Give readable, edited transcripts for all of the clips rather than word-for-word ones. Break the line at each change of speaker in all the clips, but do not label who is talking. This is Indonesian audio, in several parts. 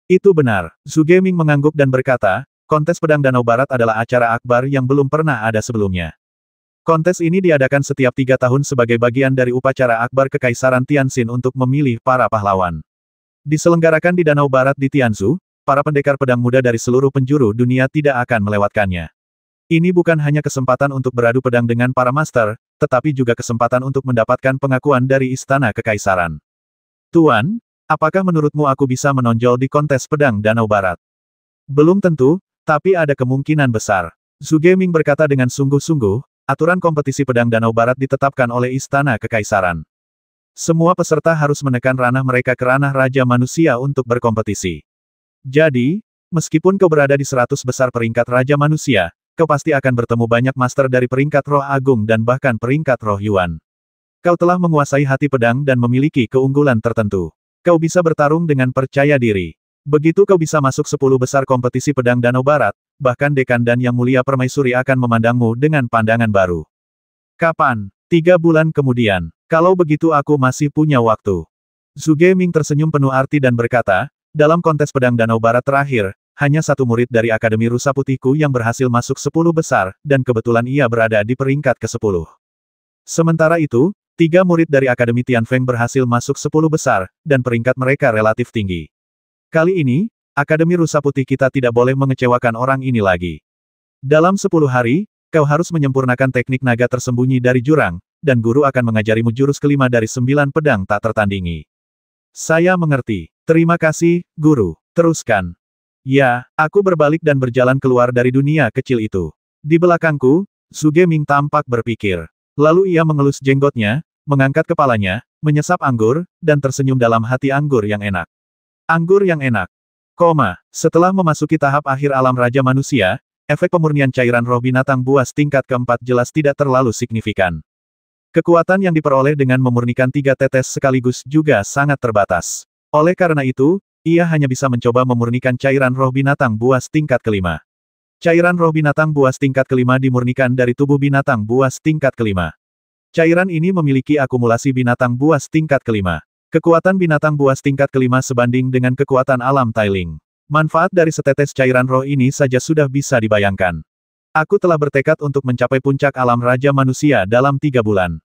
Itu benar. Zhu Geming mengangguk dan berkata, kontes pedang Danau Barat adalah acara akbar yang belum pernah ada sebelumnya. Kontes ini diadakan setiap 3 tahun sebagai bagian dari upacara akbar Kekaisaran Tianxin untuk memilih para pahlawan. Diselenggarakan di Danau Barat di Tianzhu, para pendekar pedang muda dari seluruh penjuru dunia tidak akan melewatkannya. Ini bukan hanya kesempatan untuk beradu pedang dengan para master, tetapi juga kesempatan untuk mendapatkan pengakuan dari Istana Kekaisaran. Tuan, apakah menurutmu aku bisa menonjol di kontes pedang Danau Barat? Belum tentu, tapi ada kemungkinan besar. Zhu Geming berkata dengan sungguh-sungguh, aturan kompetisi pedang Danau Barat ditetapkan oleh Istana Kekaisaran. Semua peserta harus menekan ranah mereka ke ranah Raja Manusia untuk berkompetisi. Jadi, meskipun kau berada di 100 besar peringkat Raja Manusia, kau pasti akan bertemu banyak master dari peringkat Roh Agung dan bahkan peringkat Roh Yuan. Kau telah menguasai hati pedang dan memiliki keunggulan tertentu. Kau bisa bertarung dengan percaya diri. Begitu kau bisa masuk 10 besar kompetisi pedang Danau Barat, bahkan Dekan dan Yang Mulia Permaisuri akan memandangmu dengan pandangan baru. Kapan? 3 bulan kemudian. Kalau begitu aku masih punya waktu. Zhu Geming tersenyum penuh arti dan berkata, dalam kontes pedang Danau Barat terakhir, hanya 1 murid dari Akademi Rusa Putihku yang berhasil masuk 10 besar, dan kebetulan ia berada di peringkat ke-10. Sementara itu, 3 murid dari Akademi Tianfeng berhasil masuk 10 besar, dan peringkat mereka relatif tinggi. Kali ini, Akademi Rusa Putih kita tidak boleh mengecewakan orang ini lagi. Dalam 10 hari, kau harus menyempurnakan teknik naga tersembunyi dari jurang, dan guru akan mengajarimu jurus kelima dari 9 pedang tak tertandingi. Saya mengerti. Terima kasih, guru. Teruskan. Ya, aku berbalik dan berjalan keluar dari dunia kecil itu. Di belakangku, Zhu Geming tampak berpikir. Lalu ia mengelus jenggotnya, mengangkat kepalanya, menyesap anggur, dan tersenyum dalam hati anggur yang enak. Anggur yang enak. Setelah memasuki tahap akhir alam Raja Manusia, efek pemurnian cairan roh binatang buas tingkat keempat jelas tidak terlalu signifikan. Kekuatan yang diperoleh dengan memurnikan 3 tetes sekaligus juga sangat terbatas. Oleh karena itu, ia hanya bisa mencoba memurnikan cairan roh binatang buas tingkat kelima. Cairan roh binatang buas tingkat kelima dimurnikan dari tubuh binatang buas tingkat kelima. Cairan ini memiliki akumulasi binatang buas tingkat kelima. Kekuatan binatang buas tingkat kelima sebanding dengan kekuatan alam Tailing. Manfaat dari setetes cairan roh ini saja sudah bisa dibayangkan. Aku telah bertekad untuk mencapai puncak alam Raja Manusia dalam 3 bulan.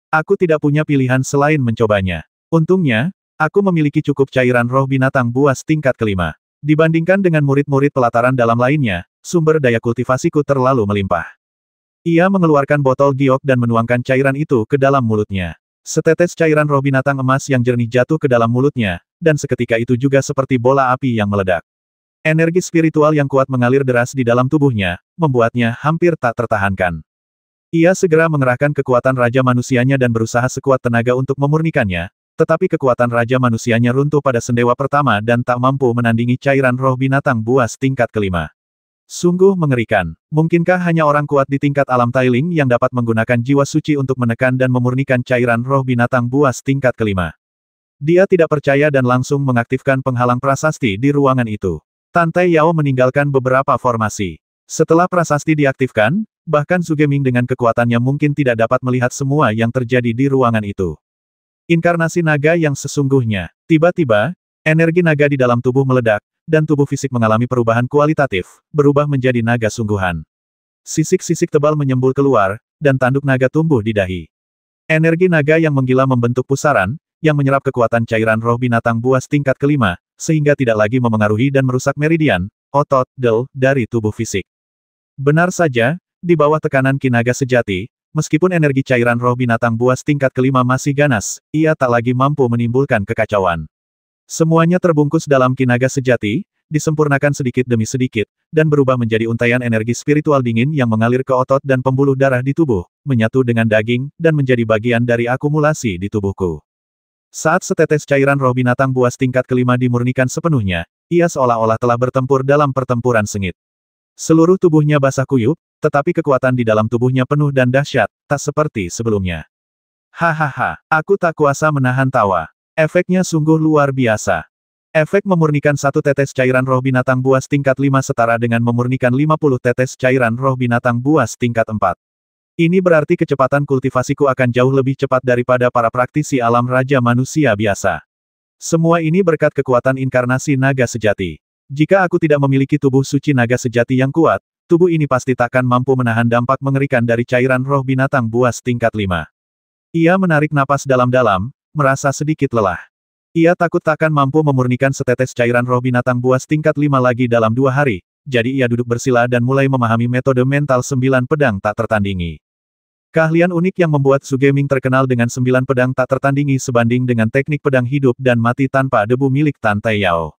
Aku tidak punya pilihan selain mencobanya. Untungnya, aku memiliki cukup cairan roh binatang buas tingkat kelima. Dibandingkan dengan murid-murid pelataran dalam lainnya, sumber daya kultivasiku terlalu melimpah. Ia mengeluarkan botol giok dan menuangkan cairan itu ke dalam mulutnya. Setetes cairan roh binatang emas yang jernih jatuh ke dalam mulutnya, dan seketika itu juga seperti bola api yang meledak. Energi spiritual yang kuat mengalir deras di dalam tubuhnya, membuatnya hampir tak tertahankan. Ia segera mengerahkan kekuatan Raja Manusianya dan berusaha sekuat tenaga untuk memurnikannya, tetapi kekuatan Raja Manusianya runtuh pada sendewa pertama dan tak mampu menandingi cairan roh binatang buas tingkat kelima. Sungguh mengerikan. Mungkinkah hanya orang kuat di tingkat alam Tailing yang dapat menggunakan jiwa suci untuk menekan dan memurnikan cairan roh binatang buas tingkat kelima? Dia tidak percaya dan langsung mengaktifkan penghalang prasasti di ruangan itu. Tan Tai Yao meninggalkan beberapa formasi. Setelah prasasti diaktifkan, bahkan Zhu Geming dengan kekuatannya mungkin tidak dapat melihat semua yang terjadi di ruangan itu. Inkarnasi naga yang sesungguhnya. Tiba-tiba, energi naga di dalam tubuh meledak, dan tubuh fisik mengalami perubahan kualitatif, berubah menjadi naga sungguhan. Sisik-sisik tebal menyembul keluar, dan tanduk naga tumbuh di dahi. Energi naga yang menggila membentuk pusaran, yang menyerap kekuatan cairan roh binatang buas tingkat kelima, sehingga tidak lagi memengaruhi dan merusak meridian, otot, del, dari tubuh fisik. Benar saja, di bawah tekanan ki naga sejati, meskipun energi cairan roh binatang buas tingkat kelima masih ganas, ia tak lagi mampu menimbulkan kekacauan. Semuanya terbungkus dalam ki naga sejati, disempurnakan sedikit demi sedikit, dan berubah menjadi untaian energi spiritual dingin yang mengalir ke otot dan pembuluh darah di tubuh, menyatu dengan daging, dan menjadi bagian dari akumulasi di tubuhku. Saat setetes cairan roh binatang buas tingkat kelima dimurnikan sepenuhnya, ia seolah-olah telah bertempur dalam pertempuran sengit. Seluruh tubuhnya basah kuyup, tetapi kekuatan di dalam tubuhnya penuh dan dahsyat, tak seperti sebelumnya. Hahaha, aku tak kuasa menahan tawa. Efeknya sungguh luar biasa. Efek memurnikan 1 tetes cairan roh binatang buas tingkat 5 setara dengan memurnikan 50 tetes cairan roh binatang buas tingkat 4. Ini berarti kecepatan kultivasiku akan jauh lebih cepat daripada para praktisi alam Raja Manusia biasa. Semua ini berkat kekuatan inkarnasi naga sejati. Jika aku tidak memiliki tubuh suci naga sejati yang kuat, tubuh ini pasti takkan mampu menahan dampak mengerikan dari cairan roh binatang buas tingkat 5. Ia menarik napas dalam-dalam, merasa sedikit lelah. Ia takut takkan mampu memurnikan setetes cairan roh binatang buas tingkat 5 lagi dalam 2 hari, jadi ia duduk bersila dan mulai memahami metode mental 9 pedang tak tertandingi. Keahlian unik yang membuat Su Geming terkenal dengan 9 pedang tak tertandingi sebanding dengan teknik pedang hidup dan mati tanpa debu milik Tan Tai Yao.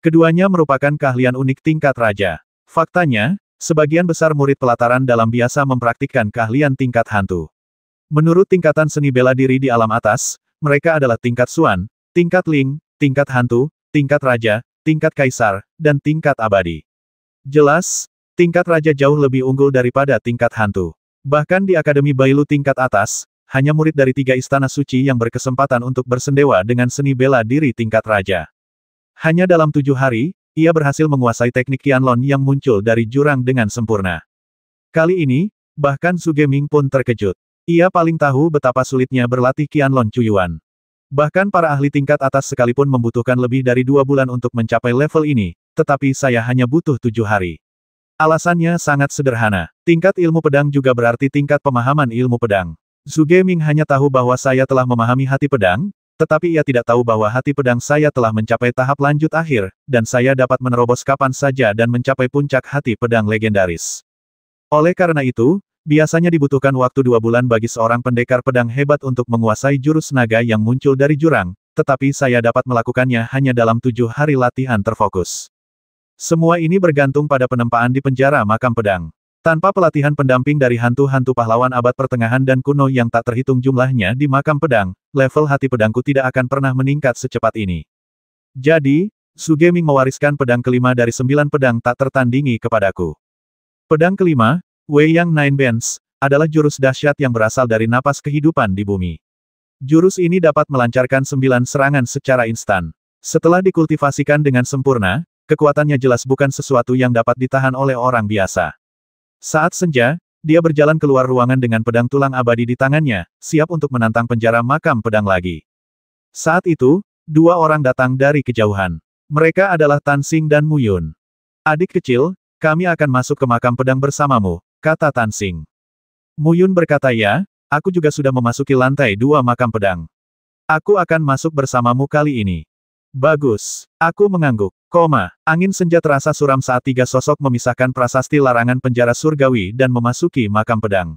Keduanya merupakan keahlian unik tingkat raja. Faktanya, sebagian besar murid pelataran dalam biasa mempraktikkan keahlian tingkat hantu. Menurut tingkatan seni bela diri di alam atas, mereka adalah tingkat Xuan, tingkat Ling, tingkat hantu, tingkat raja, tingkat kaisar, dan tingkat abadi. Jelas, tingkat raja jauh lebih unggul daripada tingkat hantu. Bahkan di Akademi Bailu tingkat atas, hanya murid dari 3 istana suci yang berkesempatan untuk bersendewa dengan seni bela diri tingkat raja. Hanya dalam 7 hari, ia berhasil menguasai teknik Qianlong yang muncul dari jurang dengan sempurna. Kali ini, bahkan Su Geming pun terkejut. Ia paling tahu betapa sulitnya berlatih Qianlong Cuyuan. Bahkan para ahli tingkat atas sekalipun membutuhkan lebih dari 2 bulan untuk mencapai level ini, tetapi saya hanya butuh 7 hari. Alasannya sangat sederhana. Tingkat ilmu pedang juga berarti tingkat pemahaman ilmu pedang. Su Geming hanya tahu bahwa saya telah memahami hati pedang, tetapi ia tidak tahu bahwa hati pedang saya telah mencapai tahap lanjut akhir, dan saya dapat menerobos kapan saja dan mencapai puncak hati pedang legendaris. Oleh karena itu, biasanya dibutuhkan waktu 2 bulan bagi seorang pendekar pedang hebat untuk menguasai jurus naga yang muncul dari jurang, tetapi saya dapat melakukannya hanya dalam 7 hari latihan terfokus. Semua ini bergantung pada penempaan di penjara makam pedang. Tanpa pelatihan pendamping dari hantu-hantu pahlawan abad pertengahan dan kuno yang tak terhitung jumlahnya di makam pedang, level hati pedangku tidak akan pernah meningkat secepat ini. Jadi, Su Geming mewariskan pedang kelima dari 9 pedang tak tertandingi kepadaku. Pedang kelima, Wei Yang Nine Bands, adalah jurus dahsyat yang berasal dari napas kehidupan di bumi. Jurus ini dapat melancarkan 9 serangan secara instan. Setelah dikultivasikan dengan sempurna, kekuatannya jelas bukan sesuatu yang dapat ditahan oleh orang biasa. Saat senja, dia berjalan keluar ruangan dengan pedang tulang abadi di tangannya, siap untuk menantang penjara makam pedang lagi. Saat itu, 2 orang datang dari kejauhan. Mereka adalah Tan Xing dan Mu Yun. Adik kecil, kami akan masuk ke makam pedang bersamamu, kata Tan Xing. Mu Yun berkata ya, aku juga sudah memasuki lantai 2 makam pedang. Aku akan masuk bersamamu kali ini. Bagus. Aku mengangguk. Angin senja terasa suram saat 3 sosok memisahkan prasasti larangan penjara surgawi dan memasuki makam pedang.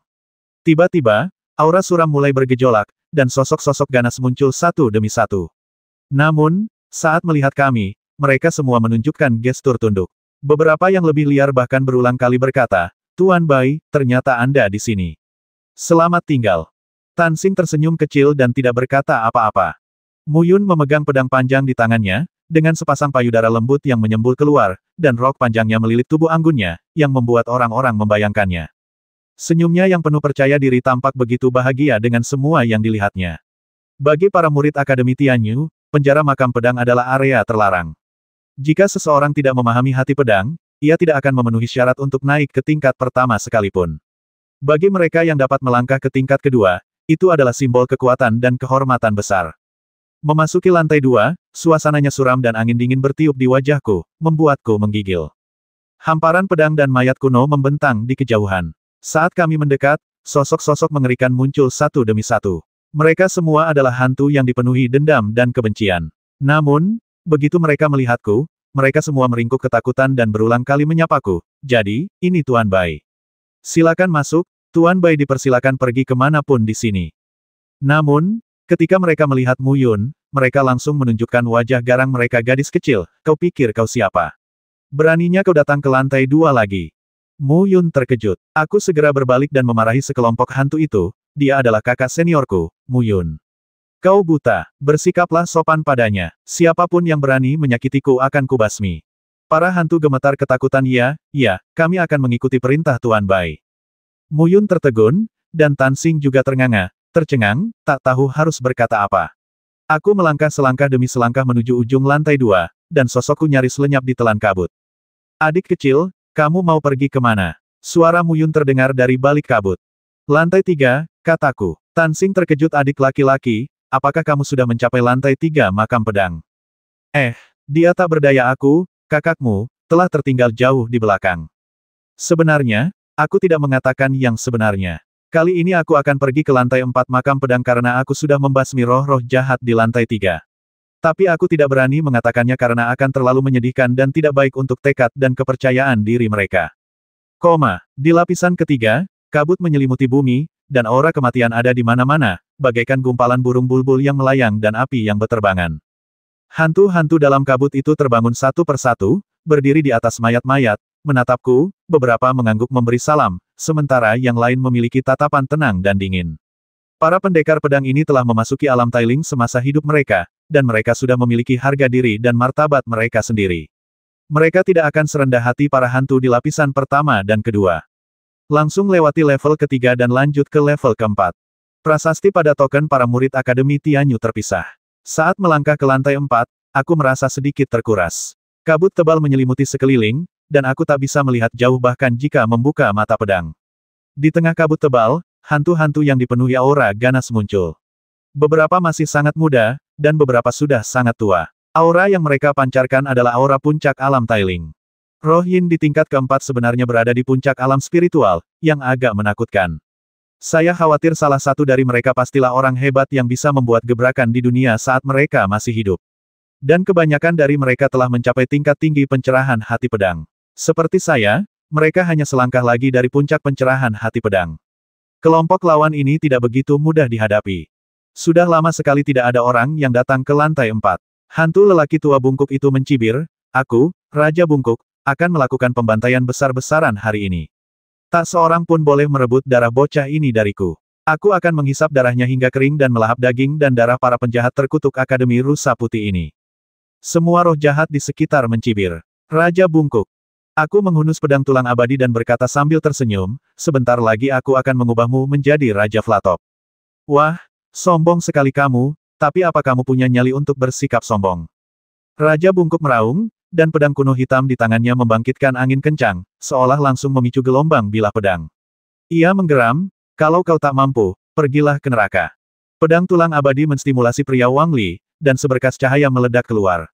Tiba-tiba, aura suram mulai bergejolak, dan sosok-sosok ganas muncul satu demi satu. Namun, saat melihat kami, mereka semua menunjukkan gestur tunduk. Beberapa yang lebih liar bahkan berulang kali berkata, Tuan Bai, ternyata Anda di sini. Selamat tinggal. Tan Xing tersenyum kecil dan tidak berkata apa-apa. Mu Yun memegang pedang panjang di tangannya, dengan sepasang payudara lembut yang menyembul keluar, dan rok panjangnya melilit tubuh anggunnya, yang membuat orang-orang membayangkannya. Senyumnya yang penuh percaya diri tampak begitu bahagia dengan semua yang dilihatnya. Bagi para murid Akademi Tianyu, penjara makam pedang adalah area terlarang. Jika seseorang tidak memahami hati pedang, ia tidak akan memenuhi syarat untuk naik ke tingkat pertama sekalipun. Bagi mereka yang dapat melangkah ke tingkat kedua, itu adalah simbol kekuatan dan kehormatan besar. Memasuki lantai 2, suasananya suram dan angin dingin bertiup di wajahku, membuatku menggigil. Hamparan pedang dan mayat kuno membentang di kejauhan. Saat kami mendekat, sosok-sosok mengerikan muncul satu demi satu. Mereka semua adalah hantu yang dipenuhi dendam dan kebencian. Namun, begitu mereka melihatku, mereka semua meringkuk ketakutan dan berulang kali menyapaku. Jadi, ini Tuan Bai. Silakan masuk, Tuan Bai dipersilakan pergi kemanapun di sini. Namun, ketika mereka melihat Mu Yun, mereka langsung menunjukkan wajah garang mereka. Gadis kecil, kau pikir kau siapa? Beraninya kau datang ke lantai 2 lagi. Mu Yun terkejut. Aku segera berbalik dan memarahi sekelompok hantu itu, dia adalah kakak seniorku, Mu Yun. Kau buta, bersikaplah sopan padanya. Siapapun yang berani menyakitiku akan kubasmi. Para hantu gemetar ketakutan. Ya, kami akan mengikuti perintah Tuan Bai. Mu Yun tertegun, dan Tan Xing juga tercengang, tak tahu harus berkata apa. Aku melangkah selangkah demi selangkah menuju ujung lantai 2, dan sosokku nyaris lenyap di telan kabut. Adik kecil, kamu mau pergi kemana? Suara Mu Yun terdengar dari balik kabut. Lantai 3, kataku. Tan Xing terkejut. Adik laki-laki, apakah kamu sudah mencapai lantai 3 makam pedang? Dia tak berdaya aku, kakakmu, telah tertinggal jauh di belakang. Sebenarnya, aku tidak mengatakan yang sebenarnya. Kali ini aku akan pergi ke lantai 4 makam pedang karena aku sudah membasmi roh-roh jahat di lantai 3. Tapi aku tidak berani mengatakannya karena akan terlalu menyedihkan dan tidak baik untuk tekad dan kepercayaan diri mereka. Di lapisan ketiga, kabut menyelimuti bumi, dan aura kematian ada di mana-mana, bagaikan gumpalan burung bulbul yang melayang dan api yang berterbangan. Hantu-hantu dalam kabut itu terbangun satu persatu, berdiri di atas mayat-mayat, menatapku, beberapa mengangguk memberi salam, sementara yang lain memiliki tatapan tenang dan dingin. Para pendekar pedang ini telah memasuki alam Tailing semasa hidup mereka, dan mereka sudah memiliki harga diri dan martabat mereka sendiri. Mereka tidak akan serendah hati para hantu di lapisan pertama dan kedua. Langsung lewati level ketiga dan lanjut ke level keempat. Prasasti pada token para murid Akademi Tianyu terpisah. Saat melangkah ke lantai 4, aku merasa sedikit terkuras. Kabut tebal menyelimuti sekeliling, dan aku tak bisa melihat jauh bahkan jika membuka mata pedang. Di tengah kabut tebal, hantu-hantu yang dipenuhi aura ganas muncul. Beberapa masih sangat muda, dan beberapa sudah sangat tua. Aura yang mereka pancarkan adalah aura puncak alam Tailing. Roh Yin di tingkat keempat sebenarnya berada di puncak alam spiritual, yang agak menakutkan. Saya khawatir salah satu dari mereka pastilah orang hebat yang bisa membuat gebrakan di dunia saat mereka masih hidup. Dan kebanyakan dari mereka telah mencapai tingkat tinggi pencerahan hati pedang. Seperti saya, mereka hanya selangkah lagi dari puncak pencerahan hati pedang. Kelompok lawan ini tidak begitu mudah dihadapi. Sudah lama sekali tidak ada orang yang datang ke lantai 4. Hantu lelaki tua bungkuk itu mencibir, aku, Raja Bungkuk, akan melakukan pembantaian besar-besaran hari ini. Tak seorang pun boleh merebut darah bocah ini dariku. Aku akan menghisap darahnya hingga kering dan melahap daging dan darah para penjahat terkutuk Akademi Rusa Putih ini. Semua roh jahat di sekitar mencibir. Raja Bungkuk. Aku menghunus pedang tulang abadi dan berkata sambil tersenyum, sebentar lagi aku akan mengubahmu menjadi Raja Flatop. Wah, sombong sekali kamu, tapi apa kamu punya nyali untuk bersikap sombong? Raja Bungkuk meraung, dan pedang kuno hitam di tangannya membangkitkan angin kencang, seolah langsung memicu gelombang bilah pedang. Ia menggeram, kalau kau tak mampu, pergilah ke neraka. Pedang tulang abadi menstimulasi pria Wang Li, dan seberkas cahaya meledak keluar.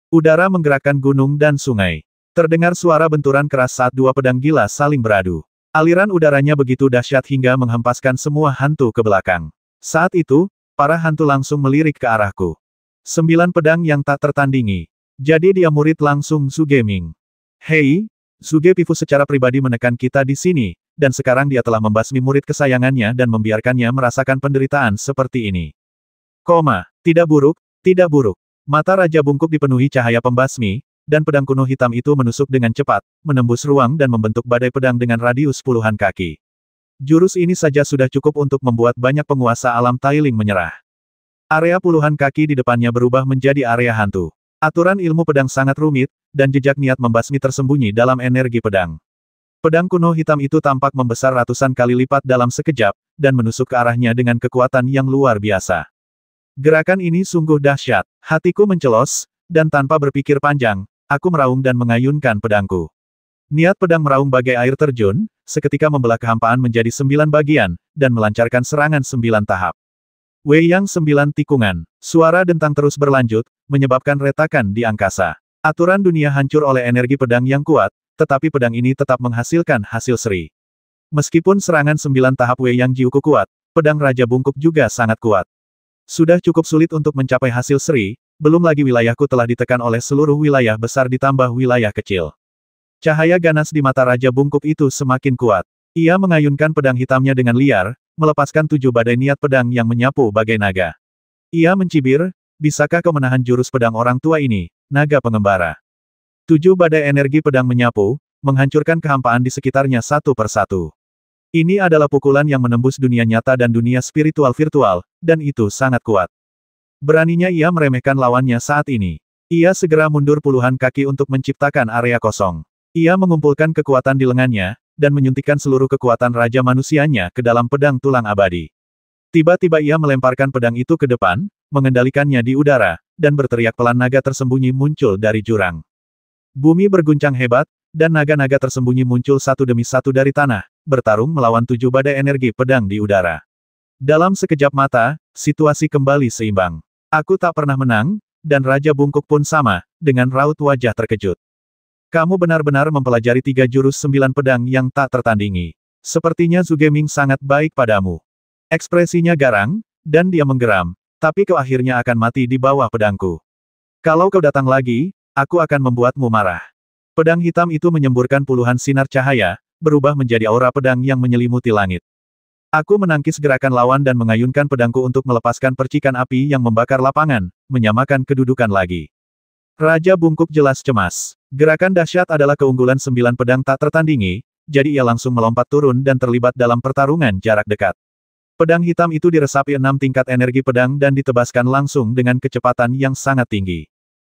Udara menggerakkan gunung dan sungai. Terdengar suara benturan keras saat dua pedang gila saling beradu. Aliran udaranya begitu dahsyat hingga menghempaskan semua hantu ke belakang. Saat itu, para hantu langsung melirik ke arahku. 9 pedang yang tak tertandingi. Jadi dia murid langsung Zhu Geming. Hei, Zhu Gepifu secara pribadi menekan kita di sini, dan sekarang dia telah membasmi murid kesayangannya dan membiarkannya merasakan penderitaan seperti ini. Tidak buruk, tidak buruk. Mata Raja Bungkuk dipenuhi cahaya pembasmi, dan pedang kuno hitam itu menusuk dengan cepat, menembus ruang dan membentuk badai pedang dengan radius puluhan kaki. Jurus ini saja sudah cukup untuk membuat banyak penguasa alam Tailing menyerah. Area puluhan kaki di depannya berubah menjadi area hantu. Aturan ilmu pedang sangat rumit, dan jejak niat membasmi tersembunyi dalam energi pedang. Pedang kuno hitam itu tampak membesar ratusan kali lipat dalam sekejap, dan menusuk ke arahnya dengan kekuatan yang luar biasa. Gerakan ini sungguh dahsyat. Hatiku mencelos, dan tanpa berpikir panjang, aku meraung dan mengayunkan pedangku. Niat pedang meraung bagai air terjun, seketika membelah kehampaan menjadi 9 bagian, dan melancarkan serangan 9 tahap. Wei Yang 9 tikungan. Suara dentang terus berlanjut, menyebabkan retakan di angkasa. Aturan dunia hancur oleh energi pedang yang kuat, tetapi pedang ini tetap menghasilkan hasil seri. Meskipun serangan 9 tahap Wei Yang Jiuku kuat, pedang Raja Bungkuk juga sangat kuat. Sudah cukup sulit untuk mencapai hasil seri, belum lagi wilayahku telah ditekan oleh seluruh wilayah besar ditambah wilayah kecil. Cahaya ganas di mata Raja Bungkuk itu semakin kuat. Ia mengayunkan pedang hitamnya dengan liar, melepaskan 7 badai niat pedang yang menyapu bagai naga. Ia mencibir, bisakah kau menahan jurus pedang orang tua ini, naga pengembara? 7 badai energi pedang menyapu, menghancurkan kehampaan di sekitarnya satu persatu. Ini adalah pukulan yang menembus dunia nyata dan dunia spiritual virtual, dan itu sangat kuat. Beraninya ia meremehkan lawannya saat ini. Ia segera mundur puluhan kaki untuk menciptakan area kosong. Ia mengumpulkan kekuatan di lengannya, dan menyuntikkan seluruh kekuatan Raja Manusianya ke dalam pedang tulang abadi. Tiba-tiba ia melemparkan pedang itu ke depan, mengendalikannya di udara, dan berteriak pelan naga tersembunyi muncul dari jurang. Bumi berguncang hebat, dan naga-naga tersembunyi muncul satu demi satu dari tanah, bertarung melawan 7 badai energi pedang di udara. Dalam sekejap mata, situasi kembali seimbang. Aku tak pernah menang, dan Raja Bungkuk pun sama, dengan raut wajah terkejut. Kamu benar-benar mempelajari 3 jurus 9 pedang yang tak tertandingi. Sepertinya Zugeming sangat baik padamu. Ekspresinya garang, dan dia menggeram, tapi kau akhirnya akan mati di bawah pedangku. Kalau kau datang lagi, aku akan membuatmu marah. Pedang hitam itu menyemburkan puluhan sinar cahaya, berubah menjadi aura pedang yang menyelimuti langit. Aku menangkis gerakan lawan dan mengayunkan pedangku untuk melepaskan percikan api yang membakar lapangan, menyamakan kedudukan lagi. Raja Bungkuk jelas cemas. Gerakan dahsyat adalah keunggulan 9 pedang tak tertandingi, jadi ia langsung melompat turun dan terlibat dalam pertarungan jarak dekat. Pedang hitam itu diresapi 6 tingkat energi pedang dan ditebaskan langsung dengan kecepatan yang sangat tinggi.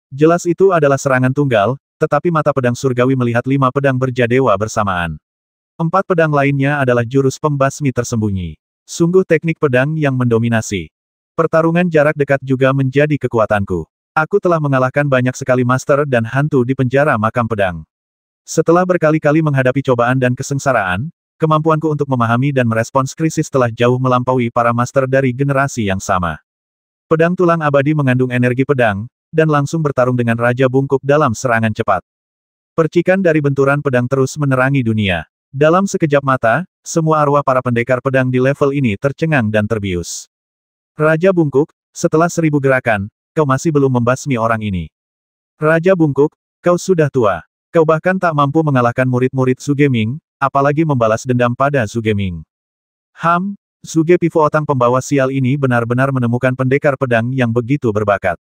Jelas itu adalah serangan tunggal, tetapi mata pedang surgawi melihat 5 pedang berjadewa bersamaan. 4 pedang lainnya adalah jurus pembasmi tersembunyi. Sungguh teknik pedang yang mendominasi. Pertarungan jarak dekat juga menjadi kekuatanku. Aku telah mengalahkan banyak sekali master dan hantu di penjara makam pedang. Setelah berkali-kali menghadapi cobaan dan kesengsaraan, kemampuanku untuk memahami dan merespons krisis telah jauh melampaui para master dari generasi yang sama. Pedang tulang abadi mengandung energi pedang, dan langsung bertarung dengan Raja Bungkuk dalam serangan cepat. Percikan dari benturan pedang terus menerangi dunia. Dalam sekejap mata, semua arwah para pendekar pedang di level ini tercengang dan terbius. Raja Bungkuk, setelah 1000 gerakan, kau masih belum membasmi orang ini. Raja Bungkuk, kau sudah tua. Kau bahkan tak mampu mengalahkan murid-murid Zugeming, apalagi membalas dendam pada Zugeming. Zuge Pifu Otang pembawa sial ini benar-benar menemukan pendekar pedang yang begitu berbakat.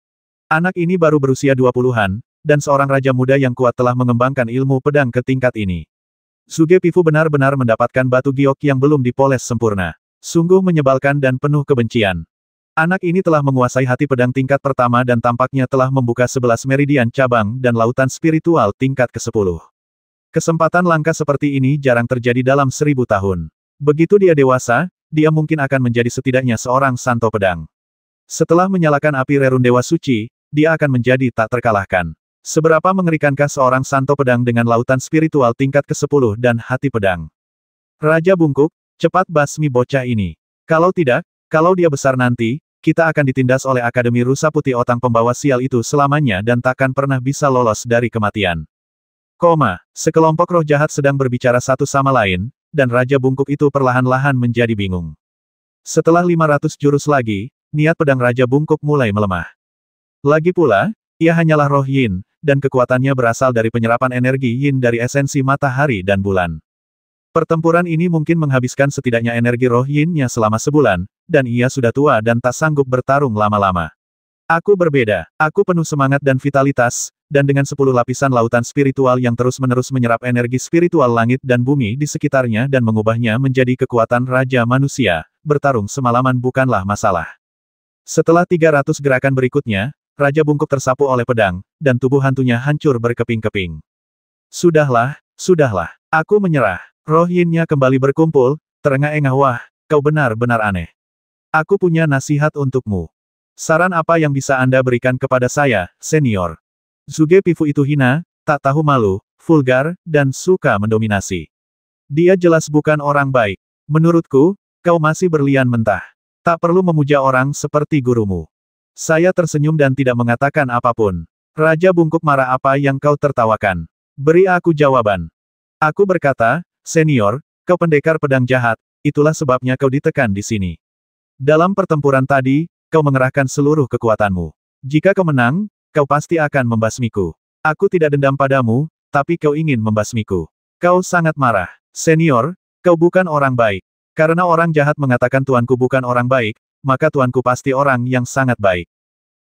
Anak ini baru berusia 20-an, dan seorang raja muda yang kuat telah mengembangkan ilmu pedang ke tingkat ini. Zuge Pifu benar-benar mendapatkan batu giok yang belum dipoles sempurna. Sungguh menyebalkan dan penuh kebencian. Anak ini telah menguasai hati pedang tingkat pertama dan tampaknya telah membuka 11 meridian cabang dan lautan spiritual tingkat ke-10. Kesempatan langka seperti ini jarang terjadi dalam 1000 tahun. Begitu dia dewasa, dia mungkin akan menjadi setidaknya seorang santo pedang. Setelah menyalakan api rerun Dewa Suci, dia akan menjadi tak terkalahkan. Seberapa mengerikankah seorang santo pedang dengan lautan spiritual tingkat ke-10 dan hati pedang? Raja Bungkuk, cepat basmi bocah ini. Kalau tidak, kalau dia besar nanti, kita akan ditindas oleh Akademi Rusa Putih Otang pembawa sial itu selamanya dan takkan pernah bisa lolos dari kematian. Sekelompok roh jahat sedang berbicara satu sama lain, dan Raja Bungkuk itu perlahan-lahan menjadi bingung. Setelah 500 jurus lagi, niat pedang Raja Bungkuk mulai melemah. Lagi pula, ia hanyalah roh yin, dan kekuatannya berasal dari penyerapan energi yin dari esensi matahari dan bulan. Pertempuran ini mungkin menghabiskan setidaknya energi roh yin-nya selama sebulan, dan ia sudah tua dan tak sanggup bertarung lama-lama. Aku berbeda, aku penuh semangat dan vitalitas, dan dengan 10 lapisan lautan spiritual yang terus-menerus menyerap energi spiritual langit dan bumi di sekitarnya dan mengubahnya menjadi kekuatan Raja Manusia, bertarung semalaman bukanlah masalah. Setelah 300 gerakan berikutnya, Raja Bungkuk tersapu oleh pedang, dan tubuh hantunya hancur berkeping-keping. Sudahlah, aku menyerah. Roh yin-nya kembali berkumpul, terengah-engah. Wah, kau benar-benar aneh. Aku punya nasihat untukmu. Saran apa yang bisa Anda berikan kepada saya, senior? Zuge Pifu itu hina, tak tahu malu, vulgar, dan suka mendominasi. Dia jelas bukan orang baik. Menurutku, kau masih berlian mentah. Tak perlu memuja orang seperti gurumu. Saya tersenyum dan tidak mengatakan apapun. Raja Bungkuk marah. Apa yang kau tertawakan? Beri aku jawaban. Aku berkata, senior, kau pendekar pedang jahat, itulah sebabnya kau ditekan di sini. Dalam pertempuran tadi, kau mengerahkan seluruh kekuatanmu. Jika kau menang, kau pasti akan membasmiku. Aku tidak dendam padamu, tapi kau ingin membasmiku. Kau sangat marah. Senior, kau bukan orang baik. Karena orang jahat mengatakan tuanku bukan orang baik, maka tuanku pasti orang yang sangat baik.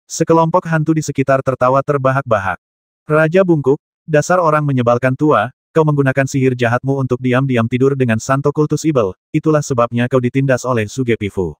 Sekelompok hantu di sekitar tertawa terbahak-bahak. Raja Bungkuk, dasar orang menyebalkan tua, kau menggunakan sihir jahatmu untuk diam-diam tidur dengan Santo Kultus Ibel, itulah sebabnya kau ditindas oleh Zuge Pifu.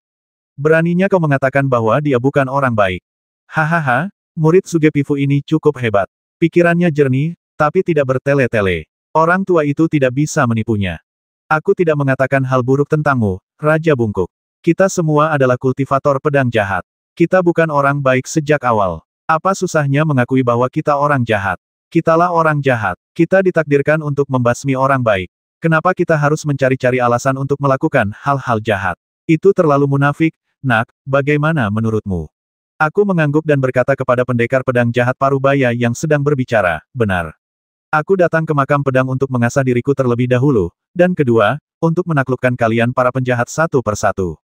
Beraninya kau mengatakan bahwa dia bukan orang baik. Hahaha, murid Zuge Pifu ini cukup hebat. Pikirannya jernih, tapi tidak bertele-tele. Orang tua itu tidak bisa menipunya. Aku tidak mengatakan hal buruk tentangmu, Raja Bungkuk. Kita semua adalah kultivator pedang jahat. Kita bukan orang baik sejak awal. Apa susahnya mengakui bahwa kita orang jahat? Kitalah orang jahat. Kita ditakdirkan untuk membasmi orang baik. Kenapa kita harus mencari-cari alasan untuk melakukan hal-hal jahat? Itu terlalu munafik, Nak, bagaimana menurutmu? Aku mengangguk dan berkata kepada pendekar pedang jahat Parubaya yang sedang berbicara, benar. Aku datang ke makam pedang untuk mengasah diriku terlebih dahulu, dan kedua, untuk menaklukkan kalian para penjahat satu persatu.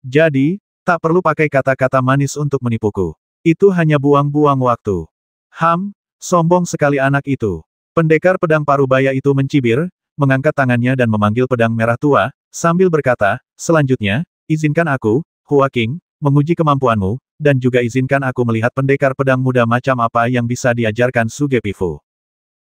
Jadi, tak perlu pakai kata-kata manis untuk menipuku. Itu hanya buang-buang waktu. Sombong sekali anak itu. Pendekar pedang Parubaya itu mencibir, mengangkat tangannya dan memanggil pedang merah tua, sambil berkata, selanjutnya, izinkan aku, Hua Qing, menguji kemampuanmu, dan juga izinkan aku melihat pendekar pedang muda macam apa yang bisa diajarkan Sugepifu.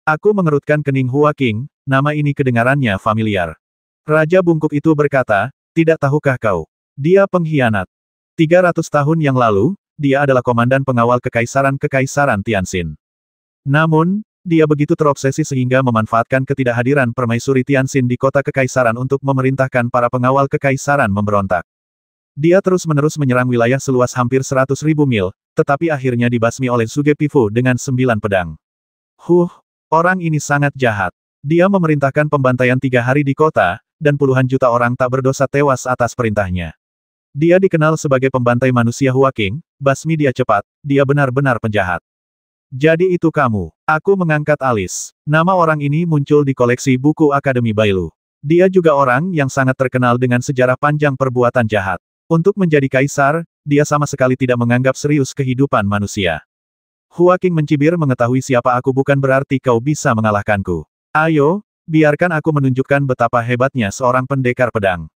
Aku mengerutkan kening Hua Qing, nama ini kedengarannya familiar. Raja bungkuk itu berkata, tidak tahukah kau? Dia pengkhianat. 300 tahun yang lalu, dia adalah komandan pengawal Kekaisaran Tianxin. Namun, dia begitu terobsesi sehingga memanfaatkan ketidakhadiran permaisuri Tianxin di kota Kekaisaran untuk memerintahkan para pengawal Kekaisaran memberontak. Dia terus-menerus menyerang wilayah seluas hampir 100.000 mil, tetapi akhirnya dibasmi oleh Sugepifu dengan 9 pedang. Orang ini sangat jahat. Dia memerintahkan pembantaian 3 hari di kota, dan puluhan juta orang tak berdosa tewas atas perintahnya. Dia dikenal sebagai pembantai manusia Hua Qing, basmi dia cepat, dia benar-benar penjahat. Jadi itu kamu. Aku mengangkat alis. Nama orang ini muncul di koleksi buku Akademi Bailu. Dia juga orang yang sangat terkenal dengan sejarah panjang perbuatan jahat. Untuk menjadi kaisar, dia sama sekali tidak menganggap serius kehidupan manusia. Hua Qing mencibir mengetahui siapa aku bukan berarti kau bisa mengalahkanku. Ayo, biarkan aku menunjukkan betapa hebatnya seorang pendekar pedang.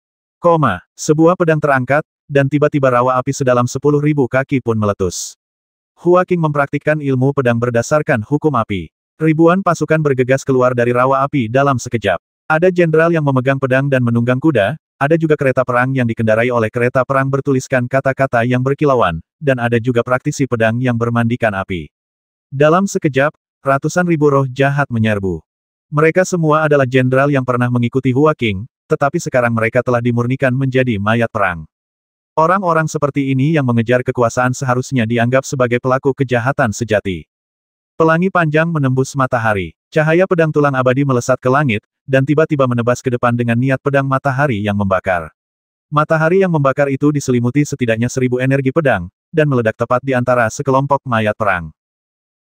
Sebuah pedang terangkat, dan tiba-tiba rawa api sedalam 10.000 kaki pun meletus. Hua Qing mempraktikkan ilmu pedang berdasarkan hukum api. Ribuan pasukan bergegas keluar dari rawa api dalam sekejap. Ada jenderal yang memegang pedang dan menunggang kuda, ada juga kereta perang yang dikendarai oleh kereta perang bertuliskan kata-kata yang berkilauan, dan ada juga praktisi pedang yang bermandikan api. Dalam sekejap, ratusan ribu roh jahat menyerbu. Mereka semua adalah jenderal yang pernah mengikuti Hua Qing, tetapi sekarang mereka telah dimurnikan menjadi mayat perang. Orang-orang seperti ini yang mengejar kekuasaan seharusnya dianggap sebagai pelaku kejahatan sejati. Pelangi panjang menembus matahari. Cahaya pedang tulang abadi melesat ke langit, dan tiba-tiba menebas ke depan dengan niat pedang matahari yang membakar. Matahari yang membakar itu diselimuti setidaknya 1000 energi pedang, dan meledak tepat di antara sekelompok mayat perang.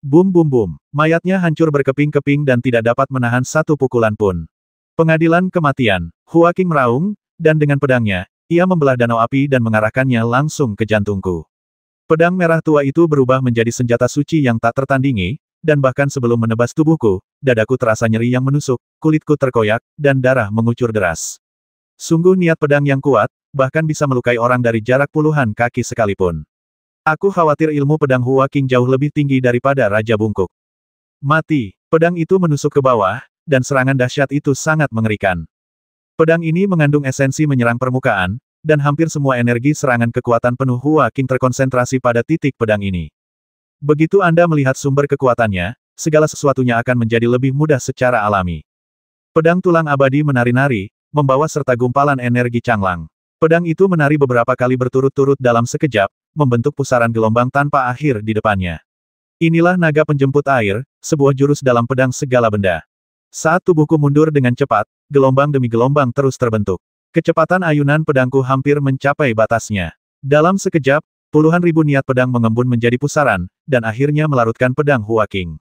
Bum bum bum. Mayatnya hancur berkeping-keping dan tidak dapat menahan satu pukulan pun. Pengadilan kematian. Hua Qing meraung, dan dengan pedangnya, ia membelah danau api dan mengarahkannya langsung ke jantungku. Pedang merah tua itu berubah menjadi senjata suci yang tak tertandingi, dan bahkan sebelum menebas tubuhku, dadaku terasa nyeri yang menusuk, kulitku terkoyak, dan darah mengucur deras. Sungguh niat pedang yang kuat, bahkan bisa melukai orang dari jarak puluhan kaki sekalipun. Aku khawatir ilmu pedang Hua Qing jauh lebih tinggi daripada Raja Bungkuk. Mati, pedang itu menusuk ke bawah, dan serangan dahsyat itu sangat mengerikan. Pedang ini mengandung esensi menyerang permukaan, dan hampir semua energi serangan kekuatan penuh Hua Qing terkonsentrasi pada titik pedang ini. Begitu Anda melihat sumber kekuatannya, segala sesuatunya akan menjadi lebih mudah secara alami. Pedang tulang abadi menari-nari, membawa serta gumpalan energi canglang. Pedang itu menari beberapa kali berturut-turut dalam sekejap, membentuk pusaran gelombang tanpa akhir di depannya. Inilah naga penjemput air, sebuah jurus dalam pedang segala benda. Saat tubuhku mundur dengan cepat, gelombang demi gelombang terus terbentuk. Kecepatan ayunan pedangku hampir mencapai batasnya. Dalam sekejap, puluhan ribu niat pedang mengembun menjadi pusaran, dan akhirnya melarutkan pedang Hua Qing.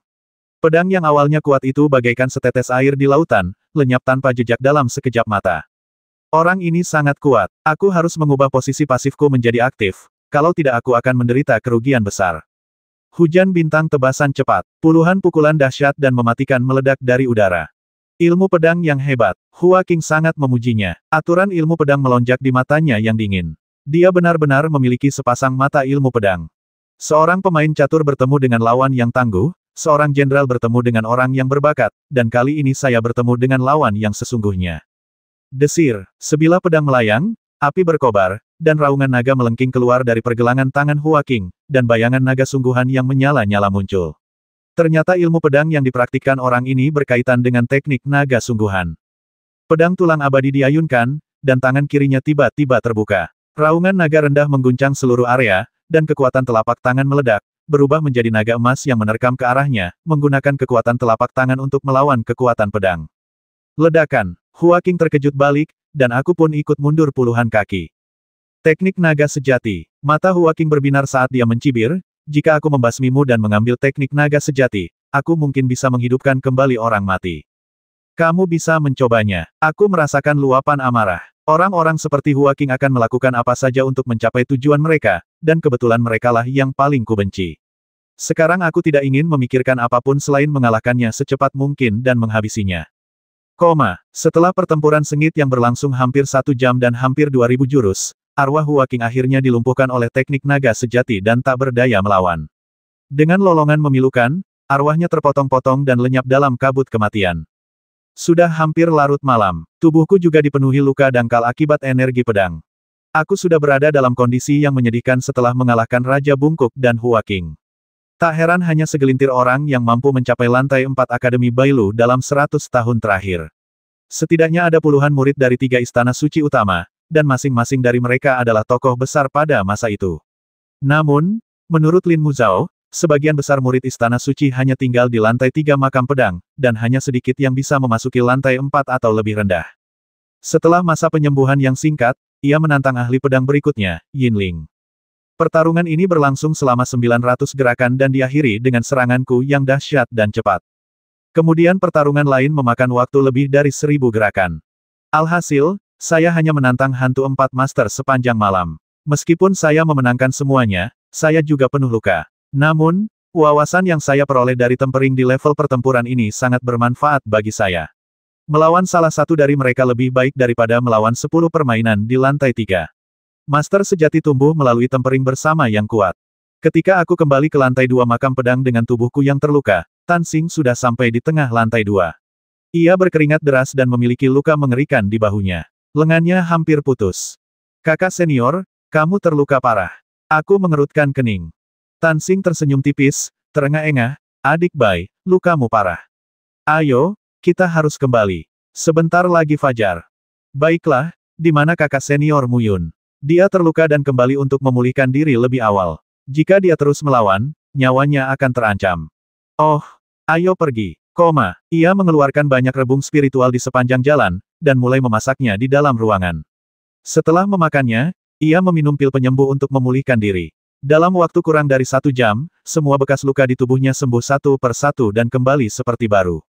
Pedang yang awalnya kuat itu bagaikan setetes air di lautan, lenyap tanpa jejak dalam sekejap mata. Orang ini sangat kuat. Aku harus mengubah posisi pasifku menjadi aktif, kalau tidak aku akan menderita kerugian besar. Hujan bintang tebasan cepat, puluhan pukulan dahsyat dan mematikan meledak dari udara. Ilmu pedang yang hebat. Hua Qing sangat memujinya. Aturan ilmu pedang melonjak di matanya yang dingin. Dia benar-benar memiliki sepasang mata ilmu pedang. Seorang pemain catur bertemu dengan lawan yang tangguh, seorang jenderal bertemu dengan orang yang berbakat, dan kali ini saya bertemu dengan lawan yang sesungguhnya. Desir, sebilah pedang melayang, api berkobar, dan raungan naga melengking keluar dari pergelangan tangan Hua Qing, dan bayangan naga sungguhan yang menyala-nyala muncul. Ternyata ilmu pedang yang dipraktikkan orang ini berkaitan dengan teknik naga sungguhan. Pedang tulang abadi diayunkan, dan tangan kirinya tiba-tiba terbuka. Raungan naga rendah mengguncang seluruh area, dan kekuatan telapak tangan meledak, berubah menjadi naga emas yang menerkam ke arahnya, menggunakan kekuatan telapak tangan untuk melawan kekuatan pedang. Ledakan, Hua Qing terkejut balik, dan aku pun ikut mundur puluhan kaki. Teknik naga sejati. Mata Huaking berbinar saat dia mencibir, jika aku membasmimu dan mengambil teknik naga sejati, aku mungkin bisa menghidupkan kembali orang mati. Kamu bisa mencobanya. Aku merasakan luapan amarah. Orang-orang seperti Huaking akan melakukan apa saja untuk mencapai tujuan mereka, dan kebetulan merekalah yang paling kubenci. Sekarang aku tidak ingin memikirkan apapun selain mengalahkannya secepat mungkin dan menghabisinya. Setelah pertempuran sengit yang berlangsung hampir 1 jam dan hampir 2000 jurus, arwah Huaking akhirnya dilumpuhkan oleh teknik naga sejati dan tak berdaya melawan. Dengan lolongan memilukan, arwahnya terpotong-potong dan lenyap dalam kabut kematian. Sudah hampir larut malam, tubuhku juga dipenuhi luka dangkal akibat energi pedang. Aku sudah berada dalam kondisi yang menyedihkan setelah mengalahkan Raja Bungkuk dan Huaking. Tak heran hanya segelintir orang yang mampu mencapai lantai 4 Akademi Bailu dalam 100 tahun terakhir. Setidaknya ada puluhan murid dari 3 istana suci utama, dan masing-masing dari mereka adalah tokoh besar pada masa itu. Namun, menurut Lin Muzhao, sebagian besar murid istana suci hanya tinggal di lantai 3 makam pedang, dan hanya sedikit yang bisa memasuki lantai 4 atau lebih rendah. Setelah masa penyembuhan yang singkat, ia menantang ahli pedang berikutnya, Yin Ling. Pertarungan ini berlangsung selama 900 gerakan dan diakhiri dengan seranganku yang dahsyat dan cepat. Kemudian pertarungan lain memakan waktu lebih dari 1000 gerakan. Alhasil, saya hanya menantang hantu 4 master sepanjang malam. Meskipun saya memenangkan semuanya, saya juga penuh luka. Namun, wawasan yang saya peroleh dari tempering di level pertempuran ini sangat bermanfaat bagi saya. Melawan salah satu dari mereka lebih baik daripada melawan 10 permainan di lantai 3. Master sejati tumbuh melalui tempering bersama yang kuat. Ketika aku kembali ke lantai 2 makam pedang dengan tubuhku yang terluka, Tan Xing sudah sampai di tengah lantai 2. Ia berkeringat deras dan memiliki luka mengerikan di bahunya. Lengannya hampir putus. Kakak senior, kamu terluka parah. Aku mengerutkan kening. Tan Xing tersenyum tipis, terengah-engah, adik Bai, lukamu parah. Ayo, kita harus kembali. Sebentar lagi fajar. Baiklah, di mana kakak senior Muyun? Dia terluka dan kembali untuk memulihkan diri lebih awal. Jika dia terus melawan, nyawanya akan terancam. Oh, ayo pergi. Ia mengeluarkan banyak rebung spiritual di sepanjang jalan, dan mulai memasaknya di dalam ruangan. Setelah memakannya, ia meminum pil penyembuh untuk memulihkan diri. Dalam waktu kurang dari 1 jam, semua bekas luka di tubuhnya sembuh satu per satu dan kembali seperti baru.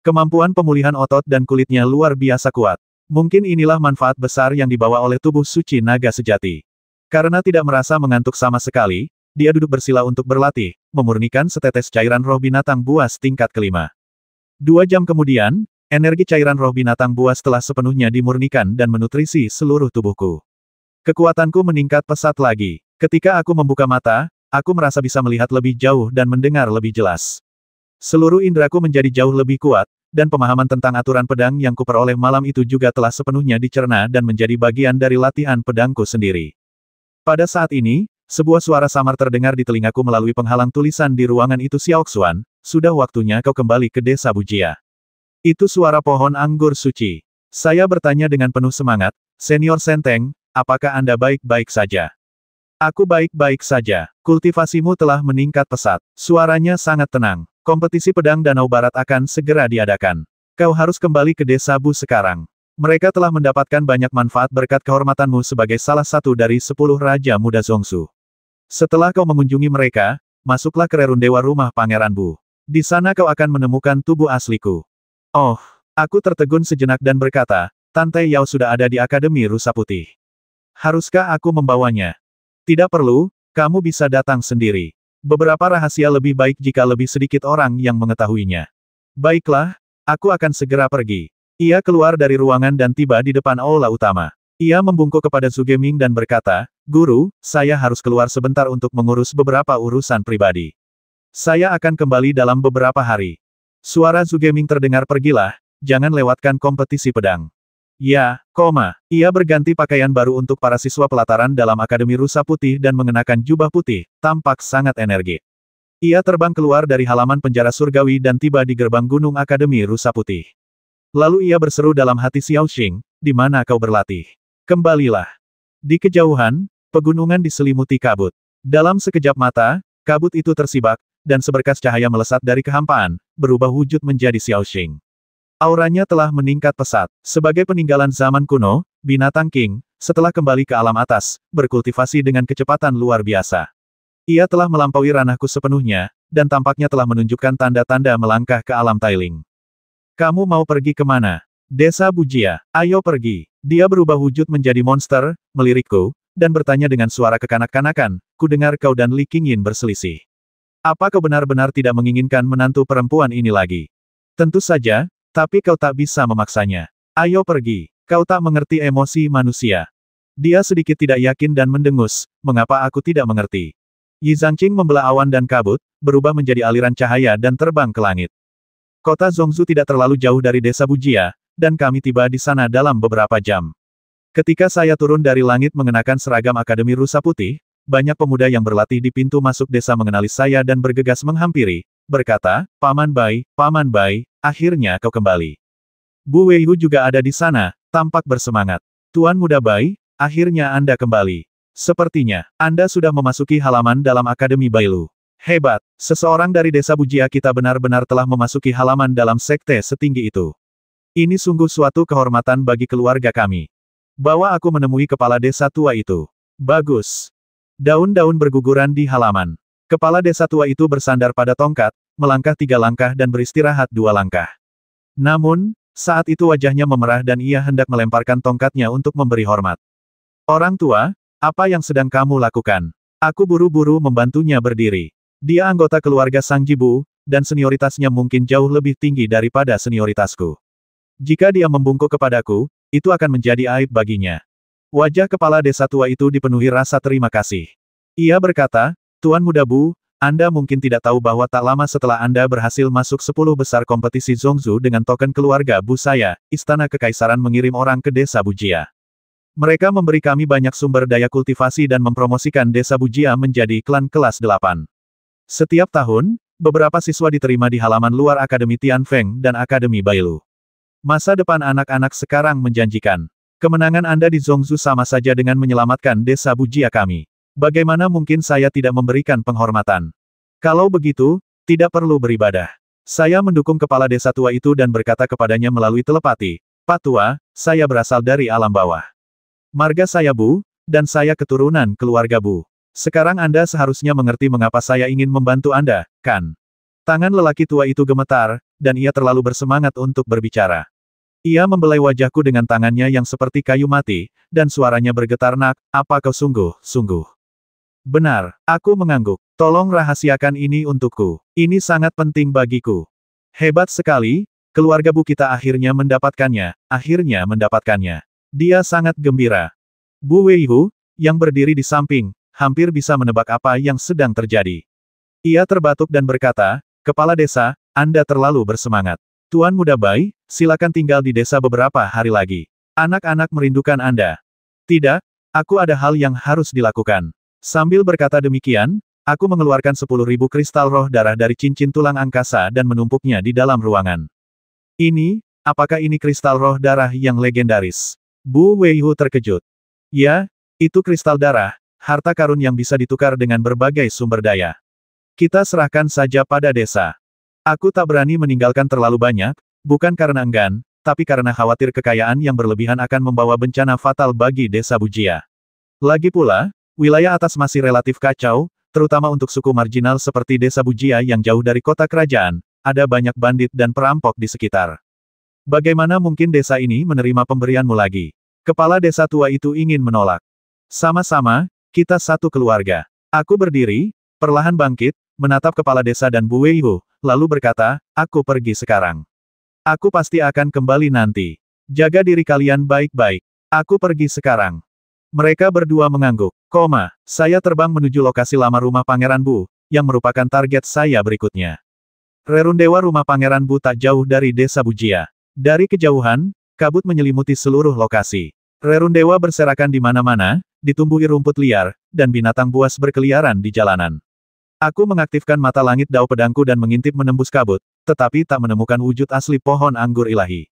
Kemampuan pemulihan otot dan kulitnya luar biasa kuat. Mungkin inilah manfaat besar yang dibawa oleh tubuh suci naga sejati. Karena tidak merasa mengantuk sama sekali, dia duduk bersila untuk berlatih, memurnikan setetes cairan roh binatang buas tingkat kelima. 2 jam kemudian, energi cairan roh binatang buas telah sepenuhnya dimurnikan dan menutrisi seluruh tubuhku. Kekuatanku meningkat pesat lagi. Ketika aku membuka mata, aku merasa bisa melihat lebih jauh dan mendengar lebih jelas. Seluruh indraku menjadi jauh lebih kuat, dan pemahaman tentang aturan pedang yang kuperoleh malam itu juga telah sepenuhnya dicerna dan menjadi bagian dari latihan pedangku sendiri. Pada saat ini, sebuah suara samar terdengar di telingaku melalui penghalang tulisan di ruangan itu. Xiaoxuan, sudah waktunya kau kembali ke desa Bujia. Itu suara pohon anggur suci. Saya bertanya dengan penuh semangat, Senior Senteng, apakah Anda baik-baik saja? Aku baik-baik saja. Kultivasimu telah meningkat pesat. Suaranya sangat tenang. Kompetisi pedang Danau Barat akan segera diadakan. Kau harus kembali ke desa Bu sekarang. Mereka telah mendapatkan banyak manfaat berkat kehormatanmu sebagai salah satu dari 10 Raja Muda Zongsu. Setelah kau mengunjungi mereka, masuklah ke Rerundewa rumah Pangeran Bu. Di sana kau akan menemukan tubuh asliku. Oh, aku tertegun sejenak dan berkata, Tante Yao sudah ada di Akademi Rusa Putih. Haruskah aku membawanya? Tidak perlu, kamu bisa datang sendiri. Beberapa rahasia lebih baik jika lebih sedikit orang yang mengetahuinya. Baiklah, aku akan segera pergi. Ia keluar dari ruangan dan tiba di depan aula utama. Ia membungkuk kepada Zugeming dan berkata, Guru, saya harus keluar sebentar untuk mengurus beberapa urusan pribadi. Saya akan kembali dalam beberapa hari. Suara Zugeming terdengar. Pergilah, jangan lewatkan kompetisi pedang. Ya, ia berganti pakaian baru untuk para siswa pelataran dalam Akademi Rusa Putih dan mengenakan jubah putih, tampak sangat energik. Ia terbang keluar dari halaman penjara surgawi dan tiba di gerbang gunung Akademi Rusa Putih. Lalu ia berseru dalam hati Xiaoxing, di mana kau berlatih? Kembalilah. Di kejauhan, pegunungan diselimuti kabut. Dalam sekejap mata, kabut itu tersibak, dan seberkas cahaya melesat dari kehampaan, berubah wujud menjadi Xiaoxing. Auranya telah meningkat pesat. Sebagai peninggalan zaman kuno, binatang king, setelah kembali ke alam atas, berkultivasi dengan kecepatan luar biasa. Ia telah melampaui ranahku sepenuhnya, dan tampaknya telah menunjukkan tanda-tanda melangkah ke alam Tailing. Kamu mau pergi kemana? Desa Bujia, ayo pergi. Dia berubah wujud menjadi monster, melirikku, dan bertanya dengan suara kekanak-kanakan, ku dengar kau dan Li Qingyin berselisih. Apa kau benar-benar tidak menginginkan menantu perempuan ini lagi? Tentu saja, tapi kau tak bisa memaksanya. Ayo pergi, kau tak mengerti emosi manusia. Dia sedikit tidak yakin dan mendengus, mengapa aku tidak mengerti. Yi Zhangqing membelah awan dan kabut, berubah menjadi aliran cahaya dan terbang ke langit. Kota Zhongzhou tidak terlalu jauh dari desa Bujia, dan kami tiba di sana dalam beberapa jam. Ketika saya turun dari langit mengenakan seragam Akademi Rusa Putih, banyak pemuda yang berlatih di pintu masuk desa mengenali saya dan bergegas menghampiri, berkata, Paman Bai, akhirnya kau kembali. Bu Weihu juga ada di sana, tampak bersemangat. Tuan Muda Bai, akhirnya Anda kembali. Sepertinya, Anda sudah memasuki halaman dalam Akademi Bailu. Hebat, seseorang dari desa Bujia kita benar-benar telah memasuki halaman dalam sekte setinggi itu. Ini sungguh suatu kehormatan bagi keluarga kami. Bawa aku menemui kepala desa tua itu. Bagus. Daun-daun berguguran di halaman. Kepala desa tua itu bersandar pada tongkat, melangkah 3 langkah dan beristirahat 2 langkah. Namun, saat itu wajahnya memerah dan ia hendak melemparkan tongkatnya untuk memberi hormat. Orang tua, apa yang sedang kamu lakukan? Aku buru-buru membantunya berdiri. Dia anggota keluarga Sang Jibu, dan senioritasnya mungkin jauh lebih tinggi daripada senioritasku. Jika dia membungkuk kepadaku, itu akan menjadi aib baginya. Wajah kepala desa tua itu dipenuhi rasa terima kasih. Ia berkata, Tuan Muda Bu, Anda mungkin tidak tahu bahwa tak lama setelah Anda berhasil masuk 10 besar kompetisi Zhongzhou dengan token keluarga Bu saya, Istana Kekaisaran mengirim orang ke desa Bujia. Mereka memberi kami banyak sumber daya kultivasi dan mempromosikan desa Bujia menjadi klan kelas 8. Setiap tahun, beberapa siswa diterima di halaman luar Akademi Tianfeng dan Akademi Bailu. Masa depan anak-anak sekarang menjanjikan. Kemenangan Anda di Zhongzhou sama saja dengan menyelamatkan desa Bujia kami. Bagaimana mungkin saya tidak memberikan penghormatan? Kalau begitu, tidak perlu beribadah. Saya mendukung kepala desa tua itu dan berkata kepadanya melalui telepati, Pak Tua, saya berasal dari alam bawah. Marga saya Bu, dan saya keturunan keluarga Bu. Sekarang Anda seharusnya mengerti mengapa saya ingin membantu Anda, kan? Tangan lelaki tua itu gemetar, dan ia terlalu bersemangat untuk berbicara. Ia membelai wajahku dengan tangannya yang seperti kayu mati, dan suaranya bergetar nak, apa kau sungguh? Benar, aku mengangguk. Tolong rahasiakan ini untukku. Ini sangat penting bagiku. Hebat sekali, keluarga Bu kita akhirnya mendapatkannya. Dia sangat gembira. Bu Weihu, yang berdiri di samping, hampir bisa menebak apa yang sedang terjadi. Ia terbatuk dan berkata, Kepala desa, Anda terlalu bersemangat. Tuan Muda Bai, silakan tinggal di desa beberapa hari lagi. Anak-anak merindukan Anda. Tidak, aku ada hal yang harus dilakukan. Sambil berkata demikian, aku mengeluarkan 10.000 kristal roh darah dari cincin tulang angkasa dan menumpuknya di dalam ruangan. Apakah ini kristal roh darah yang legendaris? Bu Weihu terkejut. Ya, itu kristal darah, harta karun yang bisa ditukar dengan berbagai sumber daya. Kita serahkan saja pada desa. Aku tak berani meninggalkan terlalu banyak, bukan karena enggan, tapi karena khawatir kekayaan yang berlebihan akan membawa bencana fatal bagi desa Bujia. Lagi pula, wilayah atas masih relatif kacau, terutama untuk suku marginal seperti desa Bujia yang jauh dari kota kerajaan, ada banyak bandit dan perampok di sekitar. Bagaimana mungkin desa ini menerima pemberianmu lagi? Kepala desa tua itu ingin menolak. Sama-sama, kita satu keluarga. Aku berdiri, perlahan bangkit, menatap kepala desa dan Bu Weihu, lalu berkata, aku pergi sekarang. Aku pasti akan kembali nanti. Jaga diri kalian baik-baik. Aku pergi sekarang. Mereka berdua mengangguk. Saya terbang menuju lokasi lama rumah Pangeran Bu, yang merupakan target saya berikutnya. Rerundewa rumah Pangeran Bu tak jauh dari desa Bujia. Dari kejauhan, kabut menyelimuti seluruh lokasi. Rerundewa berserakan di mana-mana, ditumbuhi rumput liar, dan binatang buas berkeliaran di jalanan. Aku mengaktifkan mata langit dao pedangku dan mengintip menembus kabut, tetapi tak menemukan wujud asli pohon anggur ilahi.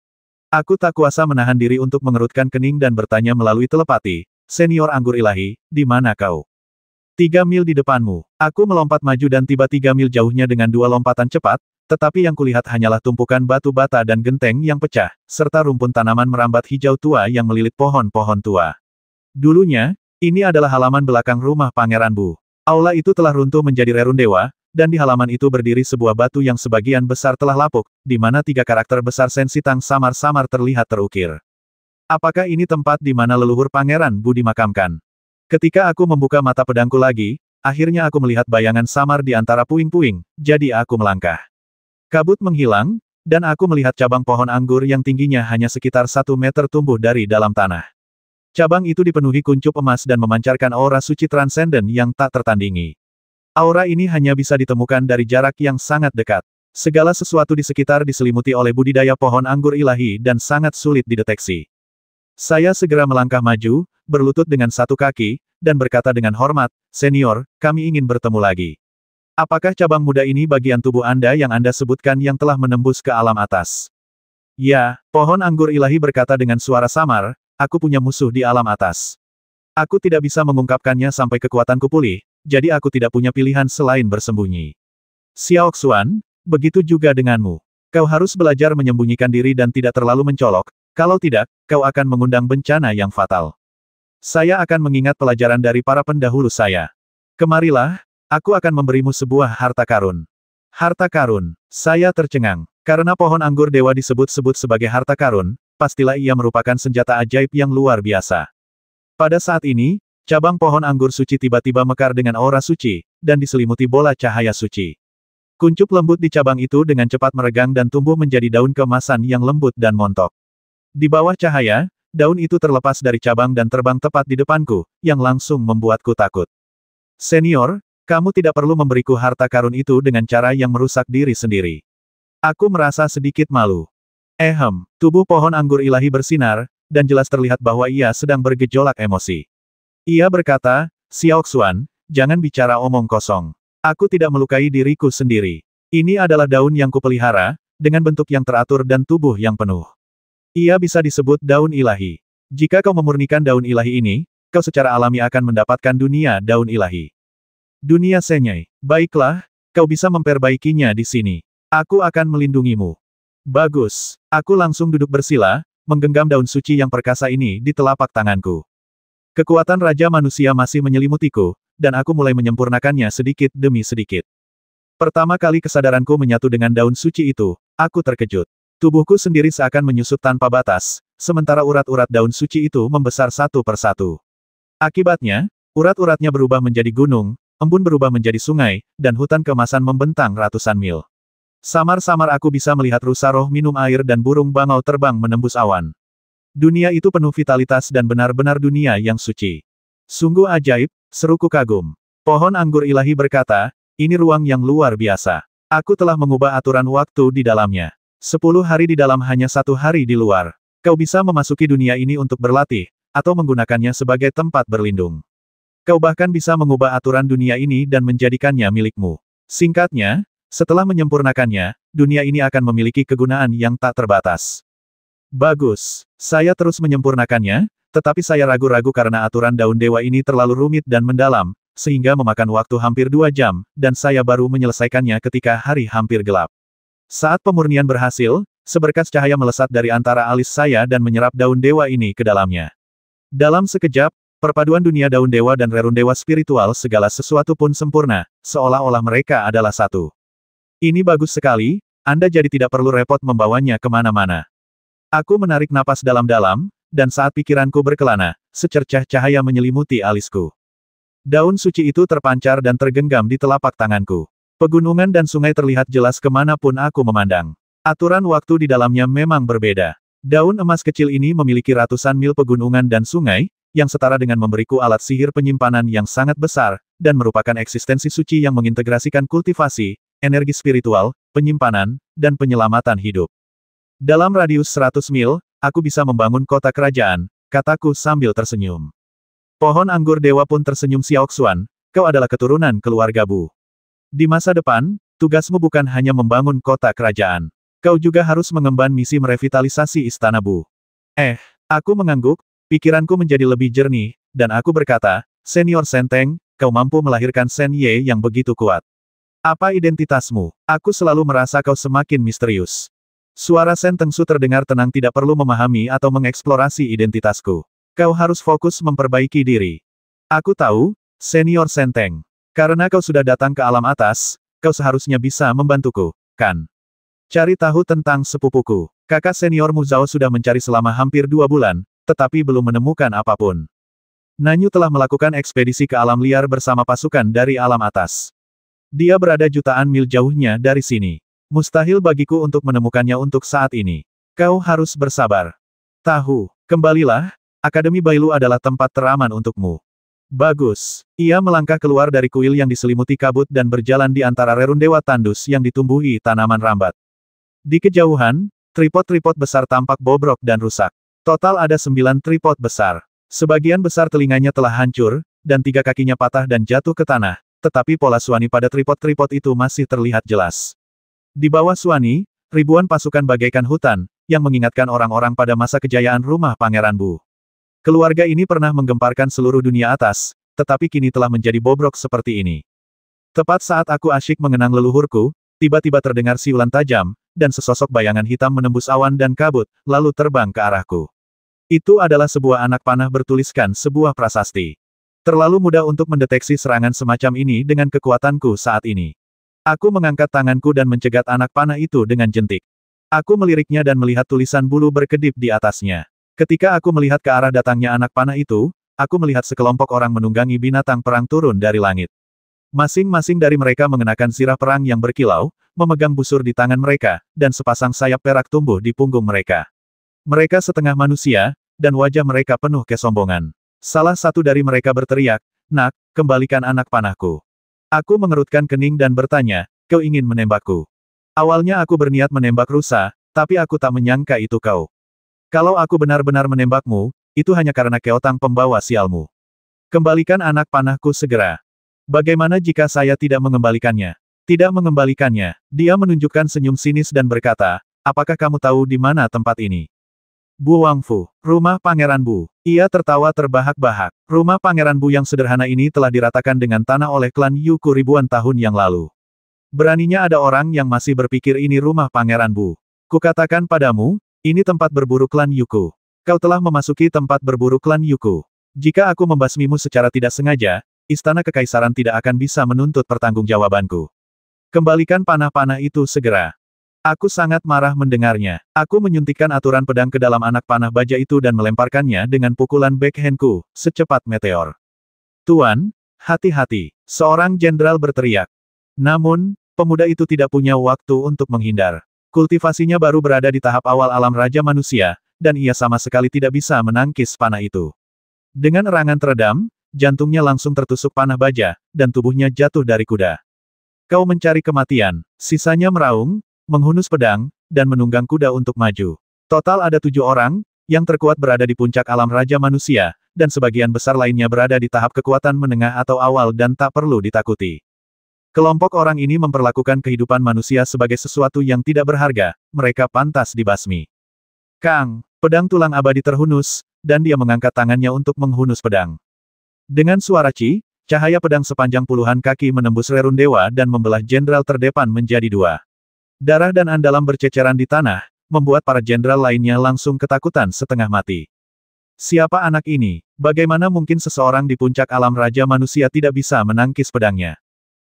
Aku tak kuasa menahan diri untuk mengerutkan kening dan bertanya melalui telepati, Senior anggur ilahi, di mana kau? 3 mil di depanmu. Aku melompat maju dan tiba 3 mil jauhnya dengan 2 lompatan cepat, Tetapi yang kulihat hanyalah tumpukan batu bata dan genteng yang pecah, serta rumpun tanaman merambat hijau tua yang melilit pohon-pohon tua. Dulunya, ini adalah halaman belakang rumah Pangeran Bu. Aula itu telah runtuh menjadi rerun dewa, dan di halaman itu berdiri sebuah batu yang sebagian besar telah lapuk, di mana 3 karakter besar Sensitang samar-samar terlihat terukir. Apakah ini tempat di mana leluhur Pangeran Bu dimakamkan? Ketika aku membuka mata pedangku lagi, akhirnya aku melihat bayangan samar di antara puing-puing, jadi aku melangkah. Kabut menghilang, dan aku melihat cabang pohon anggur yang tingginya hanya sekitar 1 meter tumbuh dari dalam tanah. Cabang itu dipenuhi kuncup emas dan memancarkan aura suci transenden yang tak tertandingi. Aura ini hanya bisa ditemukan dari jarak yang sangat dekat. Segala sesuatu di sekitar diselimuti oleh budidaya pohon anggur ilahi dan sangat sulit dideteksi. Saya segera melangkah maju, berlutut dengan 1 kaki, dan berkata dengan hormat, "Senior, kami ingin bertemu lagi. Apakah cabang muda ini bagian tubuh Anda yang Anda sebutkan yang telah menembus ke alam atas?" "Ya," pohon anggur ilahi berkata dengan suara samar, "aku punya musuh di alam atas. Aku tidak bisa mengungkapkannya sampai kekuatanku pulih, jadi aku tidak punya pilihan selain bersembunyi. Xiao Xuan, begitu juga denganmu. Kau harus belajar menyembunyikan diri dan tidak terlalu mencolok, kalau tidak, kau akan mengundang bencana yang fatal. Saya akan mengingat pelajaran dari para pendahulu saya. Kemarilah, aku akan memberimu sebuah harta karun." Harta karun. Saya tercengang. Karena pohon anggur dewa disebut-sebut sebagai harta karun, pastilah ia merupakan senjata ajaib yang luar biasa. Pada saat ini, cabang pohon anggur suci tiba-tiba mekar dengan aura suci, dan diselimuti bola cahaya suci. Kuncup lembut di cabang itu dengan cepat meregang dan tumbuh menjadi daun keemasan yang lembut dan montok. Di bawah cahaya, daun itu terlepas dari cabang dan terbang tepat di depanku, yang langsung membuatku takut. "Senior, kamu tidak perlu memberiku harta karun itu dengan cara yang merusak diri sendiri." Aku merasa sedikit malu. Tubuh pohon anggur ilahi bersinar, dan jelas terlihat bahwa ia sedang bergejolak emosi. Ia berkata, "Xiao Xuan, jangan bicara omong kosong. Aku tidak melukai diriku sendiri. Ini adalah daun yang kupelihara, dengan bentuk yang teratur dan tubuh yang penuh. Ia bisa disebut daun ilahi. Jika kau memurnikan daun ilahi ini, kau secara alami akan mendapatkan dunia daun ilahi. Dunia Senyai. Baiklah, kau bisa memperbaikinya di sini. Aku akan melindungimu." Bagus. Aku langsung duduk bersila, menggenggam daun suci yang perkasa ini di telapak tanganku. Kekuatan Raja Manusia masih menyelimutiku, dan aku mulai menyempurnakannya sedikit demi sedikit. Pertama kali kesadaranku menyatu dengan daun suci itu, aku terkejut. Tubuhku sendiri seakan menyusut tanpa batas, sementara urat-urat daun suci itu membesar satu persatu. Akibatnya, urat-uratnya berubah menjadi gunung, embun berubah menjadi sungai, dan hutan keemasan membentang ratusan mil. Samar-samar aku bisa melihat rusa roh minum air dan burung bangau terbang menembus awan. Dunia itu penuh vitalitas dan benar-benar dunia yang suci. Sungguh ajaib, seruku kagum. Pohon anggur ilahi berkata, "Ini ruang yang luar biasa. Aku telah mengubah aturan waktu di dalamnya. 10 hari di dalam hanya 1 hari di luar. Kau bisa memasuki dunia ini untuk berlatih, atau menggunakannya sebagai tempat berlindung. Kau bahkan bisa mengubah aturan dunia ini dan menjadikannya milikmu. Singkatnya, setelah menyempurnakannya, dunia ini akan memiliki kegunaan yang tak terbatas." Bagus. Saya terus menyempurnakannya, tetapi saya ragu-ragu karena aturan daun dewa ini terlalu rumit dan mendalam, sehingga memakan waktu hampir 2 jam, dan saya baru menyelesaikannya ketika hari hampir gelap. Saat pemurnian berhasil, seberkas cahaya melesat dari antara alis saya dan menyerap daun dewa ini ke dalamnya. Dalam sekejap, perpaduan dunia daun dewa dan rerun dewa spiritual segala sesuatu pun sempurna, seolah-olah mereka adalah satu. Ini bagus sekali, Anda jadi tidak perlu repot membawanya kemana-mana. Aku menarik napas dalam-dalam, dan saat pikiranku berkelana, secercah cahaya menyelimuti alisku. Daun suci itu terpancar dan tergenggam di telapak tanganku. Pegunungan dan sungai terlihat jelas kemanapun aku memandang. Aturan waktu di dalamnya memang berbeda. Daun emas kecil ini memiliki ratusan mil pegunungan dan sungai, yang setara dengan memberiku alat sihir penyimpanan yang sangat besar, dan merupakan eksistensi suci yang mengintegrasikan kultivasi, energi spiritual, penyimpanan, dan penyelamatan hidup. Dalam radius 100 mil, aku bisa membangun kota kerajaan, kataku sambil tersenyum. Pohon anggur dewa pun tersenyum. "Xiao Xuan, kau adalah keturunan keluarga Bu. Di masa depan, tugasmu bukan hanya membangun kota kerajaan. Kau juga harus mengemban misi merevitalisasi istana Bu." Aku mengangguk, pikiranku menjadi lebih jernih, dan aku berkata, "Senior Senteng, kau mampu melahirkan Sen Ye yang begitu kuat. Apa identitasmu? Aku selalu merasa kau semakin misterius. Suara Sen Tengsu terdengar tenang, tidak perlu memahami atau mengeksplorasi identitasku. Kau harus fokus memperbaiki diri. Aku tahu, Senior Senteng. Karena kau sudah datang ke alam atas, kau seharusnya bisa membantuku, kan? Cari tahu tentang sepupuku. Kakak seniormu Zhao sudah mencari selama hampir 2 bulan, tetapi belum menemukan apapun. Nanyu telah melakukan ekspedisi ke alam liar bersama pasukan dari alam atas. Dia berada jutaan mil jauhnya dari sini. Mustahil bagiku untuk menemukannya untuk saat ini. Kau harus bersabar. Tahu, kembalilah, Akademi Bailu adalah tempat teraman untukmu. Bagus. Ia melangkah keluar dari kuil yang diselimuti kabut dan berjalan di antara rerun dewa tandus yang ditumbuhi tanaman rambat. Di kejauhan, tripod-tripod besar tampak bobrok dan rusak. Total ada 9 tripod besar. Sebagian besar telinganya telah hancur, dan 3 kakinya patah dan jatuh ke tanah, tetapi pola Suani pada tripod-tripod itu masih terlihat jelas. Di bawah Suani, ribuan pasukan bagaikan hutan, yang mengingatkan orang-orang pada masa kejayaan rumah Pangeran Bu. Keluarga ini pernah menggemparkan seluruh dunia atas, tetapi kini telah menjadi bobrok seperti ini. Tepat saat aku asyik mengenang leluhurku, tiba-tiba terdengar siulan tajam, dan sesosok bayangan hitam menembus awan dan kabut, lalu terbang ke arahku. Itu adalah sebuah anak panah bertuliskan sebuah prasasti. Terlalu mudah untuk mendeteksi serangan semacam ini dengan kekuatanku saat ini. Aku mengangkat tanganku dan mencegat anak panah itu dengan jentik. Aku meliriknya dan melihat tulisan bulu berkedip di atasnya. Ketika aku melihat ke arah datangnya anak panah itu, aku melihat sekelompok orang menunggangi binatang perang turun dari langit. Masing-masing dari mereka mengenakan zirah perang yang berkilau, memegang busur di tangan mereka, dan sepasang sayap perak tumbuh di punggung mereka. Mereka setengah manusia, dan wajah mereka penuh kesombongan. Salah satu dari mereka berteriak, "Nak, kembalikan anak panahku." Aku mengerutkan kening dan bertanya, "Kau ingin menembakku?" Awalnya aku berniat menembak rusa, tapi aku tak menyangka itu kau. Kalau aku benar-benar menembakmu, itu hanya karena keotang pembawa sialmu. Kembalikan anak panahku segera. Bagaimana jika saya tidak mengembalikannya? Tidak mengembalikannya. Dia menunjukkan senyum sinis dan berkata, "Apakah kamu tahu di mana tempat ini?" Bu Wangfu, rumah Pangeran Bu. Ia tertawa terbahak-bahak. Rumah Pangeran Bu yang sederhana ini telah diratakan dengan tanah oleh klan Yuku ribuan tahun yang lalu. Beraninya ada orang yang masih berpikir ini rumah Pangeran Bu. Kukatakan padamu, ini tempat berburu klan Yuku. Kau telah memasuki tempat berburu klan Yuku. Jika aku membasmimu secara tidak sengaja, Istana Kekaisaran tidak akan bisa menuntut pertanggungjawabanku. Kembalikan panah-panah itu segera. Aku sangat marah mendengarnya. Aku menyuntikkan aturan pedang ke dalam anak panah baja itu dan melemparkannya dengan pukulan backhandku, secepat meteor. "Tuan, hati-hati!" Seorang jenderal berteriak. Namun, pemuda itu tidak punya waktu untuk menghindar. Kultivasinya baru berada di tahap awal alam Raja Manusia, dan ia sama sekali tidak bisa menangkis panah itu. Dengan erangan teredam, jantungnya langsung tertusuk panah baja, dan tubuhnya jatuh dari kuda. "Kau mencari kematian." Sisanya meraung, menghunus pedang, dan menunggang kuda untuk maju. Total ada 7 orang, yang terkuat berada di puncak alam Raja Manusia, dan sebagian besar lainnya berada di tahap kekuatan menengah atau awal dan tak perlu ditakuti. Kelompok orang ini memperlakukan kehidupan manusia sebagai sesuatu yang tidak berharga, mereka pantas dibasmi. Kang, pedang tulang abadi terhunus, dan dia mengangkat tangannya untuk menghunus pedang. Dengan suara cahaya pedang sepanjang puluhan kaki menembus rerun dewa dan membelah jenderal terdepan menjadi 2. Darah dan andalam berceceran di tanah, membuat para jenderal lainnya langsung ketakutan setengah mati. Siapa anak ini? Bagaimana mungkin seseorang di puncak alam Raja Manusia tidak bisa menangkis pedangnya?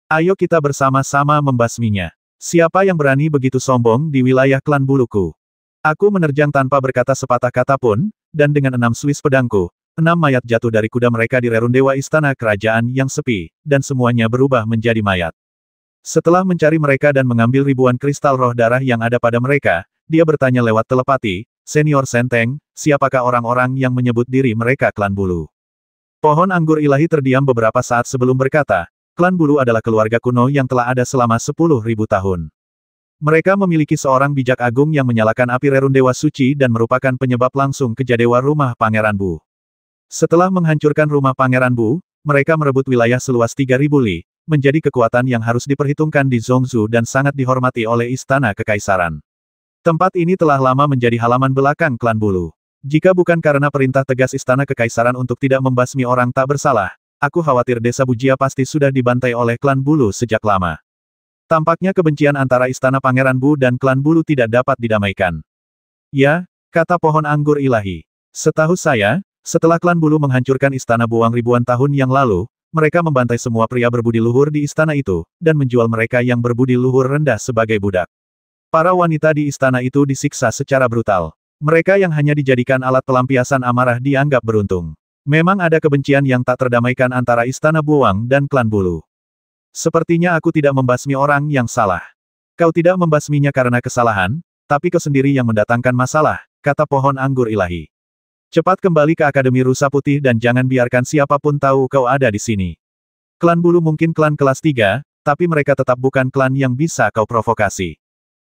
Ayo kita bersama-sama membasminya. Siapa yang berani begitu sombong di wilayah klan buluku? Aku menerjang tanpa berkata sepatah kata pun, dan dengan 6 swiss pedangku, 6 mayat jatuh dari kuda mereka di rerun dewa istana kerajaan yang sepi, dan semuanya berubah menjadi mayat. Setelah mencari mereka dan mengambil ribuan kristal roh darah yang ada pada mereka, dia bertanya lewat telepati, "Senior Senteng, siapakah orang-orang yang menyebut diri mereka klan bulu?" Pohon anggur ilahi terdiam beberapa saat sebelum berkata, "Klan bulu adalah keluarga kuno yang telah ada selama 10.000 tahun. Mereka memiliki seorang bijak agung yang menyalakan api rerun dewa suci dan merupakan penyebab langsung kejadewa rumah Pangeran Bu. Setelah menghancurkan rumah Pangeran Bu, mereka merebut wilayah seluas 3.000 li, menjadi kekuatan yang harus diperhitungkan di Zhongzhou dan sangat dihormati oleh Istana Kekaisaran. Tempat ini telah lama menjadi halaman belakang klan bulu. Jika bukan karena perintah tegas Istana Kekaisaran untuk tidak membasmi orang tak bersalah, aku khawatir desa Bujia pasti sudah dibantai oleh klan bulu sejak lama. Tampaknya kebencian antara Istana Pangeran Bu dan klan bulu tidak dapat didamaikan. Ya, kata pohon anggur ilahi. Setahu saya, setelah klan bulu menghancurkan Istana Buang ribuan tahun yang lalu, mereka membantai semua pria berbudi luhur di istana itu, dan menjual mereka yang berbudi luhur rendah sebagai budak. Para wanita di istana itu disiksa secara brutal. Mereka yang hanya dijadikan alat pelampiasan amarah dianggap beruntung. Memang ada kebencian yang tak terdamaikan antara Istana Buang dan klan bulu. Sepertinya aku tidak membasmi orang yang salah. Kau tidak membasminya karena kesalahan, tapi kau sendiri yang mendatangkan masalah, kata pohon anggur ilahi. Cepat kembali ke Akademi Rusa Putih dan jangan biarkan siapapun tahu kau ada di sini. Klan bulu mungkin klan kelas 3, tapi mereka tetap bukan klan yang bisa kau provokasi.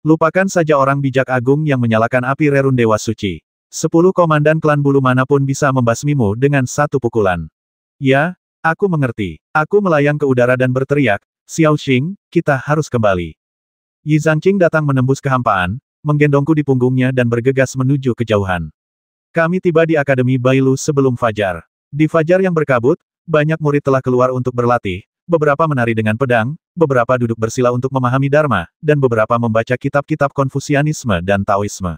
Lupakan saja orang bijak agung yang menyalakan api rerun Dewa Suci. 10 komandan klan bulu manapun bisa membasmimu dengan satu pukulan. Ya, aku mengerti. Aku melayang ke udara dan berteriak, Xiao Xing, kita harus kembali. Yi Zhangqing datang menembus kehampaan, menggendongku di punggungnya dan bergegas menuju kejauhan. Kami tiba di Akademi Bailu sebelum fajar. Di fajar yang berkabut, banyak murid telah keluar untuk berlatih, beberapa menari dengan pedang, beberapa duduk bersila untuk memahami Dharma, dan beberapa membaca kitab-kitab Konfusianisme dan Taoisme.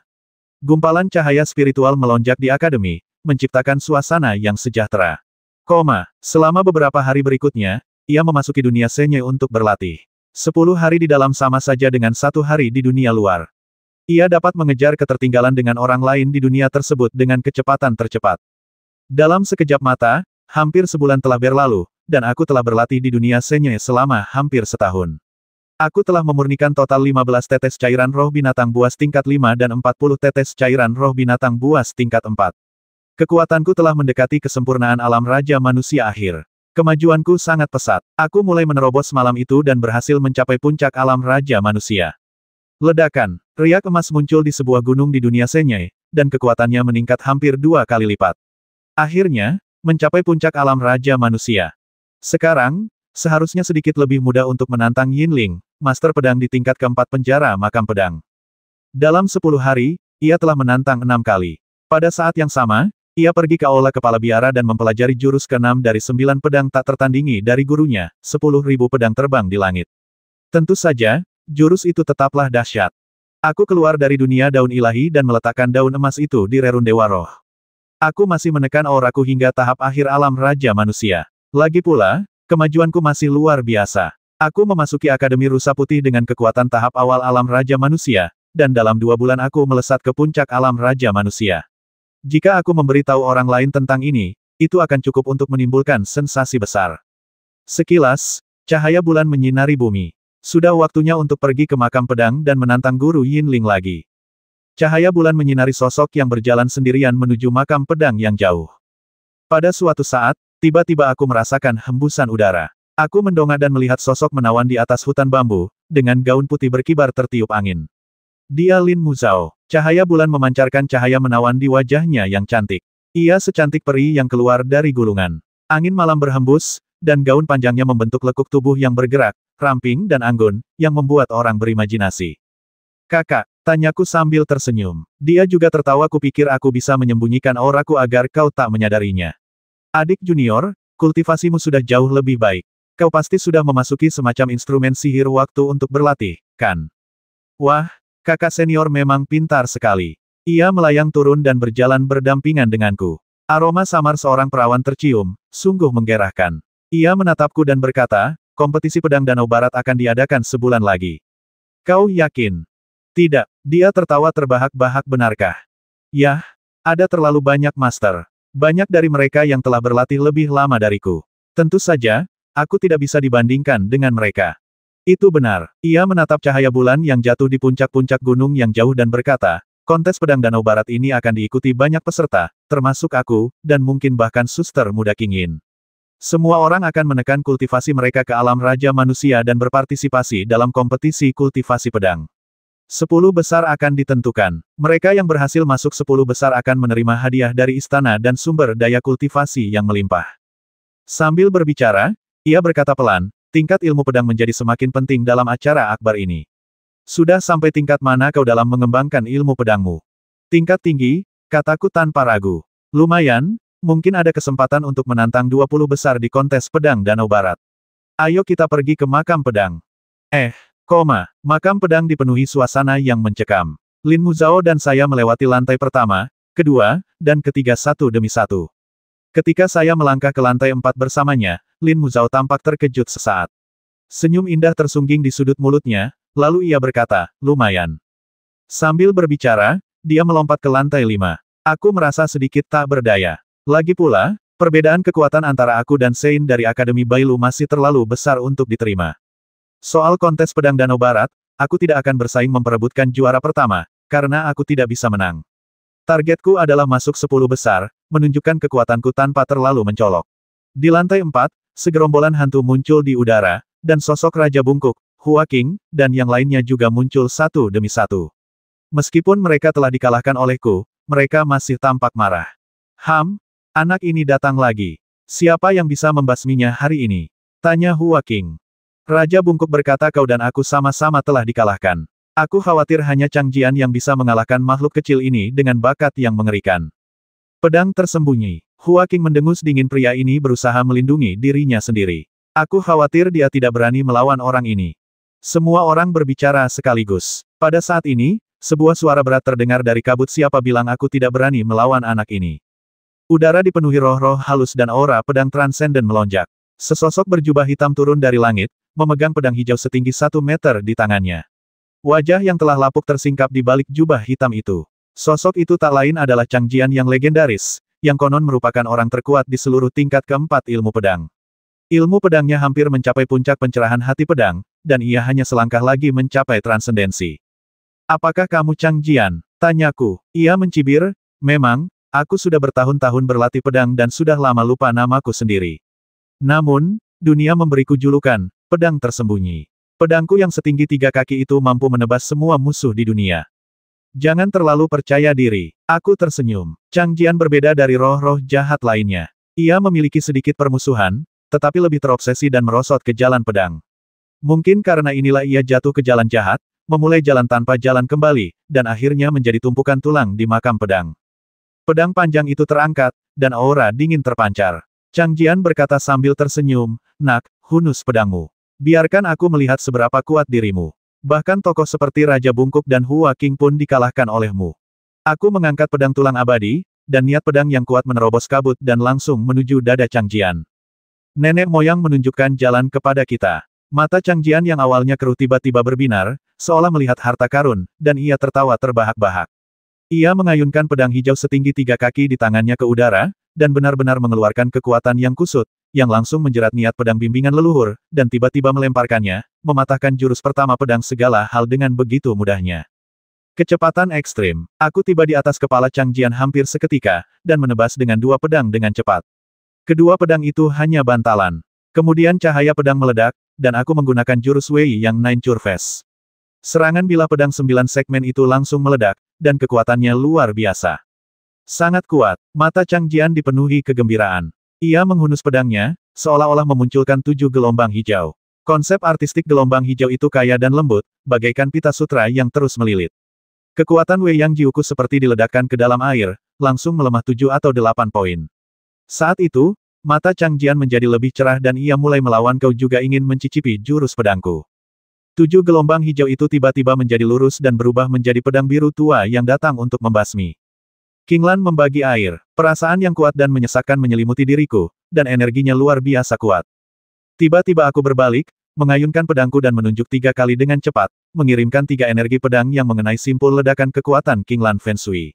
Gumpalan cahaya spiritual melonjak di akademi, menciptakan suasana yang sejahtera. Selama beberapa hari berikutnya, ia memasuki dunia Senye untuk berlatih. 10 hari di dalam sama saja dengan 1 hari di dunia luar. Ia dapat mengejar ketertinggalan dengan orang lain di dunia tersebut dengan kecepatan tercepat. Dalam sekejap mata, hampir sebulan telah berlalu, dan aku telah berlatih di dunia Senye selama hampir setahun. Aku telah memurnikan total 15 tetes cairan roh binatang buas tingkat 5 dan 40 tetes cairan roh binatang buas tingkat 4. Kekuatanku telah mendekati kesempurnaan alam raja manusia akhir. Kemajuanku sangat pesat. Aku mulai menerobos malam itu dan berhasil mencapai puncak alam raja manusia. Ledakan, riak emas muncul di sebuah gunung di dunia Senye, dan kekuatannya meningkat hampir 2 kali lipat. Akhirnya, mencapai puncak alam raja manusia. Sekarang, seharusnya sedikit lebih mudah untuk menantang Yinling, master pedang di tingkat keempat penjara makam pedang. Dalam 10 hari, ia telah menantang 6 kali. Pada saat yang sama, ia pergi ke aula kepala biara dan mempelajari jurus ke-6 dari 9 pedang tak tertandingi dari gurunya, 10.000 pedang terbang di langit. Tentu saja, jurus itu tetaplah dahsyat. Aku keluar dari dunia daun ilahi dan meletakkan daun emas itu di rerun Dewa Roh. Aku masih menekan auraku hingga tahap akhir alam raja manusia. Lagi pula, kemajuanku masih luar biasa. Aku memasuki Akademi Rusa Putih dengan kekuatan tahap awal alam raja manusia, dan dalam 2 bulan aku melesat ke puncak alam raja manusia. Jika aku memberitahu orang lain tentang ini, itu akan cukup untuk menimbulkan sensasi besar. Sekilas, cahaya bulan menyinari bumi. Sudah waktunya untuk pergi ke makam pedang dan menantang guru Yinling lagi. Cahaya bulan menyinari sosok yang berjalan sendirian menuju makam pedang yang jauh. Pada suatu saat, tiba-tiba aku merasakan hembusan udara. Aku mendongak dan melihat sosok menawan di atas hutan bambu, dengan gaun putih berkibar tertiup angin. Dia Lin Muzhao. Cahaya bulan memancarkan cahaya menawan di wajahnya yang cantik. Ia secantik peri yang keluar dari gulungan. Angin malam berhembus, dan gaun panjangnya membentuk lekuk tubuh yang bergerak, ramping dan anggun, yang membuat orang berimajinasi. Kakak, tanyaku sambil tersenyum. Dia juga tertawa. Kupikir aku bisa menyembunyikan auraku agar kau tak menyadarinya. Adik junior, kultivasimu sudah jauh lebih baik. Kau pasti sudah memasuki semacam instrumen sihir waktu untuk berlatih, kan? Wah, kakak senior memang pintar sekali. Ia melayang turun dan berjalan berdampingan denganku. Aroma samar seorang perawan tercium, sungguh menggerahkan. Ia menatapku dan berkata, kompetisi pedang Danau Barat akan diadakan sebulan lagi. Kau yakin? Tidak, dia tertawa terbahak-bahak. Benarkah? Yah, ada terlalu banyak master. Banyak dari mereka yang telah berlatih lebih lama dariku. Tentu saja, aku tidak bisa dibandingkan dengan mereka. Itu benar. Ia menatap cahaya bulan yang jatuh di puncak-puncak gunung yang jauh dan berkata, kontes pedang Danau Barat ini akan diikuti banyak peserta, termasuk aku, dan mungkin bahkan suster muda King Yin. Semua orang akan menekan kultivasi mereka ke alam raja manusia dan berpartisipasi dalam kompetisi kultivasi pedang. 10 besar akan ditentukan. Mereka yang berhasil masuk 10 besar akan menerima hadiah dari istana dan sumber daya kultivasi yang melimpah. Sambil berbicara, ia berkata pelan, tingkat ilmu pedang menjadi semakin penting dalam acara akbar ini. Sudah sampai tingkat mana kau dalam mengembangkan ilmu pedangmu? Tingkat tinggi, kataku tanpa ragu. Lumayan, mungkin ada kesempatan untuk menantang 20 besar di kontes pedang Danau Barat. Ayo kita pergi ke makam pedang. Makam pedang dipenuhi suasana yang mencekam. Lin Muzhao dan saya melewati lantai pertama, kedua, dan ketiga satu demi satu. Ketika saya melangkah ke lantai 4 bersamanya, Lin Muzhao tampak terkejut sesaat. Senyum indah tersungging di sudut mulutnya, lalu ia berkata, lumayan. Sambil berbicara, dia melompat ke lantai 5. Aku merasa sedikit tak berdaya. Lagi pula, perbedaan kekuatan antara aku dan Sein dari Akademi Bailu masih terlalu besar untuk diterima. Soal kontes pedang Danau Barat, aku tidak akan bersaing memperebutkan juara pertama, karena aku tidak bisa menang. Targetku adalah masuk 10 besar, menunjukkan kekuatanku tanpa terlalu mencolok. Di lantai 4, segerombolan hantu muncul di udara, dan sosok Raja Bungkuk, Hua Qing, dan yang lainnya juga muncul satu demi satu. Meskipun mereka telah dikalahkan olehku, mereka masih tampak marah. Anak ini datang lagi. Siapa yang bisa membasminya hari ini? Tanya Hua Qing. Raja Bungkuk berkata kau dan aku sama-sama telah dikalahkan. Aku khawatir hanya Chang Jian yang bisa mengalahkan makhluk kecil ini dengan bakat yang mengerikan. Pedang tersembunyi. Hua Qing mendengus dingin pria ini berusaha melindungi dirinya sendiri. Aku khawatir dia tidak berani melawan orang ini. Semua orang berbicara sekaligus. Pada saat ini, sebuah suara berat terdengar dari kabut siapa bilang aku tidak berani melawan anak ini. Udara dipenuhi roh-roh halus dan aura pedang transenden melonjak. Sesosok berjubah hitam turun dari langit, memegang pedang hijau setinggi 1 meter di tangannya. Wajah yang telah lapuk tersingkap di balik jubah hitam itu. Sosok itu tak lain adalah Chang Jian yang legendaris, yang konon merupakan orang terkuat di seluruh tingkat keempat ilmu pedang. Ilmu pedangnya hampir mencapai puncak pencerahan hati pedang, dan ia hanya selangkah lagi mencapai transendensi. Apakah kamu Chang Jian? Tanyaku. Ia mencibir, memang, aku sudah bertahun-tahun berlatih pedang dan sudah lama lupa namaku sendiri. Namun, dunia memberiku julukan, pedang tersembunyi. Pedangku yang setinggi 3 kaki itu mampu menebas semua musuh di dunia. Jangan terlalu percaya diri. Aku tersenyum. Chang Jian berbeda dari roh-roh jahat lainnya. Ia memiliki sedikit permusuhan, tetapi lebih terobsesi dan merosot ke jalan pedang. Mungkin karena inilah ia jatuh ke jalan jahat, memulai jalan tanpa jalan kembali, dan akhirnya menjadi tumpukan tulang di makam pedang. Pedang panjang itu terangkat, dan aura dingin terpancar. Chang Jian berkata sambil tersenyum, nak, hunus pedangmu. Biarkan aku melihat seberapa kuat dirimu. Bahkan tokoh seperti Raja Bungkuk dan Hua Qing pun dikalahkan olehmu. Aku mengangkat pedang tulang abadi, dan niat pedang yang kuat menerobos kabut dan langsung menuju dada Chang Jian. Nenek moyang menunjukkan jalan kepada kita. Mata Chang Jian yang awalnya keruh tiba-tiba berbinar, seolah melihat harta karun, dan ia tertawa terbahak-bahak. Ia mengayunkan pedang hijau setinggi 3 kaki di tangannya ke udara, dan benar-benar mengeluarkan kekuatan yang kusut, yang langsung menjerat niat pedang bimbingan leluhur, dan tiba-tiba melemparkannya, mematahkan jurus pertama pedang segala hal dengan begitu mudahnya. Kecepatan ekstrim. Aku tiba di atas kepala Chang Jian hampir seketika, dan menebas dengan 2 pedang dengan cepat. Kedua pedang itu hanya bantalan. Kemudian cahaya pedang meledak, dan aku menggunakan jurus Wei yang Nine Curves. Serangan bilah pedang 9 segmen itu langsung meledak, dan kekuatannya luar biasa. Sangat kuat. Mata Chang Jian dipenuhi kegembiraan. Ia menghunus pedangnya, seolah-olah memunculkan 7 gelombang hijau. Konsep artistik gelombang hijau itu kaya dan lembut, bagaikan pita sutra yang terus melilit. Kekuatan Wei Yang Jiuku seperti diledakkan ke dalam air, langsung melemah 7 atau 8 poin. Saat itu, mata Chang Jian menjadi lebih cerah dan ia mulai melawan kau juga ingin mencicipi jurus pedangku. 7 gelombang hijau itu tiba-tiba menjadi lurus dan berubah menjadi pedang biru tua yang datang untuk membasmi. Qinglan membagi air. Perasaan yang kuat dan menyesakkan menyelimuti diriku, dan energinya luar biasa kuat. Tiba-tiba aku berbalik, mengayunkan pedangku dan menunjuk 3 kali dengan cepat, mengirimkan 3 energi pedang yang mengenai simpul ledakan kekuatan Qinglan Feng Shui.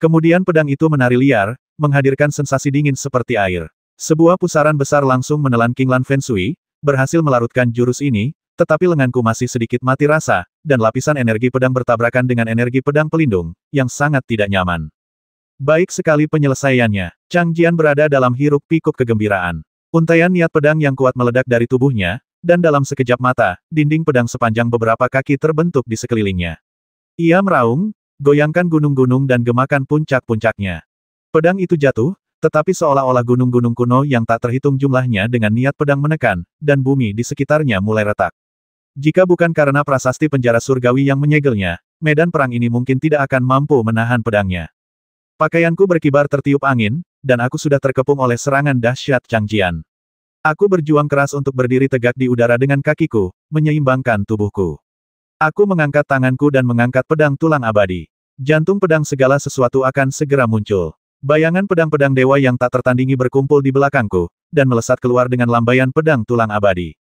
Kemudian pedang itu menari liar, menghadirkan sensasi dingin seperti air. Sebuah pusaran besar langsung menelan Qinglan Feng Shui, berhasil melarutkan jurus ini, tetapi lenganku masih sedikit mati rasa, dan lapisan energi pedang bertabrakan dengan energi pedang pelindung, yang sangat tidak nyaman. Baik sekali penyelesaiannya. Chang Jian berada dalam hiruk-pikuk kegembiraan. Untaian niat pedang yang kuat meledak dari tubuhnya, dan dalam sekejap mata, dinding pedang sepanjang beberapa kaki terbentuk di sekelilingnya. Ia meraung, goyangkan gunung-gunung dan gemakan puncak-puncaknya. Pedang itu jatuh, tetapi seolah-olah gunung-gunung kuno yang tak terhitung jumlahnya dengan niat pedang menekan, dan bumi di sekitarnya mulai retak. Jika bukan karena prasasti penjara surgawi yang menyegelnya, medan perang ini mungkin tidak akan mampu menahan pedangnya. Pakaianku berkibar tertiup angin, dan aku sudah terkepung oleh serangan dahsyat Chang Jian. Aku berjuang keras untuk berdiri tegak di udara dengan kakiku, menyeimbangkan tubuhku. Aku mengangkat tanganku dan mengangkat pedang tulang abadi. Jantung pedang segala sesuatu akan segera muncul. Bayangan pedang-pedang dewa yang tak tertandingi berkumpul di belakangku, dan melesat keluar dengan lambaian pedang tulang abadi.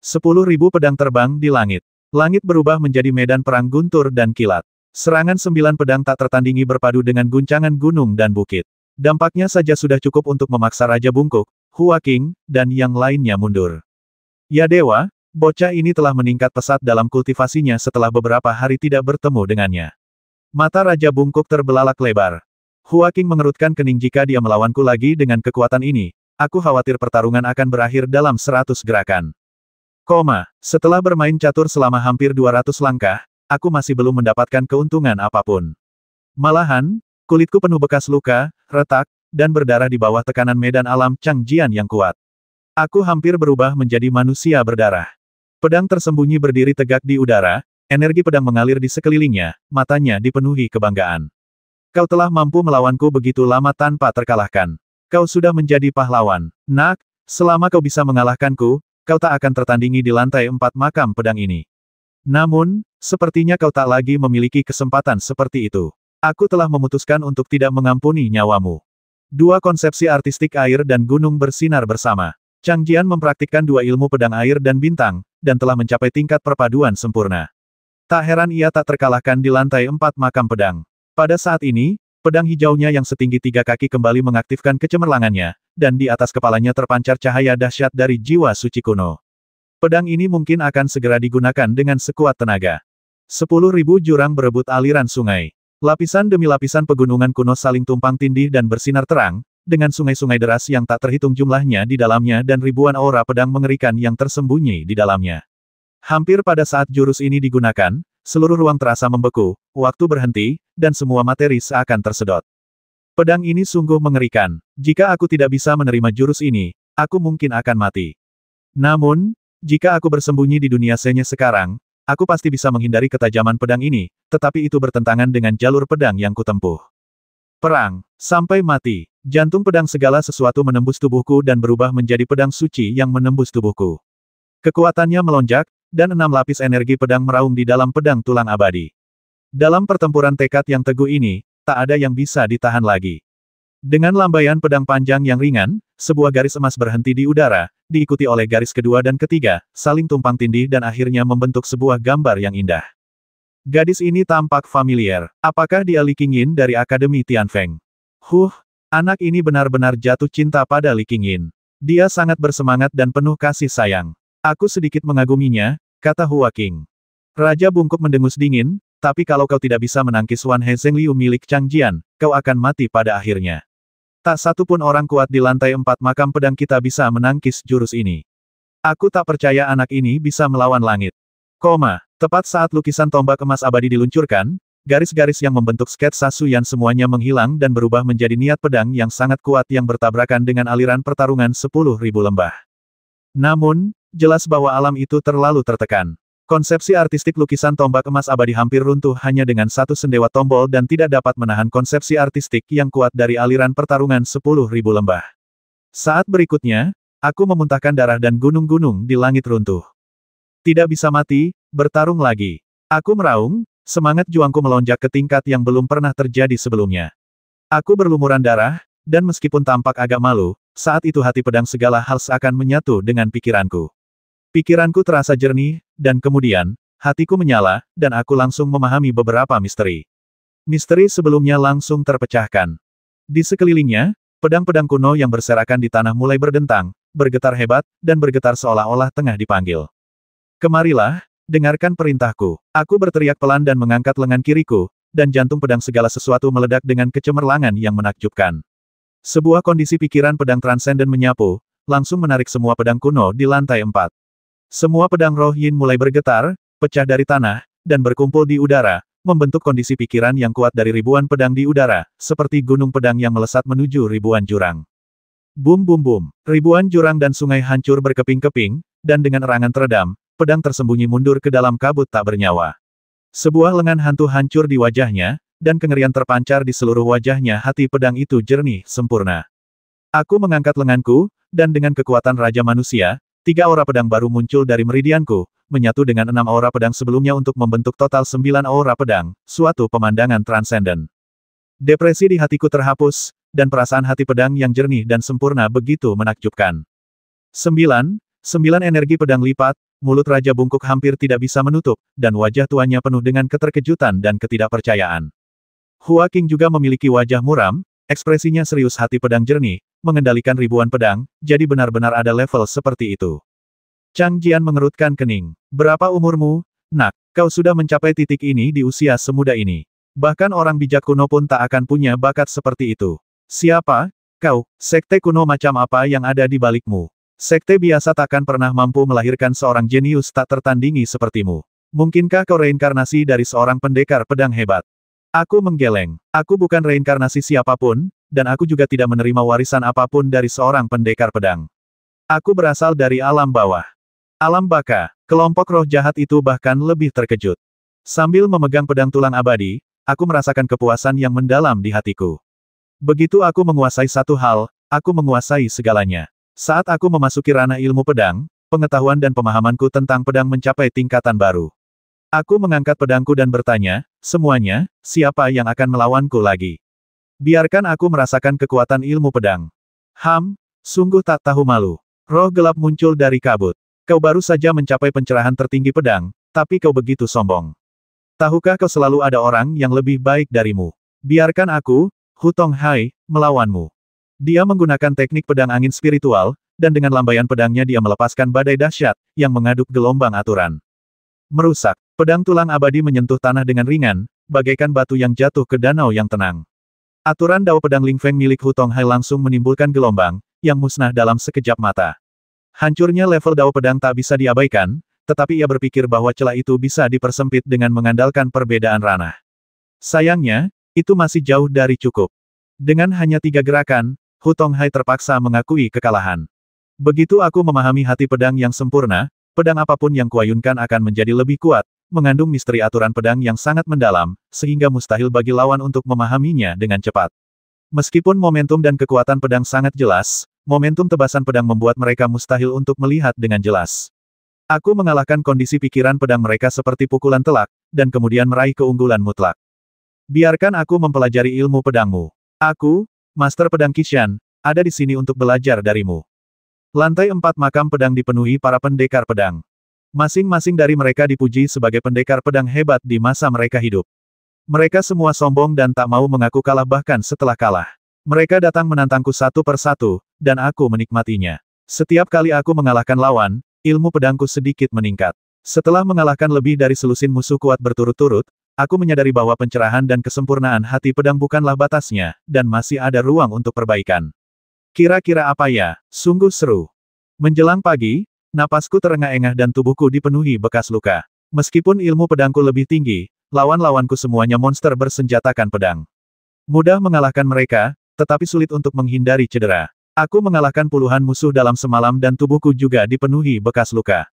10.000 pedang terbang di langit. Langit berubah menjadi medan perang guntur dan kilat. Serangan 9 pedang tak tertandingi berpadu dengan guncangan gunung dan bukit. Dampaknya saja sudah cukup untuk memaksa Raja Bungkuk, Hua Qing, dan yang lainnya mundur. Ya dewa, bocah ini telah meningkat pesat dalam kultivasinya setelah beberapa hari tidak bertemu dengannya. Mata Raja Bungkuk terbelalak lebar. Hua Qing mengerutkan kening jika dia melawanku lagi dengan kekuatan ini. Aku khawatir pertarungan akan berakhir dalam 100 gerakan. Setelah bermain catur selama hampir 200 langkah, aku masih belum mendapatkan keuntungan apapun. Malahan, kulitku penuh bekas luka, retak, dan berdarah di bawah tekanan medan alam Changjian yang kuat. Aku hampir berubah menjadi manusia berdarah. Pedang tersembunyi berdiri tegak di udara, energi pedang mengalir di sekelilingnya, matanya dipenuhi kebanggaan. Kau telah mampu melawanku begitu lama tanpa terkalahkan. Kau sudah menjadi pahlawan. Nak, selama kau bisa mengalahkanku, kau tak akan tertandingi di lantai 4 makam pedang ini. Namun, sepertinya kau tak lagi memiliki kesempatan seperti itu. Aku telah memutuskan untuk tidak mengampuni nyawamu. Dua konsepsi artistik air dan gunung bersinar bersama. Changjian mempraktikkan dua ilmu pedang air dan bintang, dan telah mencapai tingkat perpaduan sempurna. Tak heran ia tak terkalahkan di lantai 4 makam pedang. Pada saat ini, pedang hijaunya yang setinggi 3 kaki kembali mengaktifkan kecemerlangannya, dan di atas kepalanya terpancar cahaya dahsyat dari jiwa suci kuno. Pedang ini mungkin akan segera digunakan dengan sekuat tenaga. 10.000 jurang berebut aliran sungai. Lapisan demi lapisan pegunungan kuno saling tumpang tindih dan bersinar terang, dengan sungai-sungai deras yang tak terhitung jumlahnya di dalamnya dan ribuan aura pedang mengerikan yang tersembunyi di dalamnya. Hampir pada saat jurus ini digunakan, seluruh ruang terasa membeku, waktu berhenti, dan semua materi seakan tersedot. Pedang ini sungguh mengerikan. Jika aku tidak bisa menerima jurus ini, aku mungkin akan mati. Namun, jika aku bersembunyi di dunia senya sekarang, aku pasti bisa menghindari ketajaman pedang ini, tetapi itu bertentangan dengan jalur pedang yang kutempuh. Perang, sampai mati. Jantung pedang segala sesuatu menembus tubuhku dan berubah menjadi pedang suci yang menembus tubuhku. Kekuatannya melonjak, dan 6 lapis energi pedang meraung di dalam pedang tulang abadi. Dalam pertempuran tekad yang teguh ini, tak ada yang bisa ditahan lagi. Dengan lambaian pedang panjang yang ringan, sebuah garis emas berhenti di udara, diikuti oleh garis kedua dan ketiga, saling tumpang tindih dan akhirnya membentuk sebuah gambar yang indah. Gadis ini tampak familiar. Apakah dia Li Qingyin dari Akademi Tianfeng? Anak ini benar-benar jatuh cinta pada Li Qingyin. Dia sangat bersemangat dan penuh kasih sayang. Aku sedikit mengaguminya, kata Hua Qing. Raja Bungkuk mendengus dingin, tapi kalau kau tidak bisa menangkis Wan He Zhengliu milik Changjian, kau akan mati pada akhirnya. Tak satu pun orang kuat di lantai 4 makam pedang kita bisa menangkis jurus ini. Aku tak percaya anak ini bisa melawan langit. Tepat saat lukisan tombak emas abadi diluncurkan, garis-garis yang membentuk sketsa Suyan semuanya menghilang dan berubah menjadi niat pedang yang sangat kuat yang bertabrakan dengan aliran pertarungan 10.000 lembah. Namun, jelas bahwa alam itu terlalu tertekan. Konsepsi artistik lukisan tombak emas abadi hampir runtuh hanya dengan satu sendewa tombol dan tidak dapat menahan konsepsi artistik yang kuat dari aliran pertarungan 10.000 lembah. Saat berikutnya, aku memuntahkan darah dan gunung-gunung di langit runtuh. Tidak bisa mati, bertarung lagi. Aku meraung, semangat juangku melonjak ke tingkat yang belum pernah terjadi sebelumnya. Aku berlumuran darah, dan meskipun tampak agak malu, saat itu hati pedang segala hal seakan menyatu dengan pikiranku. Pikiranku terasa jernih, dan kemudian, hatiku menyala, dan aku langsung memahami beberapa misteri. Misteri sebelumnya langsung terpecahkan. Di sekelilingnya, pedang-pedang kuno yang berserakan di tanah mulai berdentang, bergetar hebat, dan bergetar seolah-olah tengah dipanggil. Kemarilah, dengarkan perintahku. Aku berteriak pelan dan mengangkat lengan kiriku, dan jantung pedang segala sesuatu meledak dengan kecemerlangan yang menakjubkan. Sebuah kondisi pikiran pedang transenden menyapu, langsung menarik semua pedang kuno di lantai 4. Semua pedang roh yin mulai bergetar, pecah dari tanah, dan berkumpul di udara, membentuk kondisi pikiran yang kuat dari ribuan pedang di udara, seperti gunung pedang yang melesat menuju ribuan jurang. Bum bum bum, ribuan jurang dan sungai hancur berkeping-keping, dan dengan erangan teredam, pedang tersembunyi mundur ke dalam kabut tak bernyawa. Sebuah lengan hantu hancur di wajahnya, dan kengerian terpancar di seluruh wajahnya. Hati pedang itu jernih, sempurna. Aku mengangkat lenganku, dan dengan kekuatan Raja Manusia, 3 aura pedang baru muncul dari meridianku, menyatu dengan 6 aura pedang sebelumnya untuk membentuk total 9 aura pedang, suatu pemandangan transenden. Depresi di hatiku terhapus, dan perasaan hati pedang yang jernih dan sempurna begitu menakjubkan. 9 energi pedang lipat, mulut Raja Bungkuk hampir tidak bisa menutup, dan wajah tuannya penuh dengan keterkejutan dan ketidakpercayaan. Hua Qing juga memiliki wajah muram, ekspresinya serius hati pedang jernih, mengendalikan ribuan pedang, jadi benar-benar ada level seperti itu. Chang Jian mengerutkan kening. Berapa umurmu, nak? Kau sudah mencapai titik ini di usia semuda ini. Bahkan orang bijak kuno pun tak akan punya bakat seperti itu. Siapa? Kau, sekte kuno macam apa yang ada di balikmu? Sekte biasa takkan pernah mampu melahirkan seorang jenius tak tertandingi sepertimu. Mungkinkah kau reinkarnasi dari seorang pendekar pedang hebat? Aku menggeleng. Aku bukan reinkarnasi siapapun, dan aku juga tidak menerima warisan apapun dari seorang pendekar pedang. Aku berasal dari alam bawah. Alam baka, kelompok roh jahat itu bahkan lebih terkejut. Sambil memegang pedang tulang abadi, aku merasakan kepuasan yang mendalam di hatiku. Begitu aku menguasai satu hal, aku menguasai segalanya. Saat aku memasuki ranah ilmu pedang, pengetahuan dan pemahamanku tentang pedang mencapai tingkatan baru. Aku mengangkat pedangku dan bertanya, semuanya, siapa yang akan melawanku lagi? Biarkan aku merasakan kekuatan ilmu pedang. Sungguh tak tahu malu. Roh gelap muncul dari kabut. Kau baru saja mencapai pencerahan tertinggi pedang, tapi kau begitu sombong. Tahukah kau selalu ada orang yang lebih baik darimu? Biarkan aku, Hu Tonghai, melawanmu. Dia menggunakan teknik pedang angin spiritual, dan dengan lambaian pedangnya dia melepaskan badai dahsyat, yang mengaduk gelombang aturan. Merusak. Pedang tulang abadi menyentuh tanah dengan ringan, bagaikan batu yang jatuh ke danau yang tenang. Aturan dao pedang Ling Feng milik Hu Tonghai langsung menimbulkan gelombang, yang musnah dalam sekejap mata. Hancurnya level dao pedang tak bisa diabaikan, tetapi ia berpikir bahwa celah itu bisa dipersempit dengan mengandalkan perbedaan ranah. Sayangnya, itu masih jauh dari cukup. Dengan hanya 3 gerakan, Hu Tonghai terpaksa mengakui kekalahan. Begitu aku memahami hati pedang yang sempurna, pedang apapun yang kuayunkan akan menjadi lebih kuat, mengandung misteri aturan pedang yang sangat mendalam, sehingga mustahil bagi lawan untuk memahaminya dengan cepat. Meskipun momentum dan kekuatan pedang sangat jelas, momentum tebasan pedang membuat mereka mustahil untuk melihat dengan jelas. Aku mengalahkan kondisi pikiran pedang mereka seperti pukulan telak, dan kemudian meraih keunggulan mutlak. Biarkan aku mempelajari ilmu pedangmu. Aku, Master Pedang Qishan, ada di sini untuk belajar darimu. Lantai 4 makam pedang dipenuhi para pendekar pedang. Masing-masing dari mereka dipuji sebagai pendekar pedang hebat di masa mereka hidup. Mereka semua sombong dan tak mau mengaku kalah bahkan setelah kalah. Mereka datang menantangku satu persatu, dan aku menikmatinya. Setiap kali aku mengalahkan lawan, ilmu pedangku sedikit meningkat. Setelah mengalahkan lebih dari selusin musuh kuat berturut-turut, aku menyadari bahwa pencerahan dan kesempurnaan hati pedang bukanlah batasnya, dan masih ada ruang untuk perbaikan. Kira-kira apa ya? Sungguh seru. Menjelang pagi, napasku terengah-engah dan tubuhku dipenuhi bekas luka. Meskipun ilmu pedangku lebih tinggi, lawan-lawanku semuanya monster bersenjatakan pedang. Mudah mengalahkan mereka, tetapi sulit untuk menghindari cedera. Aku mengalahkan puluhan musuh dalam semalam dan tubuhku juga dipenuhi bekas luka.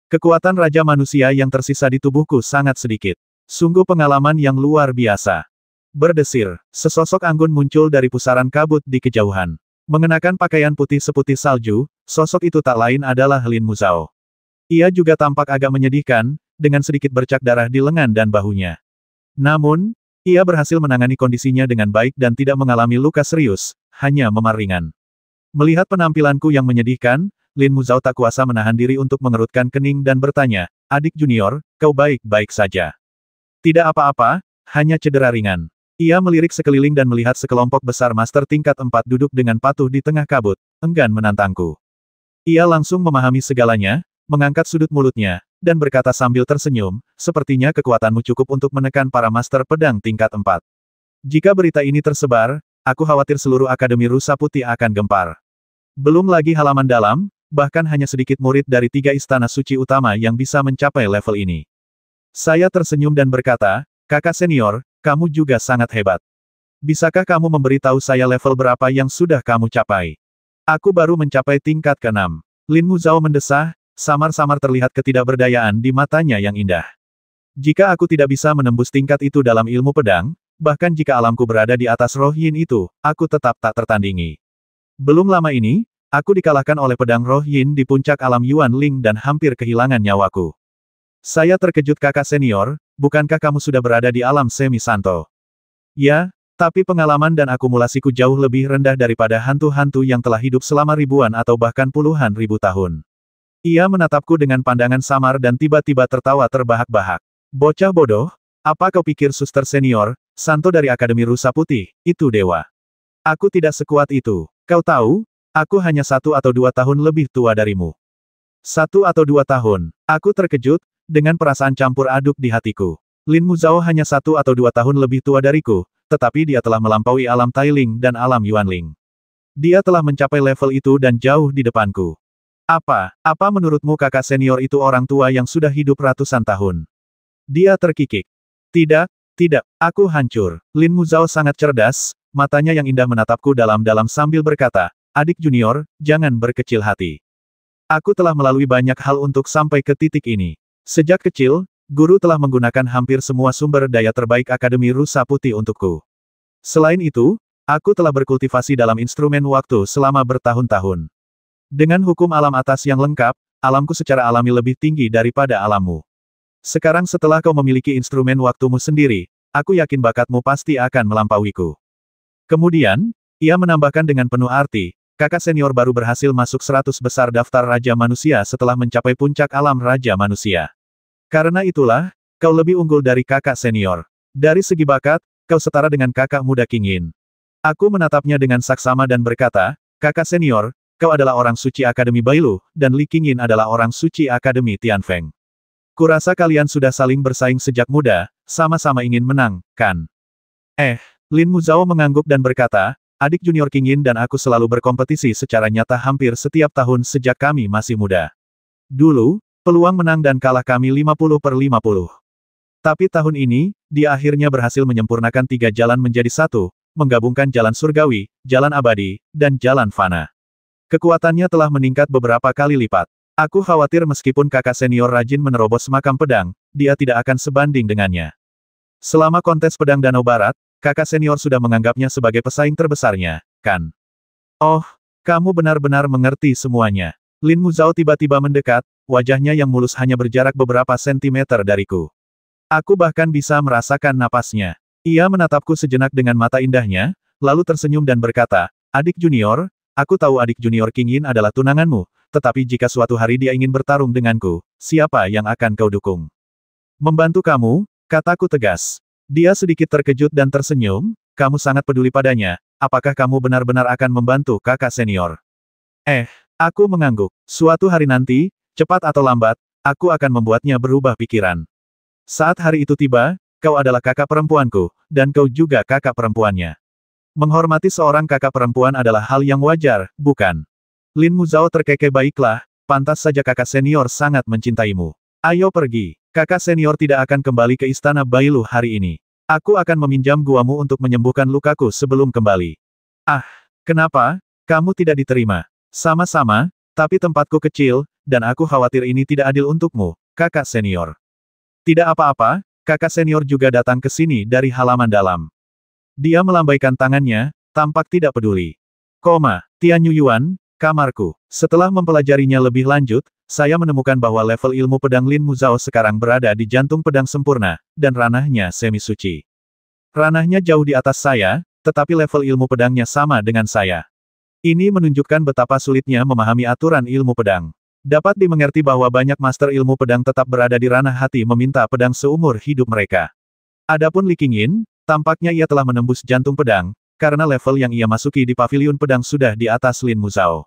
Kekuatan Raja Manusia yang tersisa di tubuhku sangat sedikit. Sungguh pengalaman yang luar biasa. Berdesir, sesosok anggun muncul dari pusaran kabut di kejauhan. Mengenakan pakaian putih seputih salju, sosok itu tak lain adalah Lin Muzao. Ia juga tampak agak menyedihkan, dengan sedikit bercak darah di lengan dan bahunya. Namun, ia berhasil menangani kondisinya dengan baik dan tidak mengalami luka serius, hanya memar ringan. Melihat penampilanku yang menyedihkan, Lin Muzao tak kuasa menahan diri untuk mengerutkan kening dan bertanya, "Adik junior, kau baik-baik saja?" "Tidak apa-apa, hanya cedera ringan." Ia melirik sekeliling dan melihat sekelompok besar master tingkat 4 duduk dengan patuh di tengah kabut, enggan menantangku. Ia langsung memahami segalanya, mengangkat sudut mulutnya, dan berkata sambil tersenyum, "Sepertinya kekuatanmu cukup untuk menekan para master pedang tingkat 4. Jika berita ini tersebar, aku khawatir seluruh Akademi Rusa Putih akan gempar. Belum lagi halaman dalam, bahkan hanya sedikit murid dari 3 istana suci utama yang bisa mencapai level ini." Saya tersenyum dan berkata, "Kakak senior, kamu juga sangat hebat. Bisakah kamu memberitahu saya level berapa yang sudah kamu capai?" "Aku baru mencapai tingkat ke-6. Lin Muzao mendesah, samar-samar terlihat ketidakberdayaan di matanya yang indah. "Jika aku tidak bisa menembus tingkat itu dalam ilmu pedang, bahkan jika alamku berada di atas roh yin itu, aku tetap tak tertandingi." Belum lama ini, aku dikalahkan oleh pedang roh Yin di puncak alam Yuan Ling dan hampir kehilangan nyawaku. Saya terkejut kakak senior, bukankah kamu sudah berada di alam semi santo? Ya, tapi pengalaman dan akumulasiku jauh lebih rendah daripada hantu-hantu yang telah hidup selama ribuan atau bahkan puluhan ribu tahun. Ia menatapku dengan pandangan samar dan tiba-tiba tertawa terbahak-bahak. Bocah bodoh, apa kau pikir suster senior, santo dari Akademi Rusa Putih, itu dewa? Aku tidak sekuat itu. Kau tahu, aku hanya 1 atau 2 tahun lebih tua darimu. 1 atau 2 tahun. Aku terkejut, dengan perasaan campur aduk di hatiku. Lin Muzhao hanya 1 atau 2 tahun lebih tua dariku, tetapi dia telah melampaui alam Tailing dan alam Yuanling. Dia telah mencapai level itu dan jauh di depanku. Apa menurutmu kakak senior itu orang tua yang sudah hidup ratusan tahun? Dia terkikik. Tidak, aku hancur. Lin Muzhao sangat cerdas, matanya yang indah menatapku dalam-dalam sambil berkata, adik junior, jangan berkecil hati. Aku telah melalui banyak hal untuk sampai ke titik ini. Sejak kecil, guru telah menggunakan hampir semua sumber daya terbaik Akademi Rusa Putih untukku. Selain itu, aku telah berkultivasi dalam instrumen waktu selama bertahun-tahun. Dengan hukum alam atas yang lengkap, alamku secara alami lebih tinggi daripada alammu. Sekarang setelah kau memiliki instrumen waktumu sendiri, aku yakin bakatmu pasti akan melampauiku. Kemudian, ia menambahkan dengan penuh arti, kakak senior baru berhasil masuk 100 besar daftar Raja Manusia setelah mencapai puncak alam Raja Manusia. Karena itulah, kau lebih unggul dari kakak senior. Dari segi bakat, kau setara dengan kakak muda King Yin. Aku menatapnya dengan saksama dan berkata, kakak senior, kau adalah orang suci Akademi Bailu, dan Li King Yin adalah orang suci Akademi Tianfeng. Kurasa kalian sudah saling bersaing sejak muda, sama-sama ingin menang, kan? Lin Muzhao mengangguk dan berkata, adik junior King Yin dan aku selalu berkompetisi secara nyata hampir setiap tahun sejak kami masih muda. Dulu, peluang menang dan kalah kami 50/50. Tapi tahun ini, dia akhirnya berhasil menyempurnakan 3 jalan menjadi satu, menggabungkan jalan surgawi, jalan abadi, dan jalan fana. Kekuatannya telah meningkat beberapa kali lipat. Aku khawatir meskipun kakak senior rajin menerobos makam pedang, dia tidak akan sebanding dengannya. Selama kontes pedang Danau Barat, kakak senior sudah menganggapnya sebagai pesaing terbesarnya, kan? Oh, kamu benar-benar mengerti semuanya. Lin Muzhao tiba-tiba mendekat, wajahnya yang mulus hanya berjarak beberapa sentimeter dariku. Aku bahkan bisa merasakan napasnya. Ia menatapku sejenak dengan mata indahnya, lalu tersenyum dan berkata, adik junior, aku tahu adik junior King Yin adalah tunanganmu, tetapi jika suatu hari dia ingin bertarung denganku, siapa yang akan kau dukung? Membantu kamu, kataku tegas. Dia sedikit terkejut dan tersenyum, kamu sangat peduli padanya, apakah kamu benar-benar akan membantu kakak senior? Aku mengangguk. Suatu hari nanti, cepat atau lambat, aku akan membuatnya berubah pikiran. Saat hari itu tiba, kau adalah kakak perempuanku, dan kau juga kakak perempuannya. Menghormati seorang kakak perempuan adalah hal yang wajar, bukan? Lin Muzhao terkekeh baiklah, pantas saja kakak senior sangat mencintaimu. Ayo pergi. Kakak senior tidak akan kembali ke istana Bailu hari ini. Aku akan meminjam guamu untuk menyembuhkan lukaku sebelum kembali. Kenapa? Kamu tidak diterima. Sama-sama, tapi tempatku kecil, dan aku khawatir ini tidak adil untukmu, kakak senior. Tidak apa-apa, kakak senior juga datang ke sini dari halaman dalam. Dia melambaikan tangannya, tampak tidak peduli. Tian Yuan, kamarku. Setelah mempelajarinya lebih lanjut, saya menemukan bahwa level ilmu pedang Lin Muzhao sekarang berada di jantung pedang sempurna, dan ranahnya semi-suci. Ranahnya jauh di atas saya, tetapi level ilmu pedangnya sama dengan saya. Ini menunjukkan betapa sulitnya memahami aturan ilmu pedang. Dapat dimengerti bahwa banyak master ilmu pedang tetap berada di ranah hati meminta pedang seumur hidup mereka. Adapun Li King Yin, tampaknya ia telah menembus jantung pedang, karena level yang ia masuki di paviliun pedang sudah di atas Lin Muzhao.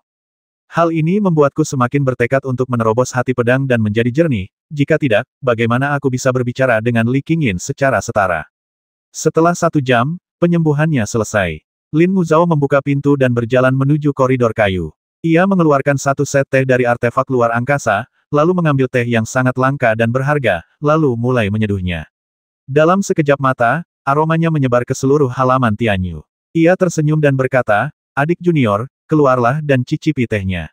Hal ini membuatku semakin bertekad untuk menerobos hati pedang dan menjadi jernih, jika tidak, bagaimana aku bisa berbicara dengan Li King Yin secara setara. Setelah 1 jam, penyembuhannya selesai. Lin Muzhao membuka pintu dan berjalan menuju koridor kayu. Ia mengeluarkan 1 set teh dari artefak luar angkasa, lalu mengambil teh yang sangat langka dan berharga, lalu mulai menyeduhnya. Dalam sekejap mata, aromanya menyebar ke seluruh halaman Tianyu. Ia tersenyum dan berkata, adik junior, keluarlah dan cicipi tehnya.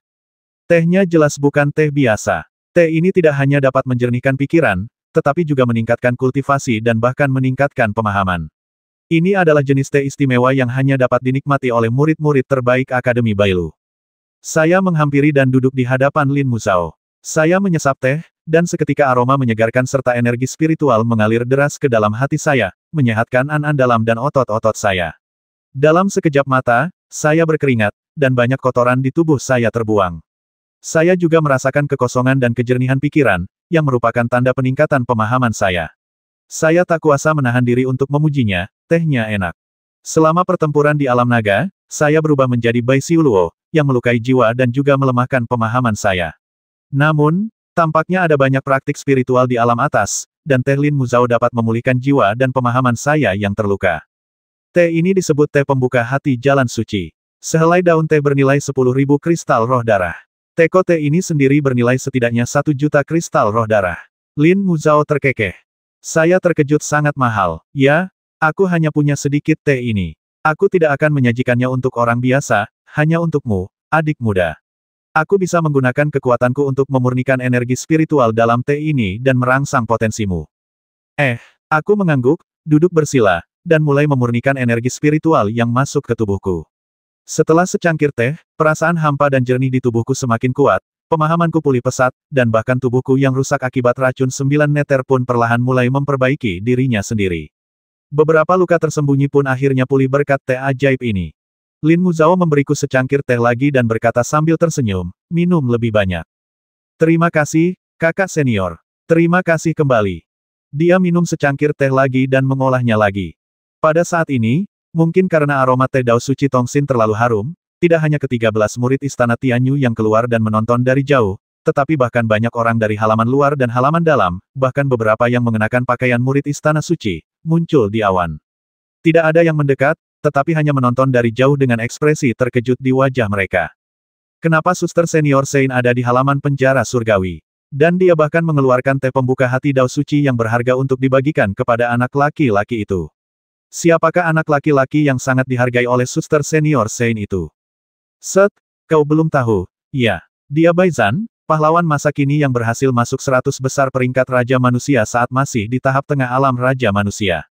Tehnya jelas bukan teh biasa. Teh ini tidak hanya dapat menjernihkan pikiran, tetapi juga meningkatkan kultivasi dan bahkan meningkatkan pemahaman. Ini adalah jenis teh istimewa yang hanya dapat dinikmati oleh murid-murid terbaik Akademi Bailu. Saya menghampiri dan duduk di hadapan Lin Muzhao. Saya menyesap teh, dan seketika aroma menyegarkan serta energi spiritual mengalir deras ke dalam hati saya, menyehatkan an-an dalam dan otot-otot saya. Dalam sekejap mata, saya berkeringat, dan banyak kotoran di tubuh saya terbuang. Saya juga merasakan kekosongan dan kejernihan pikiran, yang merupakan tanda peningkatan pemahaman saya. Saya tak kuasa menahan diri untuk memujinya, tehnya enak. Selama pertempuran di alam naga, saya berubah menjadi Bai Xiuluo, yang melukai jiwa dan juga melemahkan pemahaman saya. Namun, tampaknya ada banyak praktik spiritual di alam atas, dan teh Lin Muzhao dapat memulihkan jiwa dan pemahaman saya yang terluka. Teh ini disebut teh pembuka hati jalan suci. Sehelai daun teh bernilai 10.000 kristal roh darah. Teko teh ini sendiri bernilai setidaknya 1 juta kristal roh darah. Lin Muzhao terkekeh. Saya terkejut sangat mahal. Ya, aku hanya punya sedikit teh ini. Aku tidak akan menyajikannya untuk orang biasa, hanya untukmu, adik muda. Aku bisa menggunakan kekuatanku untuk memurnikan energi spiritual dalam teh ini dan merangsang potensimu. Aku mengangguk, duduk bersila, dan mulai memurnikan energi spiritual yang masuk ke tubuhku. Setelah secangkir teh, perasaan hampa dan jernih di tubuhku semakin kuat, pemahamanku pulih pesat, dan bahkan tubuhku yang rusak akibat racun 9 neter pun perlahan mulai memperbaiki dirinya sendiri. Beberapa luka tersembunyi pun akhirnya pulih berkat teh ajaib ini. Lin Muzhao memberiku secangkir teh lagi dan berkata sambil tersenyum, minum lebih banyak. Terima kasih, kakak senior. Terima kasih kembali. Dia minum secangkir teh lagi dan mengolahnya lagi. Pada saat ini, mungkin karena aroma teh Dao Suci Tongxin terlalu harum, tidak hanya ke-13 murid Istana Tianyu yang keluar dan menonton dari jauh, tetapi bahkan banyak orang dari halaman luar dan halaman dalam, bahkan beberapa yang mengenakan pakaian murid Istana Suci, muncul di awan. Tidak ada yang mendekat, tetapi hanya menonton dari jauh dengan ekspresi terkejut di wajah mereka. Kenapa suster senior Sein ada di halaman penjara surgawi? Dan dia bahkan mengeluarkan teh pembuka hati Dao Suci yang berharga untuk dibagikan kepada anak laki-laki itu. Siapakah anak laki-laki yang sangat dihargai oleh suster senior Sein itu? Kau belum tahu? Ya, dia Baizan, pahlawan masa kini yang berhasil masuk 100 besar peringkat Raja Manusia saat masih di tahap tengah alam Raja Manusia.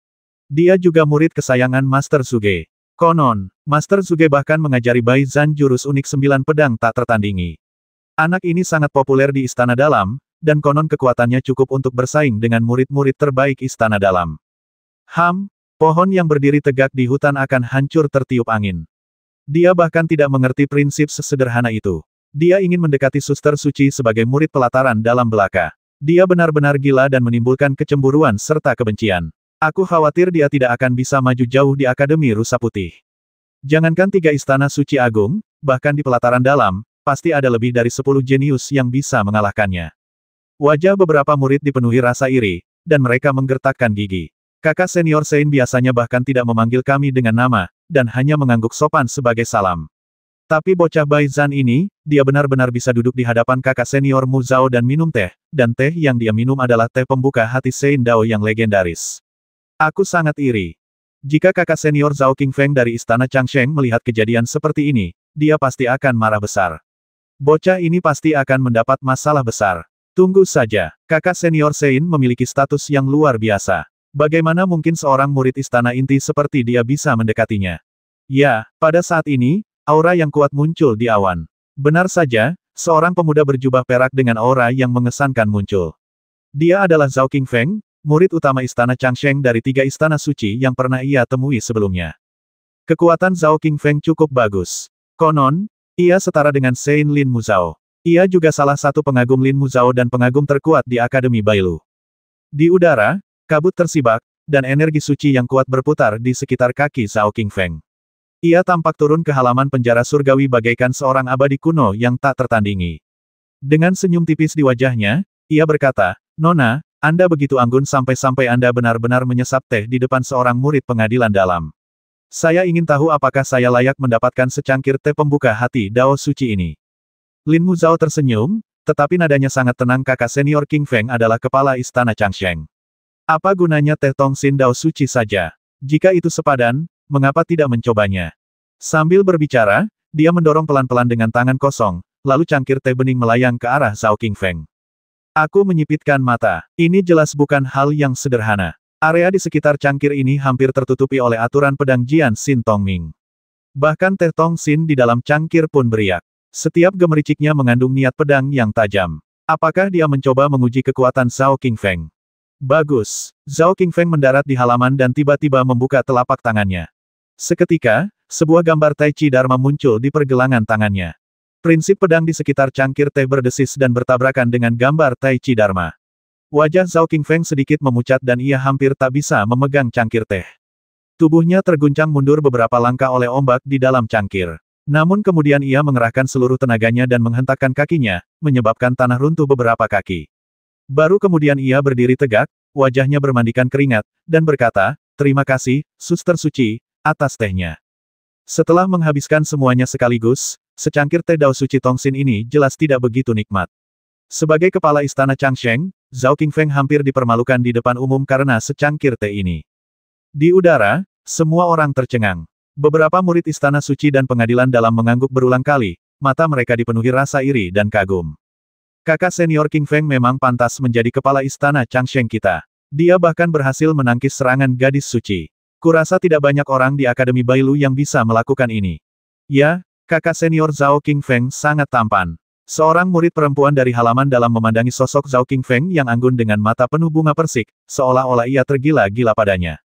Dia juga murid kesayangan Master Suge. Konon, Master Suge bahkan mengajari Baizan jurus unik 9 pedang tak tertandingi. Anak ini sangat populer di Istana Dalam, dan konon kekuatannya cukup untuk bersaing dengan murid-murid terbaik Istana Dalam. Pohon yang berdiri tegak di hutan akan hancur tertiup angin. Dia bahkan tidak mengerti prinsip sesederhana itu. Dia ingin mendekati suster suci sebagai murid pelataran dalam belaka. Dia benar-benar gila dan menimbulkan kecemburuan serta kebencian. Aku khawatir dia tidak akan bisa maju jauh di Akademi Rusa Putih. Jangankan 3 istana suci agung, bahkan di pelataran dalam, pasti ada lebih dari 10 jenius yang bisa mengalahkannya. Wajah beberapa murid dipenuhi rasa iri, dan mereka menggertakkan gigi. Kakak senior Sein biasanya bahkan tidak memanggil kami dengan nama, dan hanya mengangguk sopan sebagai salam. Tapi bocah Baizan ini, dia benar-benar bisa duduk di hadapan kakak senior Muzhao dan minum teh, dan teh yang dia minum adalah teh pembuka hati Sein Dao yang legendaris. Aku sangat iri. Jika kakak senior Zhao Qingfeng dari Istana Changsheng melihat kejadian seperti ini, dia pasti akan marah besar. Bocah ini pasti akan mendapat masalah besar. Tunggu saja, kakak senior Sein memiliki status yang luar biasa. Bagaimana mungkin seorang murid Istana Inti seperti dia bisa mendekatinya? Ya, pada saat ini, aura yang kuat muncul di awan. Benar saja, seorang pemuda berjubah perak dengan aura yang mengesankan muncul. Dia adalah Zhao Qingfeng, murid utama Istana Changsheng dari 3 istana suci yang pernah ia temui sebelumnya. Kekuatan Zhao Qingfeng cukup bagus. Konon, ia setara dengan Sein Lin Muzhao. Ia juga salah satu pengagum Lin Muzhao dan pengagum terkuat di Akademi Bailu. Di udara, kabut tersibak, dan energi suci yang kuat berputar di sekitar kaki Zhao Qingfeng. Ia tampak turun ke halaman penjara surgawi bagaikan seorang abadi kuno yang tak tertandingi. Dengan senyum tipis di wajahnya, ia berkata, "Nona, Anda begitu anggun sampai-sampai Anda benar-benar menyesap teh di depan seorang murid pengadilan dalam. Saya ingin tahu apakah saya layak mendapatkan secangkir teh pembuka hati Dao Suci ini." Lin Muzhao tersenyum, tetapi nadanya sangat tenang. Kakak senior Qingfeng adalah kepala Istana Changsheng. Apa gunanya teh Tongxin Dao Suci saja? Jika itu sepadan, mengapa tidak mencobanya? Sambil berbicara, dia mendorong pelan-pelan dengan tangan kosong, lalu cangkir teh bening melayang ke arah Zhao Qingfeng. Aku menyipitkan mata. Ini jelas bukan hal yang sederhana. Area di sekitar cangkir ini hampir tertutupi oleh aturan pedang Jian Xin Tongming. Bahkan teh Tong Xin di dalam cangkir pun beriak. Setiap gemericiknya mengandung niat pedang yang tajam. Apakah dia mencoba menguji kekuatan Zhao Qingfeng? Bagus. Zhao Qingfeng mendarat di halaman dan tiba-tiba membuka telapak tangannya. Seketika, sebuah gambar Tai Chi Dharma muncul di pergelangan tangannya. Prinsip pedang di sekitar cangkir teh berdesis dan bertabrakan dengan gambar Tai Chi Dharma. Wajah Zhao Qingfeng sedikit memucat dan ia hampir tak bisa memegang cangkir teh. Tubuhnya terguncang mundur beberapa langkah oleh ombak di dalam cangkir. Namun kemudian ia mengerahkan seluruh tenaganya dan menghentakkan kakinya, menyebabkan tanah runtuh beberapa kaki. Baru kemudian ia berdiri tegak, wajahnya bermandikan keringat, dan berkata, "Terima kasih, Suster Suci, atas tehnya." Setelah menghabiskan semuanya sekaligus, secangkir teh Dao Suci Tongxin ini jelas tidak begitu nikmat. Sebagai kepala istana Changsheng, Zhao Qingfeng hampir dipermalukan di depan umum karena secangkir teh ini. Di udara, semua orang tercengang. Beberapa murid istana suci dan pengadilan dalam mengangguk berulang kali, mata mereka dipenuhi rasa iri dan kagum. Kakak senior Qingfeng memang pantas menjadi kepala istana Changsheng kita. Dia bahkan berhasil menangkis serangan gadis suci. Kurasa tidak banyak orang di Akademi Bailu yang bisa melakukan ini. Ya, kakak senior Zhao Qingfeng sangat tampan. Seorang murid perempuan dari halaman dalam memandangi sosok Zhao Qingfeng yang anggun dengan mata penuh bunga persik, seolah-olah ia tergila-gila padanya.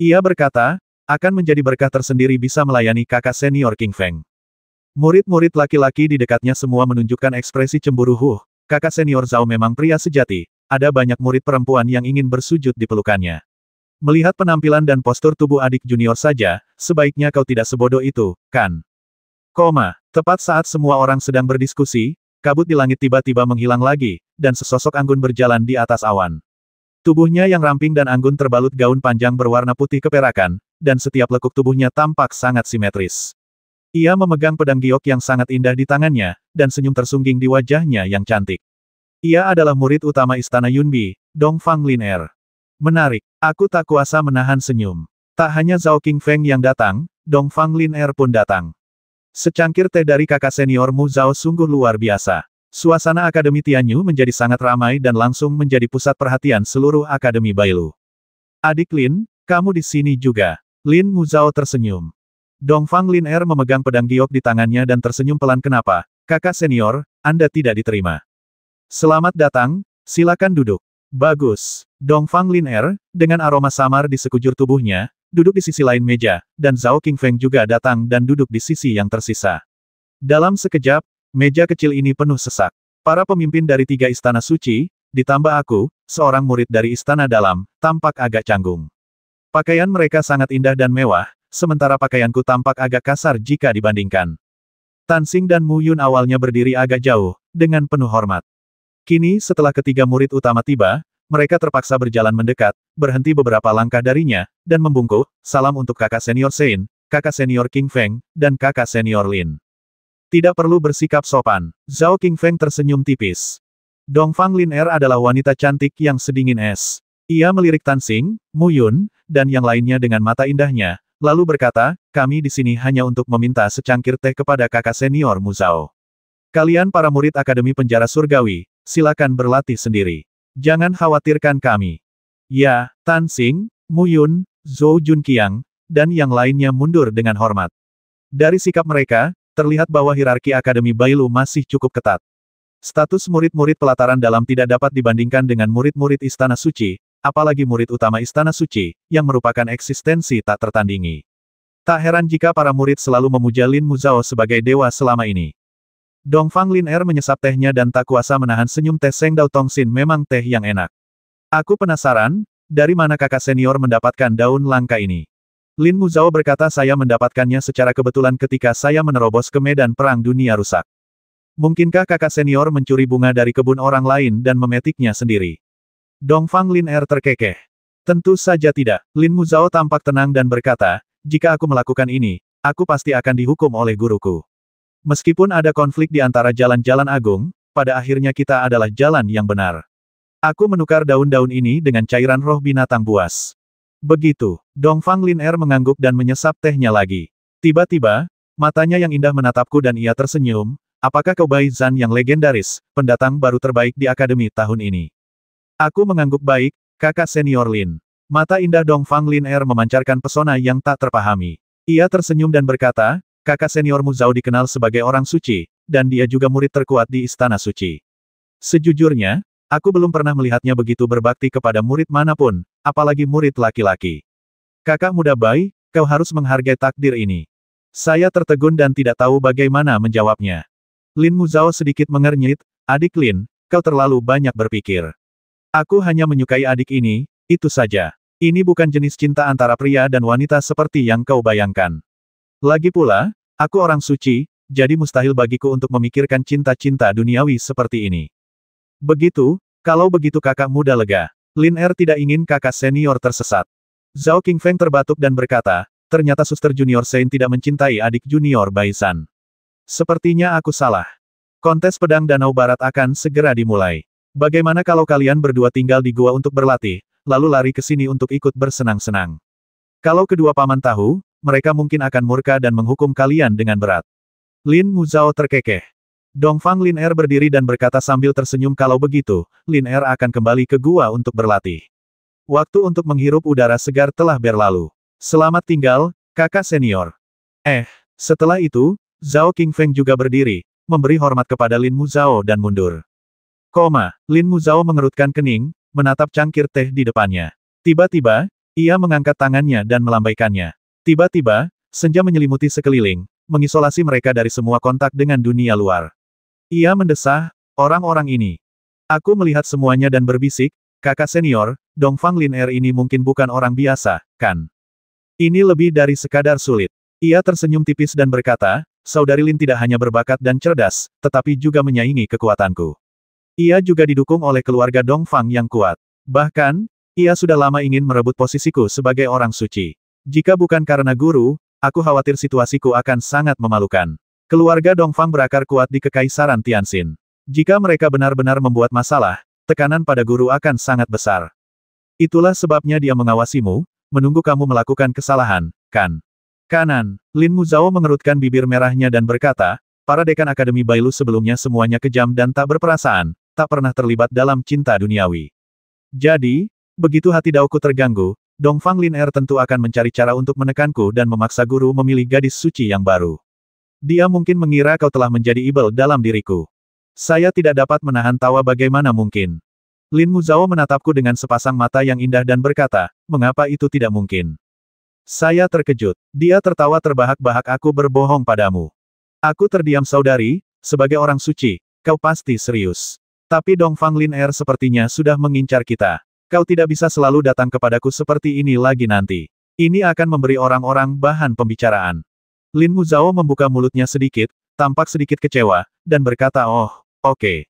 Ia berkata, akan menjadi berkah tersendiri bisa melayani kakak senior Qingfeng. Murid-murid laki-laki di dekatnya semua menunjukkan ekspresi cemburu. Kakak senior Zhao memang pria sejati, ada banyak murid perempuan yang ingin bersujud di pelukannya. Melihat penampilan dan postur tubuh adik junior saja, sebaiknya kau tidak sebodoh itu, kan? Tepat saat semua orang sedang berdiskusi, kabut di langit tiba-tiba menghilang lagi, dan sesosok anggun berjalan di atas awan. Tubuhnya yang ramping dan anggun terbalut gaun panjang berwarna putih keperakan, dan setiap lekuk tubuhnya tampak sangat simetris. Ia memegang pedang giok yang sangat indah di tangannya, dan senyum tersungging di wajahnya yang cantik. Ia adalah murid utama istana Yunbi, Dongfang Lin Er. Menarik, aku tak kuasa menahan senyum. Tak hanya Zhao Qingfeng yang datang, Dongfang Lin Er pun datang. Secangkir teh dari kakak senior Mu Zhao sungguh luar biasa. Suasana Akademi Tianyu menjadi sangat ramai dan langsung menjadi pusat perhatian seluruh Akademi Bailu. Adik Lin, kamu di sini juga. Lin Mu Zhao tersenyum. Dongfang Lin Er memegang pedang giok di tangannya dan tersenyum pelan. Kenapa, kakak senior, Anda tidak diterima? Selamat datang, silakan duduk. Bagus. Dongfang Lin Er, dengan aroma samar di sekujur tubuhnya, duduk di sisi lain meja, dan Zhao Qingfeng juga datang dan duduk di sisi yang tersisa. Dalam sekejap, meja kecil ini penuh sesak. Para pemimpin dari 3 istana suci, ditambah aku, seorang murid dari istana dalam, tampak agak canggung. Pakaian mereka sangat indah dan mewah, sementara pakaianku tampak agak kasar jika dibandingkan. Tan Xing dan Mu Yun awalnya berdiri agak jauh, dengan penuh hormat. Kini setelah ketiga murid utama tiba, mereka terpaksa berjalan mendekat, berhenti beberapa langkah darinya, dan membungkuk, salam untuk kakak senior Sein, kakak senior Qingfeng, dan kakak senior Lin. Tidak perlu bersikap sopan. Zhao Qingfeng tersenyum tipis. Dongfang Lin Er adalah wanita cantik yang sedingin es. Ia melirik Tan Xing, Mu Yun, dan yang lainnya dengan mata indahnya, lalu berkata, kami di sini hanya untuk meminta secangkir teh kepada kakak senior Mu Zhao. Kalian para murid Akademi Penjara Surgawi, silakan berlatih sendiri. Jangan khawatirkan kami. Ya, Tan Xing, Mu Yun, Zhou Junqiang, dan yang lainnya mundur dengan hormat. Dari sikap mereka, terlihat bahwa hierarki Akademi Bailu masih cukup ketat. Status murid-murid pelataran dalam tidak dapat dibandingkan dengan murid-murid Istana Suci, apalagi murid utama Istana Suci, yang merupakan eksistensi tak tertandingi. Tak heran jika para murid selalu memuja Lin Mu Zhao sebagai dewa selama ini. Dongfang Lin Er menyesap tehnya dan tak kuasa menahan senyum. Teh Seng Dao Tongxin memang teh yang enak. Aku penasaran, dari mana kakak senior mendapatkan daun langka ini? Lin Mu Zhao berkata, saya mendapatkannya secara kebetulan ketika saya menerobos ke medan perang dunia rusak. Mungkinkah kakak senior mencuri bunga dari kebun orang lain dan memetiknya sendiri? Dongfang Lin Er terkekeh. Tentu saja tidak. Lin Mu Zhao tampak tenang dan berkata, jika aku melakukan ini, aku pasti akan dihukum oleh guruku. Meskipun ada konflik di antara jalan-jalan agung, pada akhirnya kita adalah jalan yang benar. Aku menukar daun-daun ini dengan cairan roh binatang buas. Begitu, Dongfang Lin Er mengangguk dan menyesap tehnya lagi. Tiba-tiba, matanya yang indah menatapku dan ia tersenyum, apakah kau Bai Zhan yang legendaris, pendatang baru terbaik di akademi tahun ini? Aku mengangguk baik, kakak senior Lin. Mata indah Dongfang Lin Er memancarkan pesona yang tak terpahami. Ia tersenyum dan berkata, kakak senior Mu Zhao dikenal sebagai orang suci, dan dia juga murid terkuat di Istana Suci. Sejujurnya, aku belum pernah melihatnya begitu berbakti kepada murid manapun, apalagi murid laki-laki. Kakak muda Bai, kau harus menghargai takdir ini. Saya tertegun dan tidak tahu bagaimana menjawabnya. Lin Mu Zhao sedikit mengernyit, adik Lin, kau terlalu banyak berpikir. Aku hanya menyukai adik ini, itu saja. Ini bukan jenis cinta antara pria dan wanita seperti yang kau bayangkan. Lagi pula, aku orang suci, jadi mustahil bagiku untuk memikirkan cinta-cinta duniawi seperti ini. Begitu, kalau begitu kakak muda lega. Lin Er tidak ingin kakak senior tersesat. Zhao Qingfeng terbatuk dan berkata, ternyata suster junior Sein tidak mencintai adik junior Baisan. Sepertinya aku salah. Kontes pedang Danau Barat akan segera dimulai. Bagaimana kalau kalian berdua tinggal di gua untuk berlatih, lalu lari ke sini untuk ikut bersenang-senang? Kalau kedua paman tahu, mereka mungkin akan murka dan menghukum kalian dengan berat. Lin Mu Zhao terkekeh. Dongfang Lin Er berdiri dan berkata sambil tersenyum kalau begitu, Lin Er akan kembali ke gua untuk berlatih. Waktu untuk menghirup udara segar telah berlalu. Selamat tinggal, kakak senior. Setelah itu, Zhao Qingfeng juga berdiri, memberi hormat kepada Lin Mu Zhao dan mundur. Lin Mu Zhao mengerutkan kening, menatap cangkir teh di depannya. Tiba-tiba, ia mengangkat tangannya dan melambaikannya. Tiba-tiba, senja menyelimuti sekeliling, mengisolasi mereka dari semua kontak dengan dunia luar. Ia mendesah, orang-orang ini. Aku melihat semuanya dan berbisik, kakak senior, Dongfang Lin Er ini mungkin bukan orang biasa, kan? Ini lebih dari sekadar sulit. Ia tersenyum tipis dan berkata, saudari Lin tidak hanya berbakat dan cerdas, tetapi juga menyaingi kekuatanku. Ia juga didukung oleh keluarga Dongfang yang kuat. Bahkan, ia sudah lama ingin merebut posisiku sebagai orang suci. Jika bukan karena guru, aku khawatir situasiku akan sangat memalukan. Keluarga Dongfang berakar kuat di Kekaisaran Tianxin. Jika mereka benar-benar membuat masalah, tekanan pada guru akan sangat besar. Itulah sebabnya dia mengawasimu, menunggu kamu melakukan kesalahan, kan? Kanan, Lin Mu Zhao mengerutkan bibir merahnya dan berkata, para dekan Akademi Bailu sebelumnya semuanya kejam dan tak berperasaan, tak pernah terlibat dalam cinta duniawi. Jadi, begitu hati Daoku terganggu, Dongfang Lin Er tentu akan mencari cara untuk menekanku dan memaksa guru memilih gadis suci yang baru. Dia mungkin mengira kau telah menjadi ibel dalam diriku. Saya tidak dapat menahan tawa bagaimana mungkin. Lin Mu Zhao menatapku dengan sepasang mata yang indah dan berkata, mengapa itu tidak mungkin? Saya terkejut. Dia tertawa terbahak-bahak aku berbohong padamu. Aku terdiam saudari, sebagai orang suci, kau pasti serius. Tapi Dongfang Lin Er sepertinya sudah mengincar kita. Kau tidak bisa selalu datang kepadaku seperti ini lagi nanti. Ini akan memberi orang-orang bahan pembicaraan. Lin Mu Zhao membuka mulutnya sedikit, tampak sedikit kecewa, dan berkata oh, oke.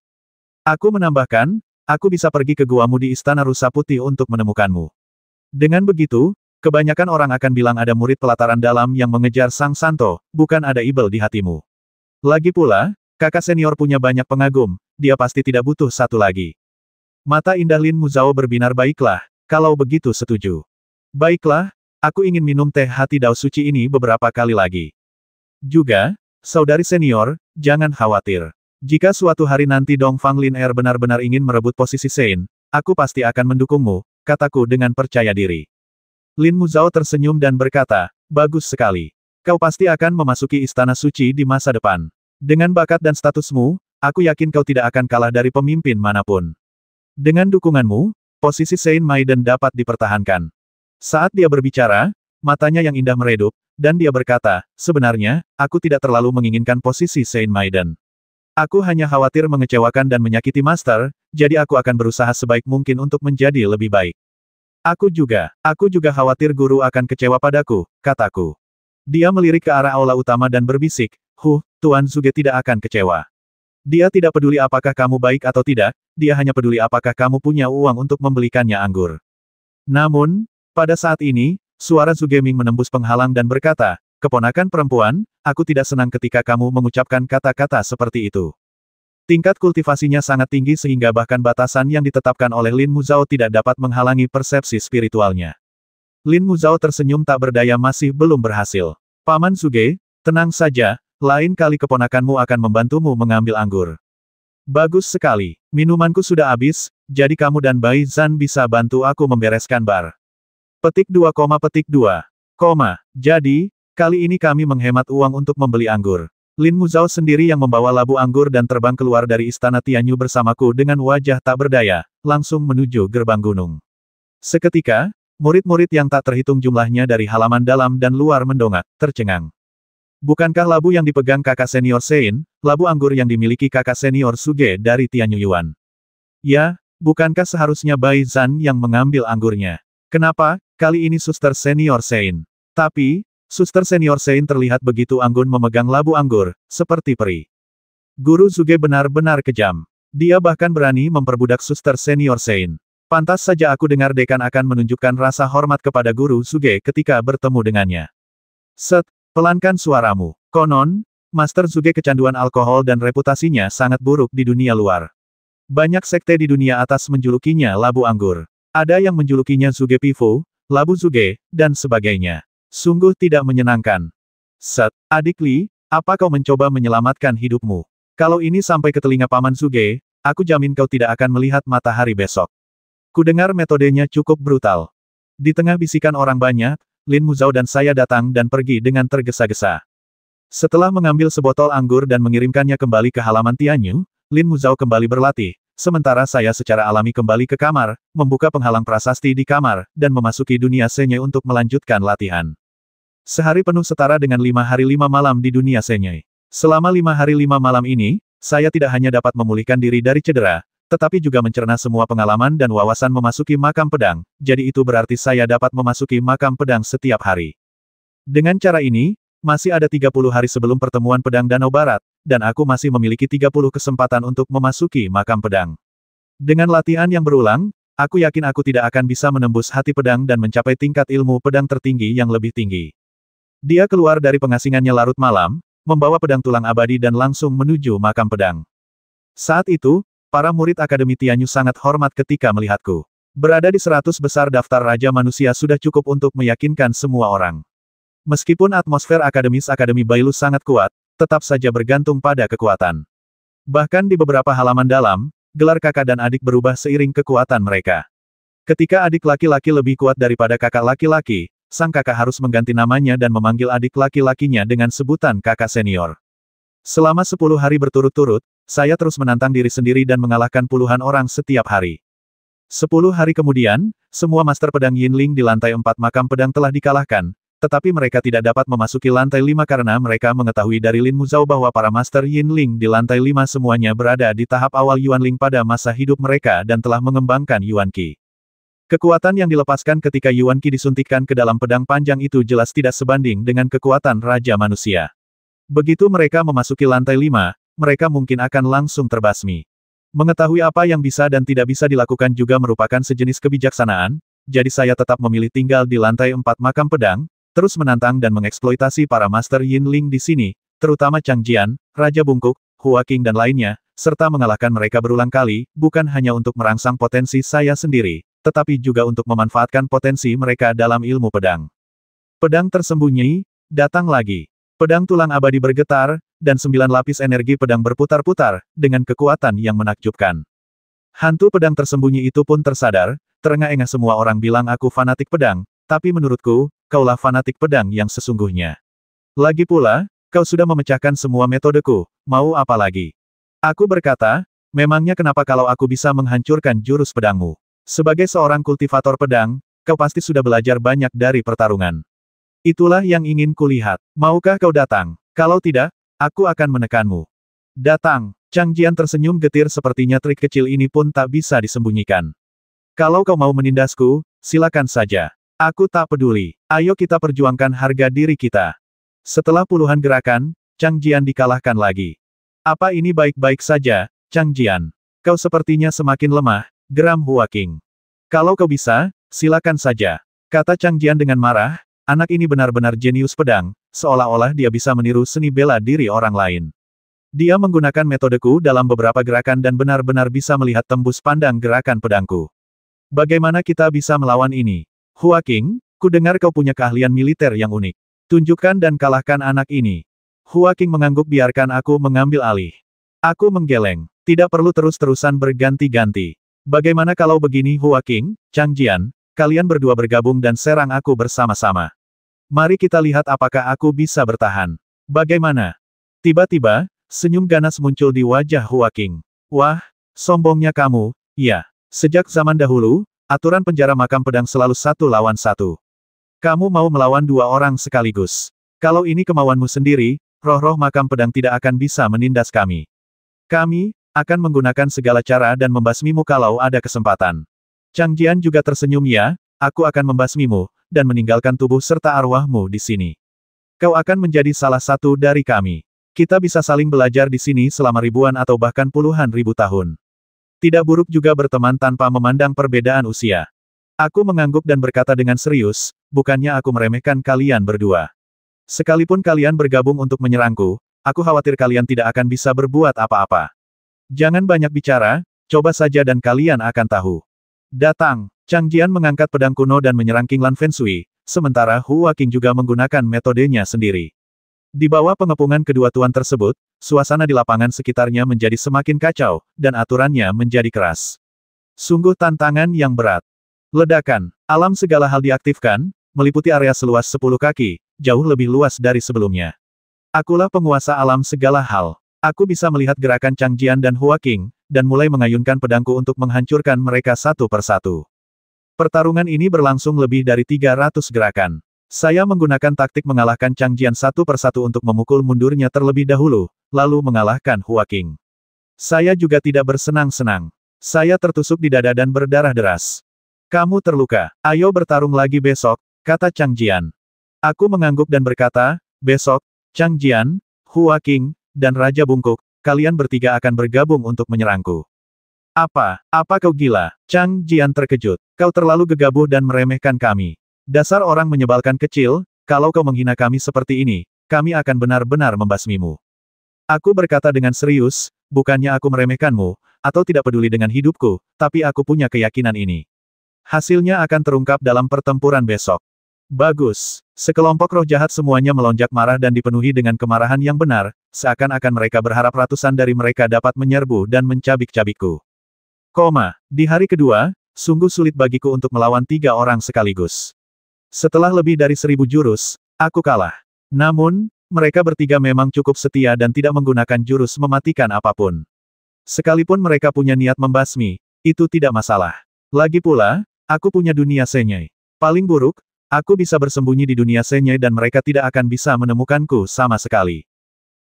Aku menambahkan, aku bisa pergi ke guamu di Istana Rusa Putih untuk menemukanmu. Dengan begitu, kebanyakan orang akan bilang ada murid pelataran dalam yang mengejar Sang Santo, bukan ada ibel di hatimu. Lagi pula, kakak senior punya banyak pengagum, dia pasti tidak butuh satu lagi. Mata indah Lin Mu Zhao berbinar baiklah, kalau begitu setuju. Baiklah, aku ingin minum teh hati Dao Suci ini beberapa kali lagi. Juga, saudari senior, jangan khawatir. Jika suatu hari nanti Dongfang Lin Er benar-benar ingin merebut posisi Sein, aku pasti akan mendukungmu, kataku dengan percaya diri. Lin Mu Zhao tersenyum dan berkata, bagus sekali. Kau pasti akan memasuki Istana Suci di masa depan. Dengan bakat dan statusmu, aku yakin kau tidak akan kalah dari pemimpin manapun. Dengan dukunganmu, posisi Sein Maiden dapat dipertahankan. Saat dia berbicara, matanya yang indah meredup, dan dia berkata, sebenarnya, aku tidak terlalu menginginkan posisi Sein Maiden. Aku hanya khawatir mengecewakan dan menyakiti Master, jadi aku akan berusaha sebaik mungkin untuk menjadi lebih baik. Aku juga khawatir guru akan kecewa padaku, kataku. Dia melirik ke arah aula utama dan berbisik, Tuan Zuge tidak akan kecewa. Dia tidak peduli apakah kamu baik atau tidak, dia hanya peduli apakah kamu punya uang untuk membelikannya anggur. Namun, pada saat ini, suara Zugeming menembus penghalang dan berkata, keponakan perempuan, aku tidak senang ketika kamu mengucapkan kata-kata seperti itu. Tingkat kultivasinya sangat tinggi sehingga bahkan batasan yang ditetapkan oleh Lin Mu Zhao tidak dapat menghalangi persepsi spiritualnya. Lin Mu Zhao tersenyum tak berdaya masih belum berhasil. Paman Zuge, tenang saja, lain kali keponakanmu akan membantumu mengambil anggur. Bagus sekali, minumanku sudah habis, jadi kamu dan Bai Zhan bisa bantu aku membereskan bar. Petik 2, petik 2. Jadi, kali ini kami menghemat uang untuk membeli anggur. Lin Muzhao sendiri yang membawa labu anggur dan terbang keluar dari istana Tianyu bersamaku dengan wajah tak berdaya, langsung menuju gerbang gunung. Seketika, murid-murid yang tak terhitung jumlahnya dari halaman dalam dan luar mendongak, tercengang. Bukankah labu yang dipegang kakak senior Sein, labu anggur yang dimiliki kakak senior Suge dari Tianyu Yuan? Ya, bukankah seharusnya Bai Zhan yang mengambil anggurnya? Kenapa, kali ini suster senior Sein? Tapi, suster senior Sein terlihat begitu anggun memegang labu anggur, seperti peri. Guru Suge benar-benar kejam. Dia bahkan berani memperbudak suster senior Sein. Pantas saja aku dengar dekan akan menunjukkan rasa hormat kepada guru Suge ketika bertemu dengannya. Set, pelankan suaramu. Konon, Master Suge kecanduan alkohol dan reputasinya sangat buruk di dunia luar. Banyak sekte di dunia atas menjulukinya labu anggur. Ada yang menjulukinya Suge Pifu, labu Suge, dan sebagainya. Sungguh tidak menyenangkan. Set, adik Li, apa kau mencoba menyelamatkan hidupmu? Kalau ini sampai ke telinga Paman Suge, aku jamin kau tidak akan melihat matahari besok. Kudengar metodenya cukup brutal. Di tengah bisikan orang banyak, Lin Muzhao dan saya datang dan pergi dengan tergesa-gesa. Setelah mengambil sebotol anggur dan mengirimkannya kembali ke halaman Tianyu, Lin Muzhao kembali berlatih, sementara saya secara alami kembali ke kamar, membuka penghalang prasasti di kamar, dan memasuki dunia Senye untuk melanjutkan latihan. Sehari penuh setara dengan 5 hari 5 malam di dunia Senye. Selama 5 hari 5 malam ini, saya tidak hanya dapat memulihkan diri dari cedera, tetapi juga mencerna semua pengalaman dan wawasan memasuki makam pedang, jadi itu berarti saya dapat memasuki makam pedang setiap hari. Dengan cara ini, masih ada 30 hari sebelum pertemuan pedang Danau Barat, dan aku masih memiliki 30 kesempatan untuk memasuki makam pedang. Dengan latihan yang berulang, aku yakin aku tidak akan bisa menembus hati pedang dan mencapai tingkat ilmu pedang tertinggi yang lebih tinggi. Dia keluar dari pengasingannya larut malam, membawa pedang tulang abadi dan langsung menuju makam pedang. Saat itu, para murid Akademi Tianyu sangat hormat ketika melihatku. Berada di 100 besar daftar Raja Manusia sudah cukup untuk meyakinkan semua orang. Meskipun atmosfer Akademi Bailu sangat kuat, tetap saja bergantung pada kekuatan. Bahkan di beberapa halaman dalam, gelar kakak dan adik berubah seiring kekuatan mereka. Ketika adik laki-laki lebih kuat daripada kakak laki-laki, sang kakak harus mengganti namanya dan memanggil adik laki-lakinya dengan sebutan kakak senior. Selama 10 hari berturut-turut, saya terus menantang diri sendiri dan mengalahkan puluhan orang setiap hari. 10 hari kemudian, semua master pedang Yinling di lantai 4 makam pedang telah dikalahkan, tetapi mereka tidak dapat memasuki lantai 5 karena mereka mengetahui dari Lin Muzhao bahwa para master Yinling di lantai 5 semuanya berada di tahap awal Yuanling pada masa hidup mereka dan telah mengembangkan Yuan Qi. Kekuatan yang dilepaskan ketika Yuan Qi disuntikkan ke dalam pedang panjang itu jelas tidak sebanding dengan kekuatan Raja Manusia. Begitu mereka memasuki lantai 5, mereka mungkin akan langsung terbasmi. Mengetahui apa yang bisa dan tidak bisa dilakukan juga merupakan sejenis kebijaksanaan, jadi saya tetap memilih tinggal di lantai 4 makam pedang, terus menantang dan mengeksploitasi para master Yinling di sini, terutama Chang Jian, Raja Bungkuk, Hua Qing dan lainnya, serta mengalahkan mereka berulang kali, bukan hanya untuk merangsang potensi saya sendiri, tetapi juga untuk memanfaatkan potensi mereka dalam ilmu pedang. Pedang tersembunyi, datang lagi. Pedang tulang abadi bergetar, dan 9 lapis energi pedang berputar-putar, dengan kekuatan yang menakjubkan. Hantu pedang tersembunyi itu pun tersadar, terengah-engah semua orang bilang aku fanatik pedang, tapi menurutku, kaulah fanatik pedang yang sesungguhnya. Lagi pula, kau sudah memecahkan semua metodeku, mau apa lagi? Aku berkata, memangnya kenapa kalau aku bisa menghancurkan jurus pedangmu? Sebagai seorang kultivator pedang, kau pasti sudah belajar banyak dari pertarungan. Itulah yang ingin kulihat. Maukah kau datang? Kalau tidak, aku akan menekanmu. Datang. Chang Jian tersenyum getir sepertinya trik kecil ini pun tak bisa disembunyikan. Kalau kau mau menindasku, silakan saja. Aku tak peduli. Ayo kita perjuangkan harga diri kita. Setelah puluhan gerakan, Chang Jian dikalahkan lagi. Apa ini baik-baik saja, Chang Jian? Kau sepertinya semakin lemah, geram Hua Qing. Kalau kau bisa, silakan saja. Kata Chang Jian dengan marah, anak ini benar-benar jenius pedang, seolah-olah dia bisa meniru seni bela diri orang lain. Dia menggunakan metodeku dalam beberapa gerakan dan benar-benar bisa melihat tembus pandang gerakan pedangku. Bagaimana kita bisa melawan ini? Hua Qing, ku dengar kau punya keahlian militer yang unik. Tunjukkan dan kalahkan anak ini. Hua Qing mengangguk biarkan aku mengambil alih. Aku menggeleng. Tidak perlu terus-terusan berganti-ganti. Bagaimana kalau begini Hua Qing, Chang Jian, kalian berdua bergabung dan serang aku bersama-sama. Mari kita lihat apakah aku bisa bertahan. Bagaimana? Tiba-tiba, senyum ganas muncul di wajah Hua Qing. Wah, sombongnya kamu, ya. Sejak zaman dahulu, aturan penjara makam pedang selalu 1 lawan 1. Kamu mau melawan 2 orang sekaligus. Kalau ini kemauanmu sendiri, roh-roh makam pedang tidak akan bisa menindas kami. Kami akan menggunakan segala cara dan membasmimu kalau ada kesempatan. Chang Jian juga tersenyum ya, aku akan membasmimu, dan meninggalkan tubuh serta arwahmu di sini. Kau akan menjadi salah satu dari kami. Kita bisa saling belajar di sini selama ribuan atau bahkan puluhan ribu tahun. Tidak buruk juga berteman tanpa memandang perbedaan usia. Aku mengangguk dan berkata dengan serius, bukannya aku meremehkan kalian berdua. Sekalipun kalian bergabung untuk menyerangku, aku khawatir kalian tidak akan bisa berbuat apa-apa. Jangan banyak bicara, coba saja dan kalian akan tahu. Datang, Chang Jian mengangkat pedang kuno dan menyerang King Lan Fenshui, sementara Hua Qing juga menggunakan metodenya sendiri. Di bawah pengepungan kedua tuan tersebut, suasana di lapangan sekitarnya menjadi semakin kacau, dan aturannya menjadi keras. Sungguh tantangan yang berat. Ledakan, alam segala hal diaktifkan, meliputi area seluas 10 kaki, jauh lebih luas dari sebelumnya. Akulah penguasa alam segala hal. Aku bisa melihat gerakan Chang Jian dan Hua Qing, dan mulai mengayunkan pedangku untuk menghancurkan mereka satu persatu. Pertarungan ini berlangsung lebih dari 300 gerakan. Saya menggunakan taktik mengalahkan Chang Jian satu persatu untuk memukul mundurnya terlebih dahulu, lalu mengalahkan Hua Qing. Saya juga tidak bersenang-senang. Saya tertusuk di dada dan berdarah deras. Kamu terluka. Ayo bertarung lagi besok, kata Chang Jian. Aku mengangguk dan berkata, besok, Chang Jian, Hua Qing, dan Raja Bungkuk, kalian bertiga akan bergabung untuk menyerangku. Apa kau gila? Chang Jian terkejut. Kau terlalu gegabah dan meremehkan kami. Dasar orang menyebalkan kecil, kalau kau menghina kami seperti ini, kami akan benar-benar membasmimu. Aku berkata dengan serius, bukannya aku meremehkanmu, atau tidak peduli dengan hidupku, tapi aku punya keyakinan ini. Hasilnya akan terungkap dalam pertempuran besok. Bagus. Sekelompok roh jahat semuanya melonjak marah dan dipenuhi dengan kemarahan yang benar, seakan-akan mereka berharap ratusan dari mereka dapat menyerbu dan mencabik-cabikku. Di hari kedua, sungguh sulit bagiku untuk melawan 3 orang sekaligus. Setelah lebih dari 1000 jurus, aku kalah. Namun, mereka bertiga memang cukup setia dan tidak menggunakan jurus mematikan apapun. Sekalipun mereka punya niat membasmi, itu tidak masalah. Lagi pula, aku punya dunia senyai. Paling buruk, aku bisa bersembunyi di dunia senyai dan mereka tidak akan bisa menemukanku sama sekali.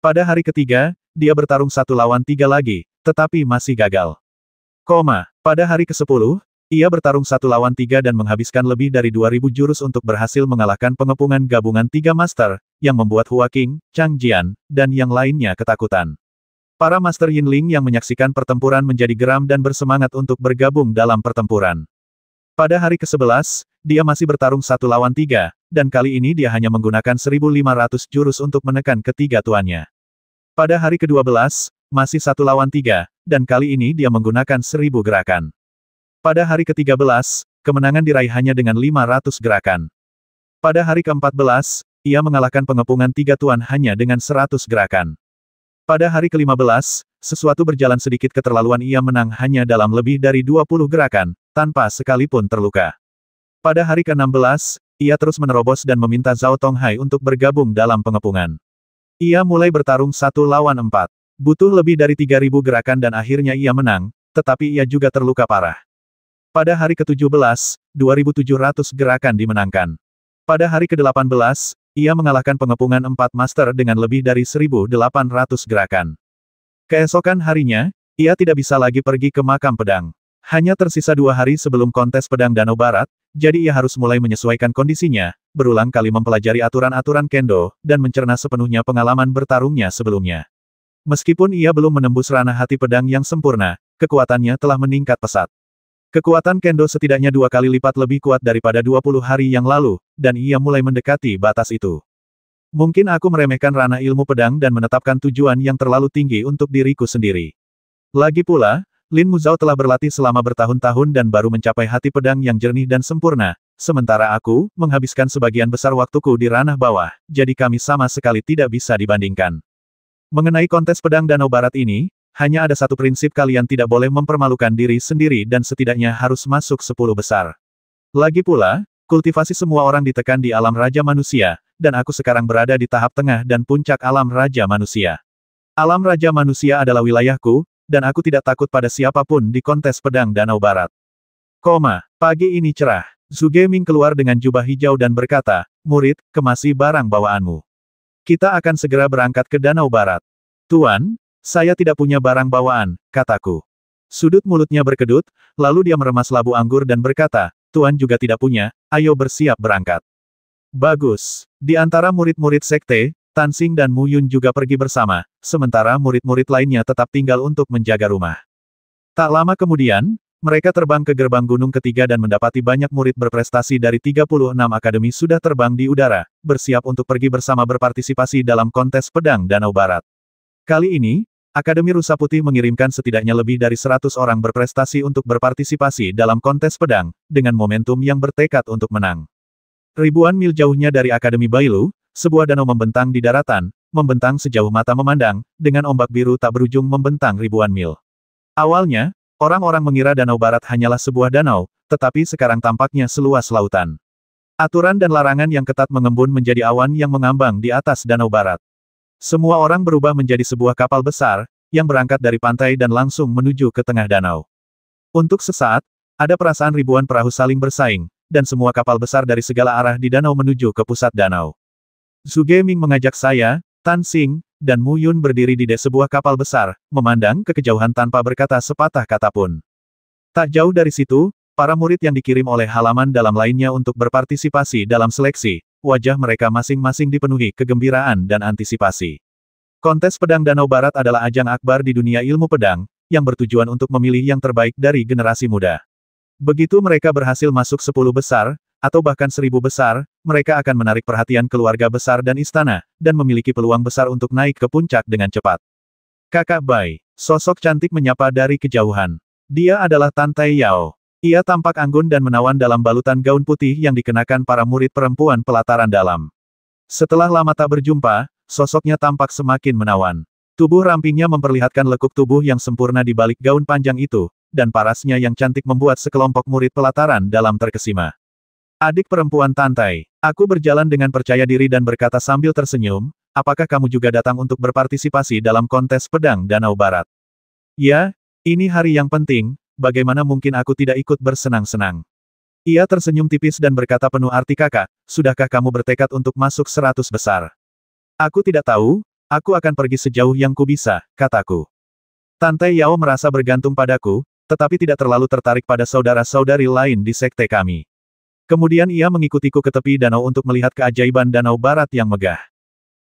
Pada hari ketiga, dia bertarung 1 lawan 3 lagi, tetapi masih gagal. Pada hari ke-10, ia bertarung 1 lawan 3 dan menghabiskan lebih dari 2000 jurus untuk berhasil mengalahkan pengepungan gabungan 3 master, yang membuat Hua Qing, Chang Jian, dan yang lainnya ketakutan. Para master Yinling yang menyaksikan pertempuran menjadi geram dan bersemangat untuk bergabung dalam pertempuran. Pada hari ke-11, dia masih bertarung 1 lawan 3, dan kali ini dia hanya menggunakan 1500 jurus untuk menekan ketiga tuannya. Pada hari ke-12, masih 1 lawan 3, dan kali ini dia menggunakan 1000 gerakan. Pada hari ke-13, kemenangan diraih hanya dengan 500 gerakan. Pada hari ke-14, ia mengalahkan pengepungan 3 tuan hanya dengan 100 gerakan. Pada hari ke-15, sesuatu berjalan sedikit keterlaluan, ia menang hanya dalam lebih dari 20 gerakan, tanpa sekalipun terluka. Pada hari ke-16, ia terus menerobos dan meminta Zhao Tonghai untuk bergabung dalam pengepungan. Ia mulai bertarung 1 lawan 4. Butuh lebih dari 3000 gerakan dan akhirnya ia menang, tetapi ia juga terluka parah. Pada hari ke-17, 2700 gerakan dimenangkan. Pada hari ke-18, ia mengalahkan pengepungan 4 master dengan lebih dari 1800 gerakan. Keesokan harinya, ia tidak bisa lagi pergi ke makam pedang. Hanya tersisa 2 hari sebelum kontes pedang Danau Barat, jadi ia harus mulai menyesuaikan kondisinya, berulang kali mempelajari aturan-aturan kendo, dan mencerna sepenuhnya pengalaman bertarungnya sebelumnya. Meskipun ia belum menembus ranah hati pedang yang sempurna, kekuatannya telah meningkat pesat. Kekuatan kendo setidaknya 2 kali lipat lebih kuat daripada 20 hari yang lalu, dan ia mulai mendekati batas itu. Mungkin aku meremehkan ranah ilmu pedang dan menetapkan tujuan yang terlalu tinggi untuk diriku sendiri. Lagi pula, Lin Muzhao telah berlatih selama bertahun-tahun dan baru mencapai hati pedang yang jernih dan sempurna, sementara aku menghabiskan sebagian besar waktuku di ranah bawah, jadi kami sama sekali tidak bisa dibandingkan. Mengenai kontes pedang Danau Barat ini, hanya ada satu prinsip: kalian tidak boleh mempermalukan diri sendiri dan setidaknya harus masuk 10 besar. Lagi pula, kultivasi semua orang ditekan di alam Raja Manusia, dan aku sekarang berada di tahap tengah dan puncak alam Raja Manusia. Alam Raja Manusia adalah wilayahku, dan aku tidak takut pada siapapun di kontes pedang Danau Barat. Pagi ini cerah. Zhu Geming keluar dengan jubah hijau dan berkata, "Murid, kemasi barang bawaanmu. Kita akan segera berangkat ke Danau Barat." "Tuan, saya tidak punya barang bawaan," kataku. Sudut mulutnya berkedut, lalu dia meremas labu anggur dan berkata, "Tuan juga tidak punya, ayo bersiap berangkat." Bagus. Di antara murid-murid sekte, Tan Xing dan Mu Yun juga pergi bersama, sementara murid-murid lainnya tetap tinggal untuk menjaga rumah. Tak lama kemudian, mereka terbang ke gerbang gunung ketiga dan mendapati banyak murid berprestasi dari 36 akademi sudah terbang di udara, bersiap untuk pergi bersama berpartisipasi dalam kontes pedang Danau Barat. Kali ini, Akademi Rusa Putih mengirimkan setidaknya lebih dari 100 orang berprestasi untuk berpartisipasi dalam kontes pedang, dengan momentum yang bertekad untuk menang. Ribuan mil jauhnya dari Akademi Bailu, sebuah danau membentang di daratan, membentang sejauh mata memandang, dengan ombak biru tak berujung membentang ribuan mil. Awalnya, orang-orang mengira Danau Barat hanyalah sebuah danau, tetapi sekarang tampaknya seluas lautan. Aturan dan larangan yang ketat mengembun menjadi awan yang mengambang di atas Danau Barat. Semua orang berubah menjadi sebuah kapal besar, yang berangkat dari pantai dan langsung menuju ke tengah danau. Untuk sesaat, ada perasaan ribuan perahu saling bersaing, dan semua kapal besar dari segala arah di danau menuju ke pusat danau. Zhu Geming mengajak saya, Tan Xing, dan Mu Yun berdiri di dek sebuah kapal besar, memandang ke kejauhan tanpa berkata sepatah kata pun. Tak jauh dari situ, para murid yang dikirim oleh halaman dalam lainnya untuk berpartisipasi dalam seleksi, wajah mereka masing-masing dipenuhi kegembiraan dan antisipasi. Kontes pedang Danau Barat adalah ajang akbar di dunia ilmu pedang, yang bertujuan untuk memilih yang terbaik dari generasi muda. Begitu mereka berhasil masuk 10 besar, atau bahkan 1000 besar, mereka akan menarik perhatian keluarga besar dan istana, dan memiliki peluang besar untuk naik ke puncak dengan cepat. "Kakak Bai," sosok cantik menyapa dari kejauhan. Dia adalah Tantai Yao. Ia tampak anggun dan menawan dalam balutan gaun putih yang dikenakan para murid perempuan pelataran dalam. Setelah lama tak berjumpa, sosoknya tampak semakin menawan. Tubuh rampingnya memperlihatkan lekuk tubuh yang sempurna di balik gaun panjang itu, dan parasnya yang cantik membuat sekelompok murid pelataran dalam terkesima. "Adik perempuan Tantai, aku berjalan dengan percaya diri dan berkata sambil tersenyum, apakah kamu juga datang untuk berpartisipasi dalam kontes pedang Danau Barat?" "Ya, ini hari yang penting, bagaimana mungkin aku tidak ikut bersenang-senang?" Ia tersenyum tipis dan berkata penuh arti, "Kakak, sudahkah kamu bertekad untuk masuk 100 besar?" "Aku tidak tahu, aku akan pergi sejauh yang ku bisa," kataku. Tantai Yao merasa bergantung padaku, tetapi tidak terlalu tertarik pada saudara-saudari lain di sekte kami. Kemudian ia mengikutiku ke tepi danau untuk melihat keajaiban Danau Barat yang megah.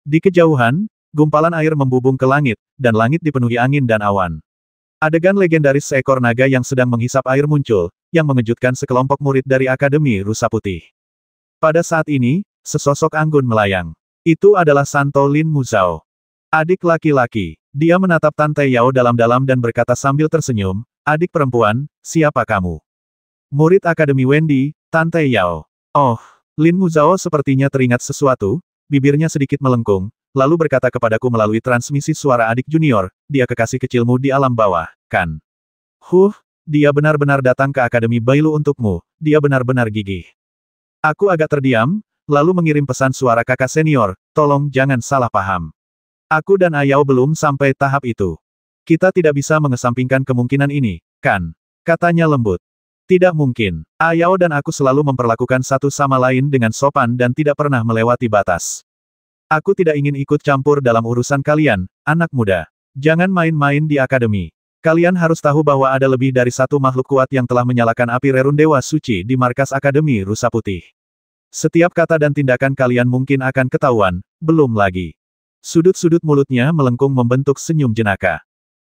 Di kejauhan, gumpalan air membubung ke langit, dan langit dipenuhi angin dan awan. Adegan legendaris seekor naga yang sedang menghisap air muncul, yang mengejutkan sekelompok murid dari Akademi Rusa Putih. Pada saat ini, sesosok anggun melayang. Itu adalah Santo Lin Muzhao. Adik laki-laki. Dia menatap Tantai Yao dalam-dalam dan berkata sambil tersenyum, "Adik perempuan, siapa kamu?" "Murid Akademi Wendy, Tantai Yao." "Oh." Lin Muzhao sepertinya teringat sesuatu, bibirnya sedikit melengkung, lalu berkata kepadaku melalui transmisi suara adik junior, "Dia kekasih kecilmu di alam bawah, kan?" Dia benar-benar datang ke Akademi Bailu untukmu, dia benar-benar gigih." Aku agak terdiam, lalu mengirim pesan suara kakak senior, "Tolong jangan salah paham. Aku dan Ayao belum sampai tahap itu. Kita tidak bisa mengesampingkan kemungkinan ini, kan?" Katanya lembut. "Tidak mungkin. Ayao dan aku selalu memperlakukan satu sama lain dengan sopan dan tidak pernah melewati batas. Aku tidak ingin ikut campur dalam urusan kalian, anak muda. Jangan main-main di akademi. Kalian harus tahu bahwa ada lebih dari satu makhluk kuat yang telah menyalakan api rerun Dewa Suci di markas Akademi Rusa Putih. Setiap kata dan tindakan kalian mungkin akan ketahuan, belum lagi." Sudut-sudut mulutnya melengkung membentuk senyum jenaka.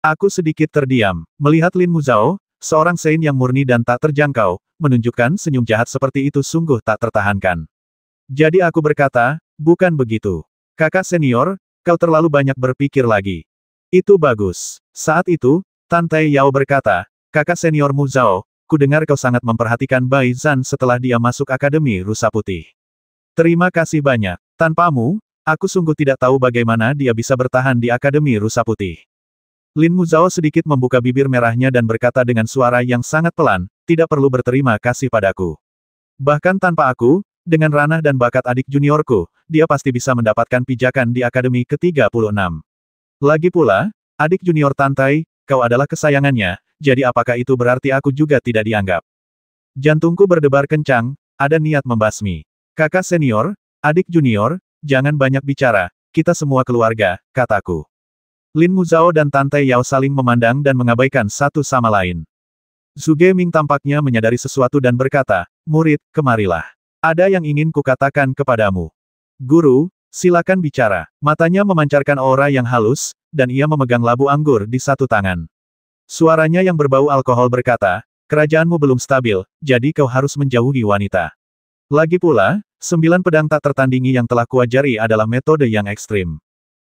Aku sedikit terdiam, melihat Lin Muzhao, seorang Sein yang murni dan tak terjangkau, menunjukkan senyum jahat seperti itu sungguh tak tertahankan. Jadi aku berkata, "Bukan begitu. Kakak senior, kau terlalu banyak berpikir lagi." "Itu bagus." Saat itu, Tantai Yao berkata, "Kakak senior Muzhao, ku dengar kau sangat memperhatikan Bai Zhan setelah dia masuk Akademi Rusa Putih. Terima kasih banyak. Tanpamu, aku sungguh tidak tahu bagaimana dia bisa bertahan di Akademi Rusa Putih." Lin Muzhao sedikit membuka bibir merahnya dan berkata dengan suara yang sangat pelan, "Tidak perlu berterima kasih padaku. Bahkan tanpa aku, dengan ranah dan bakat adik juniorku, dia pasti bisa mendapatkan pijakan di Akademi ke-36. Lagi pula, adik junior Tantai, kau adalah kesayangannya, jadi apakah itu berarti aku juga tidak dianggap? Jantungku berdebar kencang, ada niat membasmi. Kakak senior, adik junior, jangan banyak bicara, kita semua keluarga, kataku. Lin Muzao dan Tante Yao saling memandang dan mengabaikan satu sama lain. Zhu Geming tampaknya menyadari sesuatu dan berkata, murid, kemarilah. Ada yang ingin kukatakan kepadamu. Guru, silakan bicara. Matanya memancarkan aura yang halus, dan ia memegang labu anggur di satu tangan. Suaranya yang berbau alkohol berkata, kerajaanmu belum stabil, jadi kau harus menjauhi wanita. Lagi pula, 9 pedang tak tertandingi yang telah kuajari adalah metode yang ekstrim.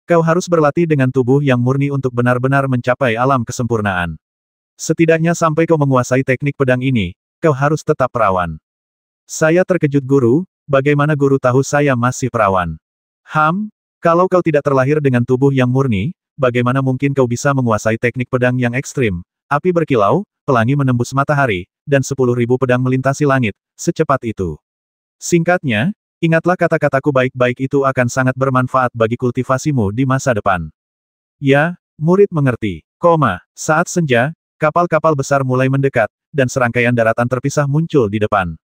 Kau harus berlatih dengan tubuh yang murni untuk benar-benar mencapai alam kesempurnaan. Setidaknya sampai kau menguasai teknik pedang ini, kau harus tetap perawan. Saya terkejut guru, bagaimana guru tahu saya masih perawan? Kalau kau tidak terlahir dengan tubuh yang murni, bagaimana mungkin kau bisa menguasai teknik pedang yang ekstrim? Api berkilau, pelangi menembus matahari, dan 10.000 pedang melintasi langit, secepat itu. Singkatnya, ingatlah kata-kataku baik-baik itu akan sangat bermanfaat bagi kultivasimu di masa depan. Ya, murid mengerti. Saat senja, kapal-kapal besar mulai mendekat, dan serangkaian daratan terpisah muncul di depan.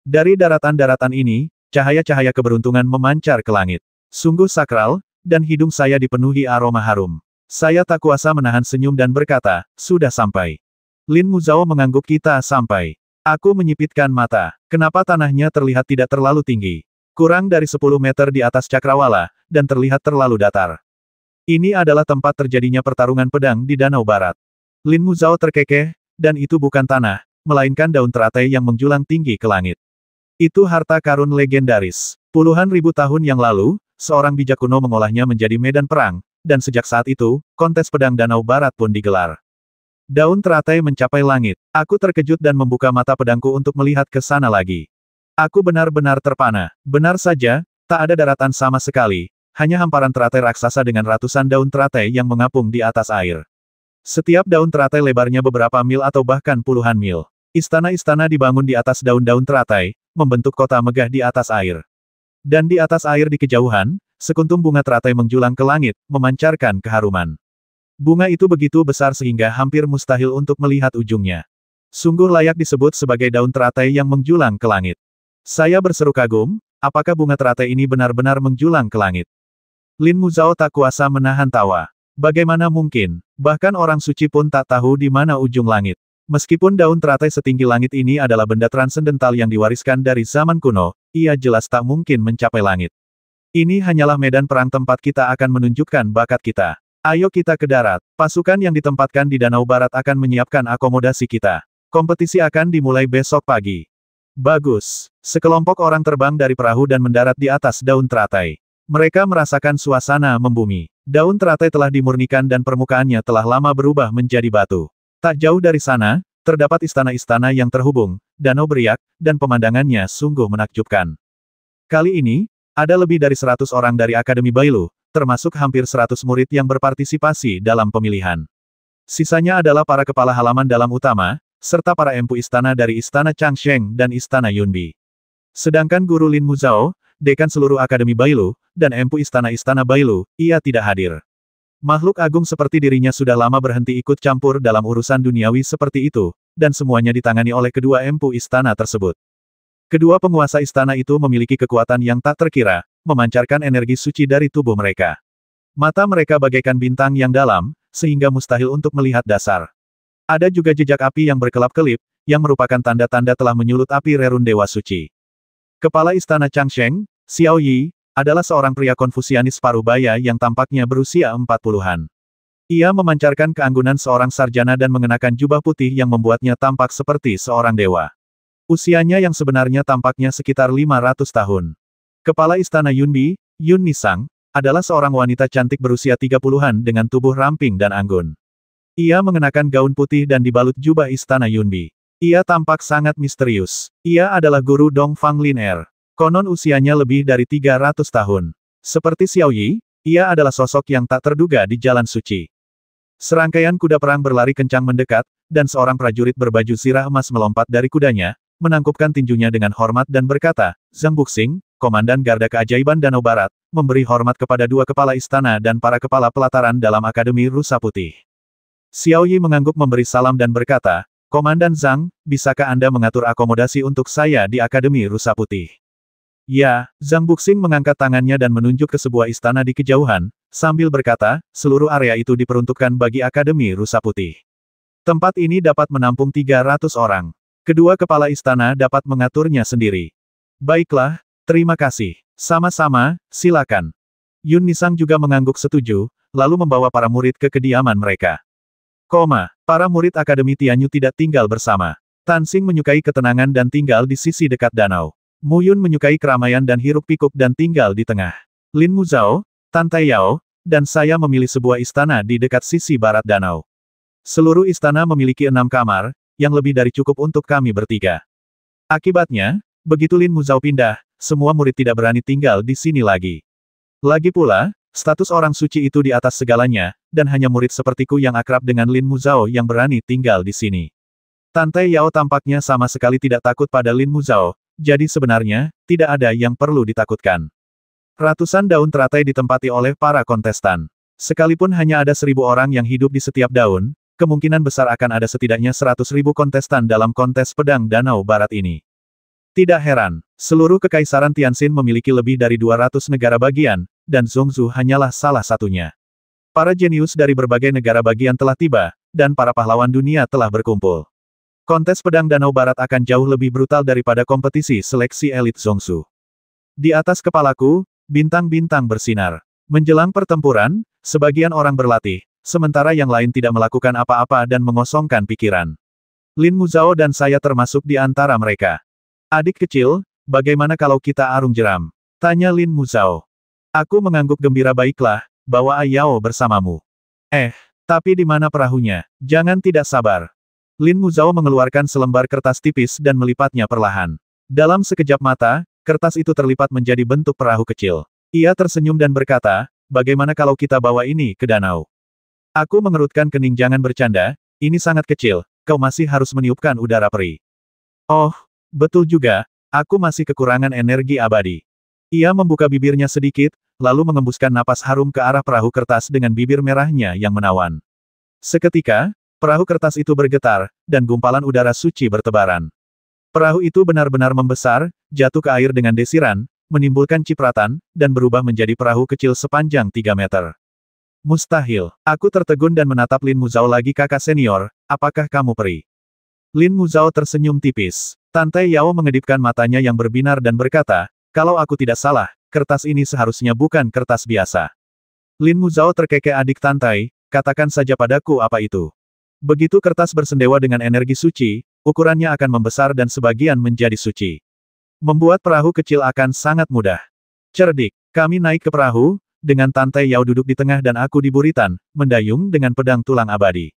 Dari daratan-daratan ini, cahaya-cahaya keberuntungan memancar ke langit. Sungguh sakral, dan hidung saya dipenuhi aroma harum. Saya tak kuasa menahan senyum dan berkata, sudah sampai. Lin Muzao mengangguk kita sampai. Aku menyipitkan mata. Kenapa tanahnya terlihat tidak terlalu tinggi? Kurang dari 10 meter di atas cakrawala, dan terlihat terlalu datar. Ini adalah tempat terjadinya pertarungan pedang di Danau Barat. Lin Muzao terkekeh, dan itu bukan tanah, melainkan daun teratai yang menjulang tinggi ke langit. Itu harta karun legendaris. Puluhan ribu tahun yang lalu, seorang bijak kuno mengolahnya menjadi medan perang, dan sejak saat itu, kontes pedang Danau Barat pun digelar. Daun teratai mencapai langit. Aku terkejut dan membuka mata pedangku untuk melihat ke sana lagi. Aku benar-benar terpana. Benar saja, tak ada daratan sama sekali, hanya hamparan teratai raksasa dengan ratusan daun teratai yang mengapung di atas air. Setiap daun teratai lebarnya beberapa mil atau bahkan puluhan mil. Istana-istana dibangun di atas daun-daun teratai, membentuk kota megah di atas air. Dan di atas air di kejauhan, sekuntum bunga teratai menjulang ke langit, memancarkan keharuman. Bunga itu begitu besar sehingga hampir mustahil untuk melihat ujungnya. Sungguh layak disebut sebagai daun teratai yang menjulang ke langit. Saya berseru kagum, apakah bunga teratai ini benar-benar menjulang ke langit? Lin Muzao tak kuasa menahan tawa. Bagaimana mungkin? Bahkan orang suci pun tak tahu di mana ujung langit. Meskipun daun teratai setinggi langit ini adalah benda transendental yang diwariskan dari zaman kuno, ia jelas tak mungkin mencapai langit. Ini hanyalah medan perang tempat kita akan menunjukkan bakat kita. Ayo kita ke darat. Pasukan yang ditempatkan di Danau Barat akan menyiapkan akomodasi kita. Kompetisi akan dimulai besok pagi. Bagus. Sekelompok orang terbang dari perahu dan mendarat di atas daun teratai. Mereka merasakan suasana membumi. Daun teratai telah dimurnikan dan permukaannya telah lama berubah menjadi batu. Tak jauh dari sana, terdapat istana-istana yang terhubung, danau beriak, dan pemandangannya sungguh menakjubkan. Kali ini, ada lebih dari 100 orang dari Akademi Bailu, termasuk hampir 100 murid yang berpartisipasi dalam pemilihan. Sisanya adalah para kepala halaman dalam utama, serta para empu istana dari Istana Changsheng dan Istana Yunbi. Sedangkan Guru Lin Muzao, dekan seluruh Akademi Bailu, dan empu istana-istana Bailu, ia tidak hadir. Makhluk agung seperti dirinya sudah lama berhenti ikut campur dalam urusan duniawi seperti itu, dan semuanya ditangani oleh kedua empu istana tersebut. Kedua penguasa istana itu memiliki kekuatan yang tak terkira, memancarkan energi suci dari tubuh mereka. Mata mereka bagaikan bintang yang dalam, sehingga mustahil untuk melihat dasar. Ada juga jejak api yang berkelap-kelip, yang merupakan tanda-tanda telah menyulut api rerun Dewa Suci. Kepala Istana Changsheng, Xiao Yi, adalah seorang pria konfusianis paruh baya yang tampaknya berusia 40-an. Ia memancarkan keanggunan seorang sarjana dan mengenakan jubah putih yang membuatnya tampak seperti seorang dewa. Usianya yang sebenarnya tampaknya sekitar 500 tahun. Kepala Istana Yunbi, Yun Nisang, adalah seorang wanita cantik berusia 30-an dengan tubuh ramping dan anggun. Ia mengenakan gaun putih dan dibalut jubah Istana Yunbi. Ia tampak sangat misterius. Ia adalah guru Dongfang Lin Er. Konon usianya lebih dari 300 tahun. Seperti Xiao Yi, ia adalah sosok yang tak terduga di jalan suci. Serangkaian kuda perang berlari kencang mendekat, dan seorang prajurit berbaju zirah emas melompat dari kudanya, menangkupkan tinjunya dengan hormat dan berkata, Zhang Buxing, Komandan Garda Keajaiban Danau Barat, memberi hormat kepada dua kepala istana dan para kepala pelataran dalam Akademi Rusa Putih. Xiao Yi mengangguk memberi salam dan berkata, Komandan Zhang, bisakah Anda mengatur akomodasi untuk saya di Akademi Rusa Putih? Ya, Zhang Buxing mengangkat tangannya dan menunjuk ke sebuah istana di kejauhan, sambil berkata, seluruh area itu diperuntukkan bagi Akademi Rusa Putih. Tempat ini dapat menampung 300 orang. Kedua kepala istana dapat mengaturnya sendiri. Baiklah, terima kasih. Sama-sama, silakan. Yun Nisang juga mengangguk setuju, lalu membawa para murid ke kediaman mereka. Para murid Akademi Tianyu tidak tinggal bersama. Tan Xing menyukai ketenangan dan tinggal di sisi dekat danau. Mu Yun menyukai keramaian dan hiruk-pikuk dan tinggal di tengah. Lin Muzhao, Tan Taiyao, dan saya memilih sebuah istana di dekat sisi barat danau. Seluruh istana memiliki 6 kamar, yang lebih dari cukup untuk kami bertiga. Akibatnya, begitu Lin Muzhao pindah, semua murid tidak berani tinggal di sini lagi. Lagi pula, status orang suci itu di atas segalanya, dan hanya murid sepertiku yang akrab dengan Lin Muzhao yang berani tinggal di sini. Tan Taiyao tampaknya sama sekali tidak takut pada Lin Muzhao, jadi sebenarnya, tidak ada yang perlu ditakutkan. Ratusan daun teratai ditempati oleh para kontestan. Sekalipun hanya ada 1000 orang yang hidup di setiap daun, kemungkinan besar akan ada setidaknya 100.000 kontestan dalam kontes pedang Danau Barat ini. Tidak heran, seluruh Kekaisaran Tianxin memiliki lebih dari 200 negara bagian, dan Zhongzhou hanyalah salah satunya. Para jenius dari berbagai negara bagian telah tiba, dan para pahlawan dunia telah berkumpul. Kontes pedang Danau Barat akan jauh lebih brutal daripada kompetisi seleksi elit Zhongzhou. Di atas kepalaku, bintang-bintang bersinar. Menjelang pertempuran, sebagian orang berlatih, sementara yang lain tidak melakukan apa-apa dan mengosongkan pikiran. Lin Muzhao dan saya termasuk di antara mereka. Adik kecil, bagaimana kalau kita arung jeram? Tanya Lin Muzhao. Aku mengangguk gembira. Baiklah, bawa Ayao bersamamu. Tapi di mana perahunya? Jangan tidak sabar. Lin Muzhao mengeluarkan selembar kertas tipis dan melipatnya perlahan. Dalam sekejap mata, kertas itu terlipat menjadi bentuk perahu kecil. Ia tersenyum dan berkata, bagaimana kalau kita bawa ini ke danau? Aku mengerutkan kening. Jangan bercanda, ini sangat kecil, kau masih harus meniupkan udara perih. Oh, betul juga, aku masih kekurangan energi abadi. Ia membuka bibirnya sedikit, lalu mengembuskan napas harum ke arah perahu kertas dengan bibir merahnya yang menawan. Seketika, perahu kertas itu bergetar, dan gumpalan udara suci bertebaran. Perahu itu benar-benar membesar, jatuh ke air dengan desiran, menimbulkan cipratan, dan berubah menjadi perahu kecil sepanjang 3 meter. Mustahil. Aku tertegun dan menatap Lin Muzhao lagi. Kakak senior, apakah kamu peri? Lin Muzhao tersenyum tipis. Tan Taiyao mengedipkan matanya yang berbinar dan berkata, kalau aku tidak salah, kertas ini seharusnya bukan kertas biasa. Lin Muzhao terkekeh. Adik Tan Tai, katakan saja padaku apa itu. Begitu kertas bersendewa dengan energi suci, ukurannya akan membesar dan sebagian menjadi suci. Membuat perahu kecil akan sangat mudah. Cerdik. Kami naik ke perahu, dengan Tan Taiyao duduk di tengah dan aku di buritan, mendayung dengan pedang tulang abadi.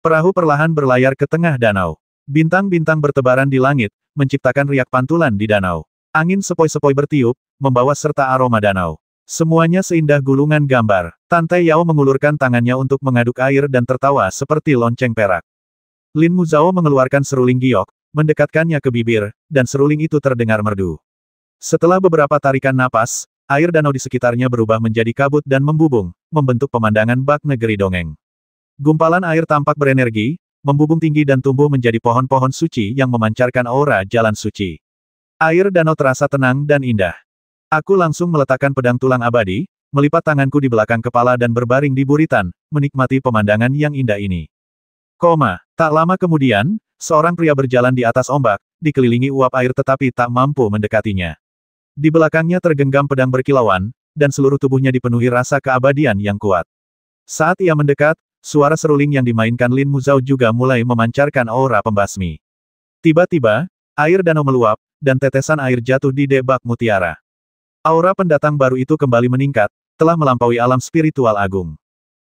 Perahu perlahan berlayar ke tengah danau. Bintang-bintang bertebaran di langit, menciptakan riak pantulan di danau. Angin sepoi-sepoi bertiup, membawa serta aroma danau. Semuanya seindah gulungan gambar. Tan Taiyao mengulurkan tangannya untuk mengaduk air dan tertawa seperti lonceng perak. Lin Muzhao mengeluarkan seruling giok, mendekatkannya ke bibir, dan seruling itu terdengar merdu. Setelah beberapa tarikan napas, air danau di sekitarnya berubah menjadi kabut dan membubung, membentuk pemandangan bak negeri dongeng. Gumpalan air tampak berenergi, membubung tinggi dan tumbuh menjadi pohon-pohon suci yang memancarkan aura jalan suci. Air danau terasa tenang dan indah. Aku langsung meletakkan pedang tulang abadi, melipat tanganku di belakang kepala dan berbaring di buritan, menikmati pemandangan yang indah ini. Tak lama kemudian, seorang pria berjalan di atas ombak, dikelilingi uap air tetapi tak mampu mendekatinya. Di belakangnya tergenggam pedang berkilauan, dan seluruh tubuhnya dipenuhi rasa keabadian yang kuat. Saat ia mendekat, suara seruling yang dimainkan Lin Muzhao juga mulai memancarkan aura pembasmi. Tiba-tiba, air danau meluap, dan tetesan air jatuh di debak mutiara. Aura pendatang baru itu kembali meningkat, telah melampaui alam spiritual agung.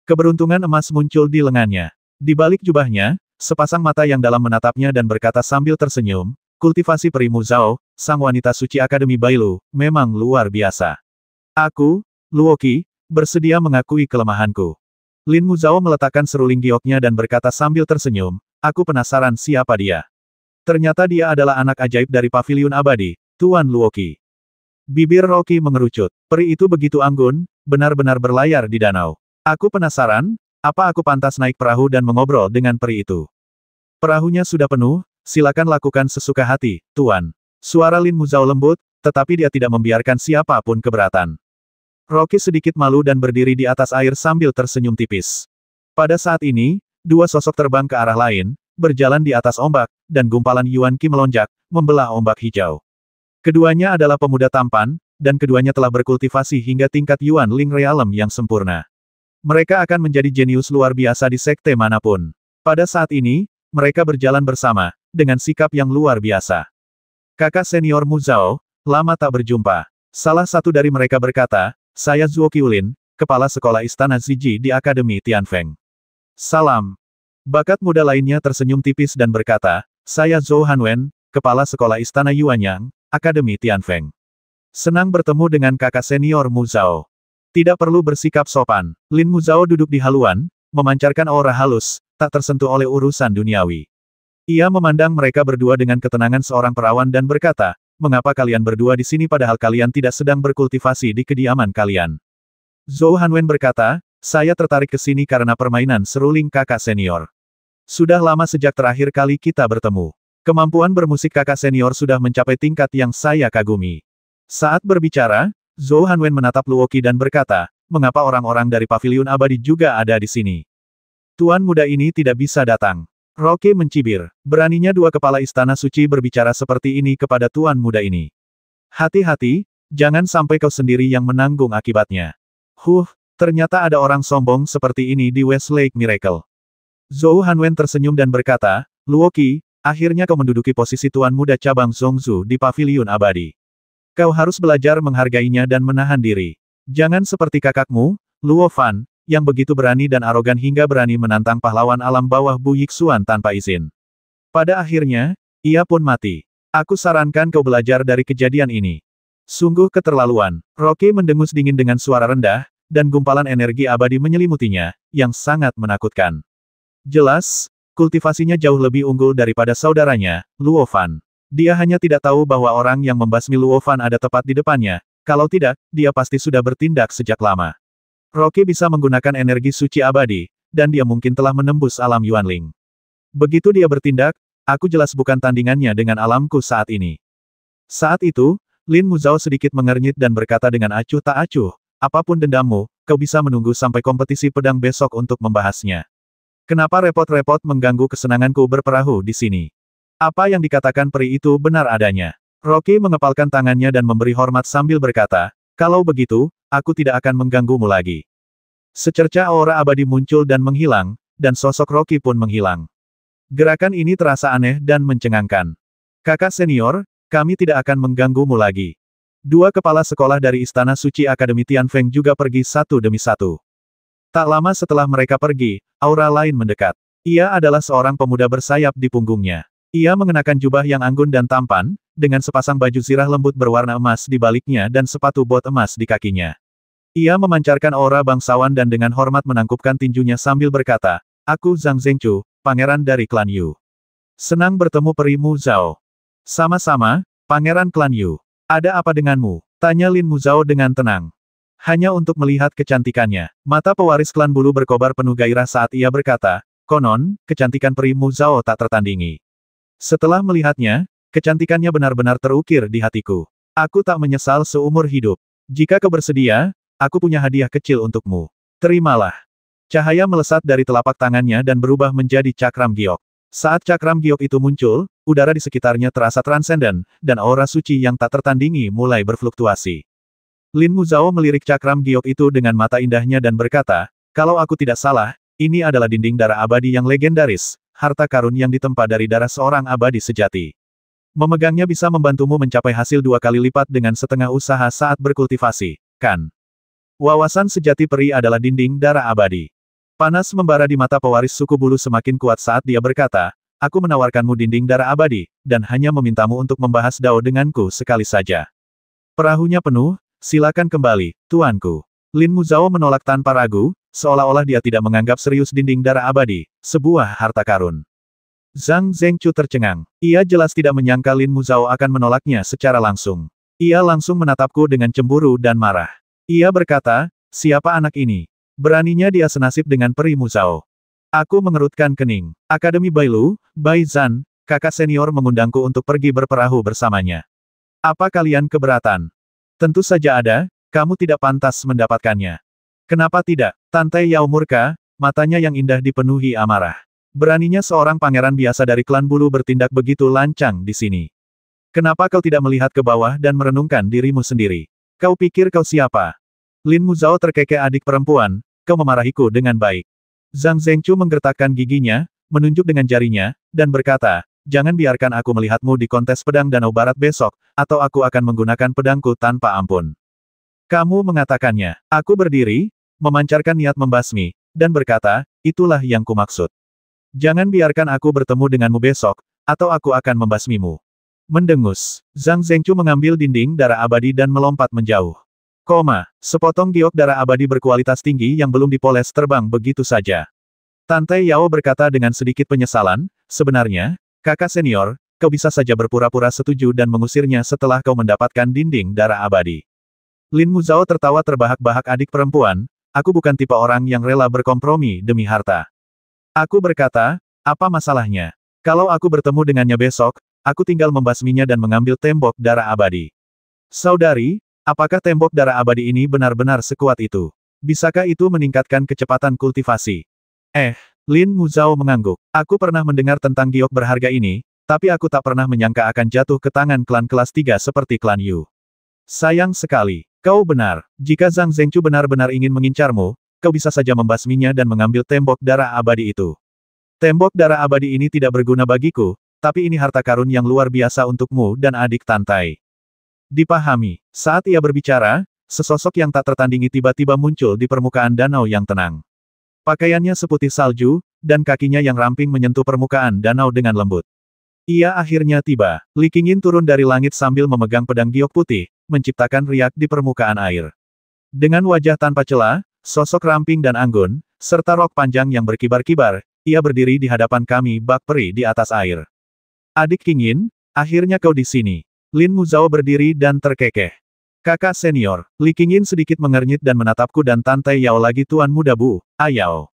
Keberuntungan emas muncul di lengannya. Di balik jubahnya, sepasang mata yang dalam menatapnya dan berkata sambil tersenyum, kultivasi peri Muzhao, sang wanita suci Akademi Bailu, memang luar biasa. Aku, Luoqi, bersedia mengakui kelemahanku. Lin Muzhao meletakkan seruling gioknya dan berkata sambil tersenyum, aku penasaran siapa dia. Ternyata dia adalah anak ajaib dari Paviliun Abadi, Tuan Luoki. Bibir Rocky mengerucut. Peri itu begitu anggun, benar-benar berlayar di danau. Aku penasaran, apa aku pantas naik perahu dan mengobrol dengan peri itu? Perahunya sudah penuh, silakan lakukan sesuka hati, Tuan. Suara Lin Muzhao lembut, tetapi dia tidak membiarkan siapapun keberatan. Rocky sedikit malu dan berdiri di atas air sambil tersenyum tipis. Pada saat ini, dua sosok terbang ke arah lain, berjalan di atas ombak, dan gumpalan Yuan Qi melonjak, membelah ombak hijau. Keduanya adalah pemuda tampan, dan keduanya telah berkultivasi hingga tingkat Yuan Ling Realm yang sempurna. Mereka akan menjadi jenius luar biasa di sekte manapun. Pada saat ini, mereka berjalan bersama, dengan sikap yang luar biasa. Kakak senior Muzhao, lama tak berjumpa. Salah satu dari mereka berkata, saya Zuo Qiulin, kepala sekolah istana Ziji di Akademi Tianfeng. Salam. Bakat muda lainnya tersenyum tipis dan berkata, saya Zhou Hanwen, kepala sekolah istana Yuanyang, Akademi Tianfeng. Senang bertemu dengan kakak senior Muzhao. Tidak perlu bersikap sopan. Lin Muzhao duduk di haluan, memancarkan aura halus, tak tersentuh oleh urusan duniawi. Ia memandang mereka berdua dengan ketenangan seorang perawan dan berkata, mengapa kalian berdua di sini padahal kalian tidak sedang berkultivasi di kediaman kalian? Zhou Hanwen berkata, saya tertarik ke sini karena permainan seruling kakak senior. Sudah lama sejak terakhir kali kita bertemu. Kemampuan bermusik kakak senior sudah mencapai tingkat yang saya kagumi. Saat berbicara, Zhou Hanwen menatap Luoki dan berkata, mengapa orang-orang dari Paviliun Abadi juga ada di sini? Tuan muda ini tidak bisa datang. Rocky mencibir. Beraninya dua kepala istana suci berbicara seperti ini kepada tuan muda ini. Hati-hati, jangan sampai kau sendiri yang menanggung akibatnya. Ternyata ada orang sombong seperti ini di Westlake Miracle. Zhou Hanwen tersenyum dan berkata, Luoki, akhirnya kau menduduki posisi tuan muda cabang Zhongzhou di Paviliun Abadi. Kau harus belajar menghargainya dan menahan diri. Jangan seperti kakakmu, Luo Fan, yang begitu berani dan arogan hingga berani menantang pahlawan alam bawah Bu Yixuan tanpa izin. Pada akhirnya, ia pun mati. Aku sarankan kau belajar dari kejadian ini. Sungguh keterlaluan. Rocky mendengus dingin dengan suara rendah, dan gumpalan energi abadi menyelimutinya, yang sangat menakutkan. Jelas, kultivasinya jauh lebih unggul daripada saudaranya, Luo Fan. Dia hanya tidak tahu bahwa orang yang membasmi Luo Fan ada tepat di depannya, kalau tidak, dia pasti sudah bertindak sejak lama. Rocky bisa menggunakan energi suci abadi, dan dia mungkin telah menembus alam Yuanling. Begitu dia bertindak, aku jelas bukan tandingannya dengan alamku saat ini. Saat itu, Lin Muzhao sedikit mengernyit dan berkata dengan acuh tak acuh, apapun dendammu, kau bisa menunggu sampai kompetisi pedang besok untuk membahasnya. Kenapa repot-repot mengganggu kesenanganku berperahu di sini? Apa yang dikatakan peri itu benar adanya. Rocky mengepalkan tangannya dan memberi hormat sambil berkata, kalau begitu, aku tidak akan mengganggumu lagi. Secerca aura abadi muncul dan menghilang, dan sosok Rocky pun menghilang. Gerakan ini terasa aneh dan mencengangkan. Kakak senior, kami tidak akan mengganggumu lagi. Dua kepala sekolah dari Istana Suci Akademi Tianfeng juga pergi satu demi satu. Tak lama setelah mereka pergi, aura lain mendekat. Ia adalah seorang pemuda bersayap di punggungnya. Ia mengenakan jubah yang anggun dan tampan, dengan sepasang baju zirah lembut berwarna emas di baliknya dan sepatu bot emas di kakinya. Ia memancarkan aura bangsawan dan dengan hormat menangkupkan tinjunya sambil berkata, aku Zhang Zhengchu, pangeran dari klan Yu. Senang bertemu Peri Muzhao. Sama-sama, pangeran klan Yu. Ada apa denganmu? Tanya Lin Muzhao dengan tenang. Hanya untuk melihat kecantikannya. Mata pewaris klan bulu berkobar penuh gairah saat ia berkata, konon, kecantikan Peri Muzhao tak tertandingi. Setelah melihatnya, kecantikannya benar-benar terukir di hatiku. Aku tak menyesal seumur hidup. Jika kau bersedia, aku punya hadiah kecil untukmu. Terimalah. Cahaya melesat dari telapak tangannya dan berubah menjadi cakram giok. Saat cakram giok itu muncul, udara di sekitarnya terasa transenden, dan aura suci yang tak tertandingi mulai berfluktuasi. Lin Muzhao melirik cakram giok itu dengan mata indahnya dan berkata, kalau aku tidak salah, ini adalah dinding darah abadi yang legendaris, harta karun yang ditempa dari darah seorang abadi sejati. Memegangnya bisa membantumu mencapai hasil 2 kali lipat dengan setengah usaha saat berkultivasi, kan? Wawasan sejati peri adalah dinding darah abadi. Panas membara di mata pewaris suku bulu semakin kuat saat dia berkata, aku menawarkanmu dinding darah abadi, dan hanya memintamu untuk membahas dao denganku sekali saja. Perahunya penuh, silakan kembali, tuanku. Lin Muzhao menolak tanpa ragu, seolah-olah dia tidak menganggap serius dinding darah abadi, sebuah harta karun. Zhang Zhengchu tercengang. Ia jelas tidak menyangka Lin Muzhao akan menolaknya secara langsung. Ia langsung menatapku dengan cemburu dan marah. Ia berkata, siapa anak ini? Beraninya dia senasib dengan peri Muzhao. Aku mengerutkan kening. Akademi Bailu, Bai Zhan, kakak senior mengundangku untuk pergi berperahu bersamanya. Apa kalian keberatan? Tentu saja ada, kamu tidak pantas mendapatkannya. Kenapa tidak? Tante Yao murka, matanya yang indah dipenuhi amarah. Beraninya seorang pangeran biasa dari klan bulu bertindak begitu lancang di sini. Kenapa kau tidak melihat ke bawah dan merenungkan dirimu sendiri? Kau pikir kau siapa? Lin Muzhao terkekeh adik perempuan, kau memarahiku dengan baik. Zhang Zhengchu menggertakkan giginya, menunjuk dengan jarinya, dan berkata, jangan biarkan aku melihatmu di kontes pedang Danau Barat besok, atau aku akan menggunakan pedangku tanpa ampun. Kamu mengatakannya. Aku berdiri, memancarkan niat membasmi, dan berkata, itulah yang kumaksud. Jangan biarkan aku bertemu denganmu besok, atau aku akan membasmimu. Mendengus, Zhang Zhengchu mengambil dinding darah abadi dan melompat menjauh. Sepotong giok darah abadi berkualitas tinggi yang belum dipoles terbang begitu saja. Tante Yao berkata dengan sedikit penyesalan, sebenarnya, kakak senior, kau bisa saja berpura-pura setuju dan mengusirnya setelah kau mendapatkan dinding darah abadi. Lin Muzhao tertawa terbahak-bahak adik perempuan, aku bukan tipe orang yang rela berkompromi demi harta. Aku berkata, apa masalahnya? Kalau aku bertemu dengannya besok, aku tinggal membasminya dan mengambil tembok darah abadi. Saudari, apakah tembok darah abadi ini benar-benar sekuat itu? Bisakah itu meningkatkan kecepatan kultivasi? Lin Muzhao mengangguk. Aku pernah mendengar tentang giok berharga ini, tapi aku tak pernah menyangka akan jatuh ke tangan klan kelas 3 seperti klan Yu. Sayang sekali. Kau benar. Jika Zhang Zhengchu benar-benar ingin mengincarmu, kau bisa saja membasminya dan mengambil tembok darah abadi itu. Tembok darah abadi ini tidak berguna bagiku, tapi ini harta karun yang luar biasa untukmu dan adik Tantai. Dipahami. Saat ia berbicara, sesosok yang tak tertandingi tiba-tiba muncul di permukaan danau yang tenang. Pakaiannya seputih salju, dan kakinya yang ramping menyentuh permukaan danau dengan lembut. Ia akhirnya tiba. Li Qingyin turun dari langit sambil memegang pedang giok putih, menciptakan riak di permukaan air. Dengan wajah tanpa celah, sosok ramping dan anggun, serta rok panjang yang berkibar-kibar, ia berdiri di hadapan kami bak peri di atas air. Adik Qingyin, akhirnya kau di sini. Lin Muzhao berdiri dan terkekeh. Kakak senior, Li Qingyin sedikit mengernyit dan menatapku dan Tante Yao lagi tuan muda Bu, Ayao.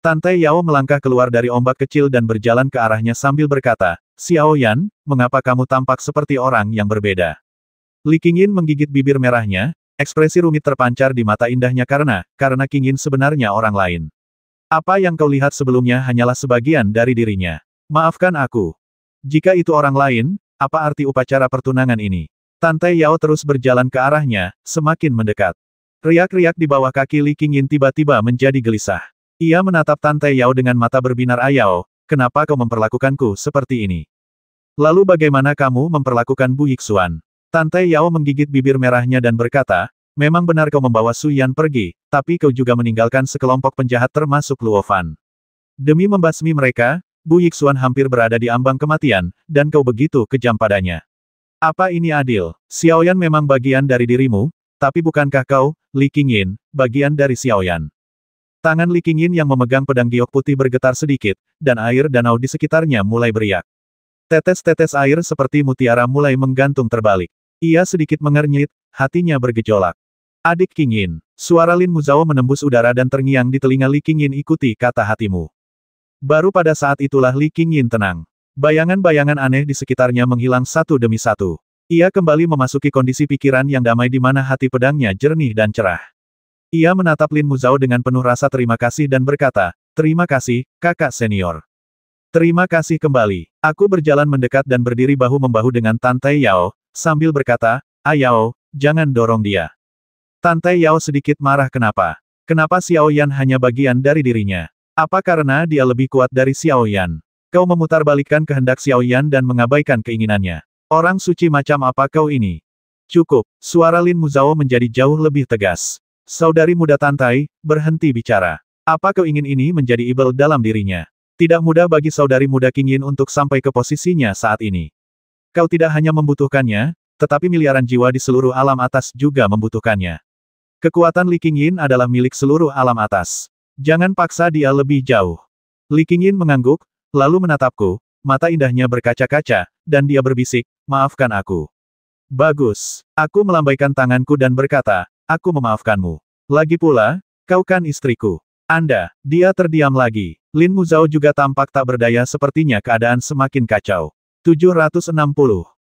Tante Yao melangkah keluar dari ombak kecil dan berjalan ke arahnya sambil berkata, Xiao Yan, mengapa kamu tampak seperti orang yang berbeda? Li Qingyin menggigit bibir merahnya, ekspresi rumit terpancar di mata indahnya karena Qingyin sebenarnya orang lain. Apa yang kau lihat sebelumnya hanyalah sebagian dari dirinya. Maafkan aku. Jika itu orang lain, apa arti upacara pertunangan ini? Tante Yao terus berjalan ke arahnya, semakin mendekat. Riak-riak di bawah kaki Li Qingyin tiba-tiba menjadi gelisah. Ia menatap Tante Yao dengan mata berbinar Ayao, kenapa kau memperlakukanku seperti ini? Lalu bagaimana kamu memperlakukan Bu Yixuan? Tante Yao menggigit bibir merahnya dan berkata, memang benar kau membawa Su Yan pergi, tapi kau juga meninggalkan sekelompok penjahat termasuk Luo Fan. Demi membasmi mereka, Bu Yixuan hampir berada di ambang kematian, dan kau begitu kejam padanya. Apa ini adil? Xiaoyan memang bagian dari dirimu, tapi bukankah kau, Li Qingyin, bagian dari Xiaoyan? Tangan Li Qingyin yang memegang pedang giok putih bergetar sedikit, dan air danau di sekitarnya mulai beriak. Tetes-tetes air seperti mutiara mulai menggantung terbalik. Ia sedikit mengernyit, hatinya bergejolak. Adik Qingyin, suara Lin Muzhao menembus udara dan terngiang di telinga Li Qingyin, ikuti kata hatimu. Baru pada saat itulah Li Qingyin tenang. Bayangan-bayangan aneh di sekitarnya menghilang satu demi satu. Ia kembali memasuki kondisi pikiran yang damai di mana hati pedangnya jernih dan cerah. Ia menatap Lin Muzhao dengan penuh rasa terima kasih dan berkata, terima kasih, kakak senior. Terima kasih kembali. Aku berjalan mendekat dan berdiri bahu-membahu dengan Tante Yao, sambil berkata, Ayao, jangan dorong dia. Tante Yao sedikit marah kenapa? Kenapa Xiao Yan hanya bagian dari dirinya? Apa karena dia lebih kuat dari Xiao Yan? Kau memutarbalikkan kehendak Xiao Yan dan mengabaikan keinginannya. Orang suci macam apa kau ini? Cukup, suara Lin Muzhao menjadi jauh lebih tegas. Saudari muda Tantai, berhenti bicara. Apa kau ingin ini menjadi ibel dalam dirinya? Tidak mudah bagi saudari muda Qingyin untuk sampai ke posisinya saat ini. Kau tidak hanya membutuhkannya, tetapi miliaran jiwa di seluruh alam atas juga membutuhkannya. Kekuatan Li Qingyin adalah milik seluruh alam atas. Jangan paksa dia lebih jauh. Li Qingyin mengangguk, lalu menatapku, mata indahnya berkaca-kaca, dan dia berbisik, maafkan aku. Bagus. Aku melambaikan tanganku dan berkata, aku memaafkanmu. Lagi pula, kau kan istriku. Dia terdiam lagi. Lin Muzhao juga tampak tak berdaya sepertinya keadaan semakin kacau. 760.